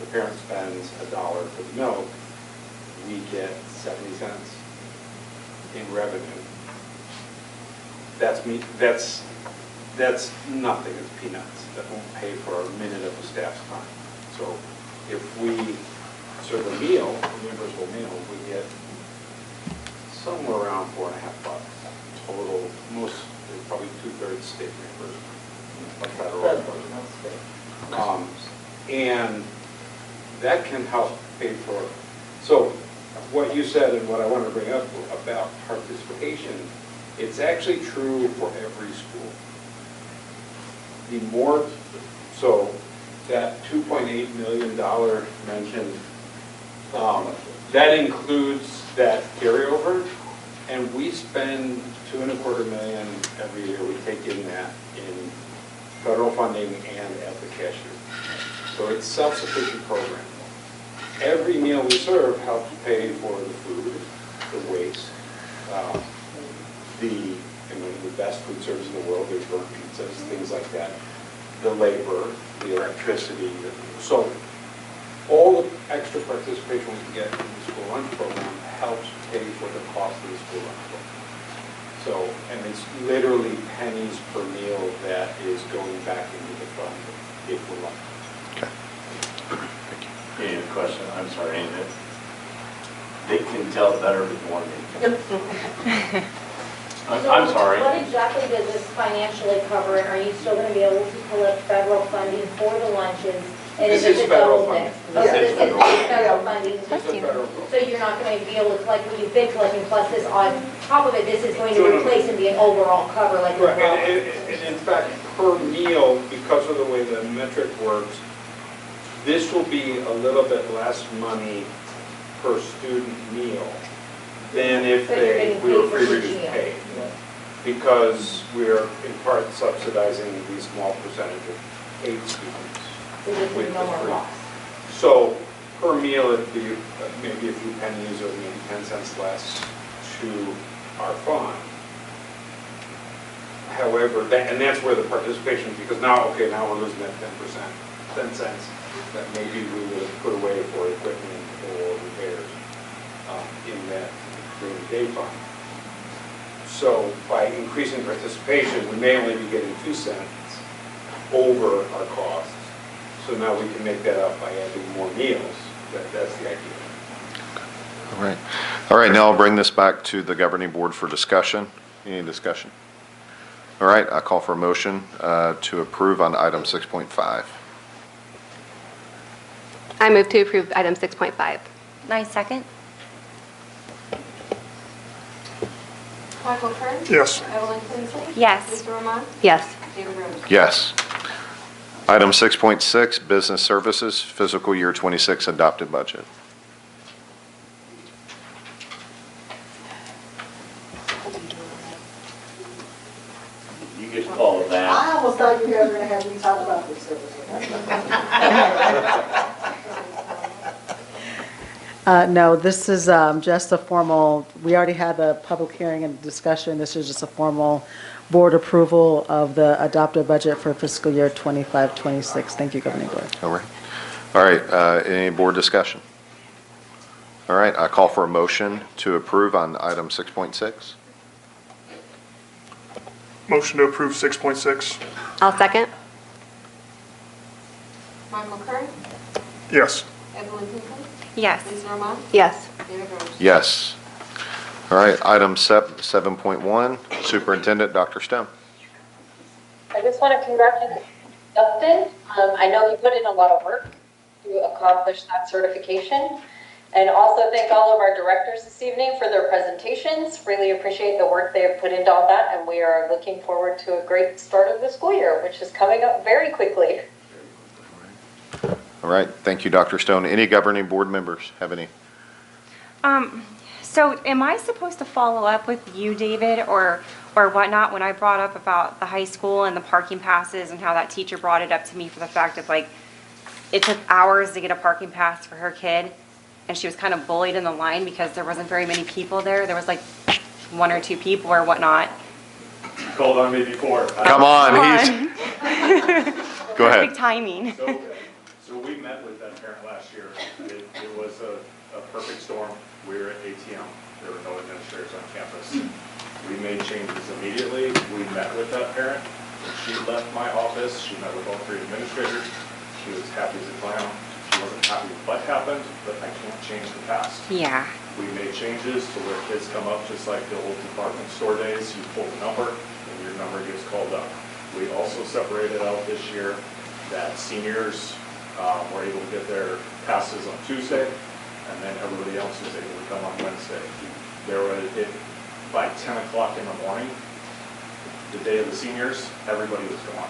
the parent spends $1 for the milk, we get 70 cents in revenue. That's nothing, it's peanuts. That won't pay for a minute of the staff's time. So if we serve a meal, a reimbursable meal, we get somewhere around $4.50 total. Most, probably 2/3 state reimbursement, but federal. And that can help pay for. So what you said and what I want to bring up about participation, it's actually true for every school. The more, so that $2.8 million mentioned, that includes that carryover, and we spend $2.25 million every year. We take in that in federal funding and at the cashier. So it's a self-sufficient program. Every meal we serve helps pay for the food, the waste, the best food service in the world, there's burnt pizzas, things like that, the labor, the electricity. So all the extra participation we can get in the school lunch program helps pay for the cost of the school lunch program. So, and it's literally pennies per meal that is going back into the fund if we're lucky. any question? I'm sorry, Amy. They can tell better than one. I'm sorry. What exactly does this financially cover, and are you still going to be able to collect federal funding for the lunches? And This is is it a federal double mix? funding. Oh, so This this is is federal funding. This is federal. So you're not going to be able to collect what you've been collecting, plus this on top of it, this is going to No, no, no. replace and be an overall cover like Right, the and in fact, per meal, because of the way the metric works, this will be a little bit less money per student meal than if But you're getting we were paid for free each reduced meal. pay. Because we're in part subsidizing the small percentage of aid students. We just with need no the more free. loss. So per meal, it'd be maybe a few pennies or maybe 10 cents less to our fund. However, and that's where the participation, because now, okay, now we're losing that 10%, 10 cents that maybe we would have put away for equipment or repairs in that rainy day fund. So by increasing participation, we may only be getting 2 cents over our costs. So now we can make that up by adding more meals. That's the idea. All right. All right, now I'll bring this back to the governing board for discussion. Any discussion? All right, I call for a motion to approve on item 6.5. I move to approve item 6.5. Nice second? Michael Kern? Yes. Evelyn Tinsley? Yes. Lisa Roman? Yes. David Rose? Yes. Item 6.6, business services, fiscal year 26 adopted budget. You get to follow that. I almost thought you guys were going to have me talk about this service. No, this is just a formal, we already had the public hearing and discussion. This is just a formal board approval of the adopted budget for fiscal year 25-26. Thank you, Governing Board. All right. All right, any board discussion? All right, I call for a motion to approve on item 6.6. Motion to approve 6.6. I'll second. Michael Kern? Yes. Evelyn Tinsley? Yes. Lisa Roman? Yes. David Rose? Yes. All right, item 7.1, Superintendent Dr. Stone. I just want to congratulate Dustin. I know he put in a lot of work to accomplish that certification. And also thank all of our directors this evening for their presentations. Really appreciate the work they have put into all that. And we are looking forward to a great start of the school year, which is coming up very quickly. All right, thank you, Dr. Stone. Any governing board members have any? So am I supposed to follow up with you, David, or whatnot, when I brought up about the high school and the parking passes and how that teacher brought it up to me for the fact of like, it took hours to get a parking pass for her kid, and she was kind of bullied in the line because there wasn't very many people there. There was like 1 or 2 people or whatnot. Called on me before. Come on, he's, go ahead. Perfect timing. So we met with that parent last year. It was a perfect storm. We were at ATM. There were no administrators on campus. We made changes immediately. We met with that parent. When she left my office, she met with all 3 administrators. She was happy as a clown. She wasn't happy with what happened, but I can't change the past. Yeah. We made changes to where kids come up just like the old department store days. You pull the number and your number gets called up. We also separated out this year that seniors were able to get their passes on Tuesday, and then everybody else was able to come on Wednesday. By 10 o'clock in the morning, the day of the seniors, everybody was gone.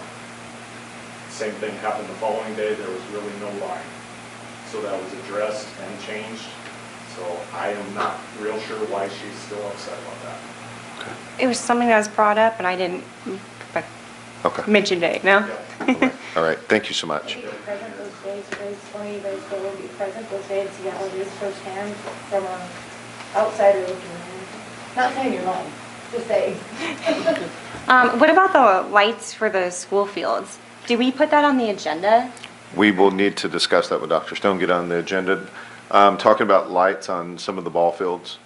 Same thing happened the following day. There was really no line. So that was addressed and changed. So I am not real sure why she's still upset about that. It was something that was brought up and I didn't mention it, no? All right, thank you so much. Be present those days, you guys, one of you guys go and be present those days, see how it is firsthand from an outsider looking in. Not saying you're lying, just saying. What about the lights for the school fields? Do we put that on the agenda? We will need to discuss that with Dr. Stone, get on the agenda. Talking about lights on some of the ball fields.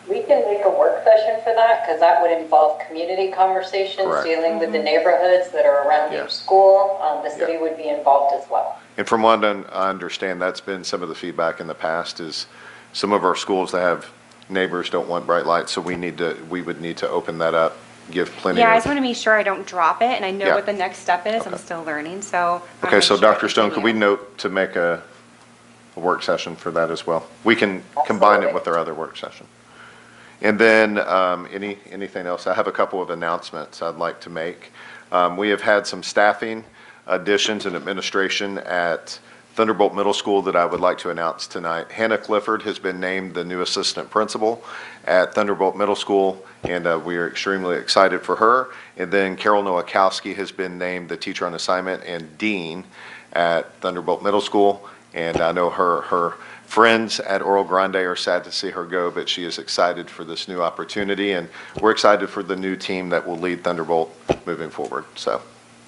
We can make a work session for that because that would involve community conversations, Correct. dealing with the neighborhoods that are around the school. The city would be involved as well. And from what I understand, that's been some of the feedback in the past is some of our schools that have neighbors don't want bright lights, so we would need to open that up, give plenty Yeah, I of. just want to be sure I don't drop it and I know Yeah. what the next step is. I'm Okay. still learning, so. I Okay, wanna so make sure I Dr. Stone, could we continue. note to make a work session for that as well? We can combine it with our other work session. And then, anything else? I have a couple of announcements I'd like to make. We have had some staffing additions and administration at Thunderbolt Middle School that I would like to announce tonight. Hannah Clifford has been named the new assistant principal at Thunderbolt Middle School, and we are extremely excited for her. And then Carol Nowakowski has been named the teacher on assignment and dean at Thunderbolt Middle School. And I know her friends at Oro Grande are sad to see her go, but she is excited for this new opportunity, and we're excited for the new team that will lead Thunderbolt moving forward. So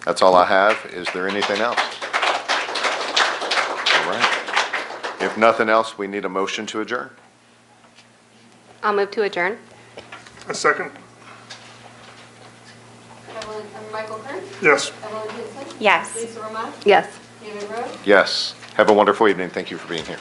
that's all I have. Is there anything else? All right. If nothing else, we need a motion to adjourn. I'll move to adjourn. A second? Michael Kern? Yes. Evelyn Henson? Yes. Lisa Roman? Yes. David Rose? Yes. Have a wonderful evening. Thank you for being here.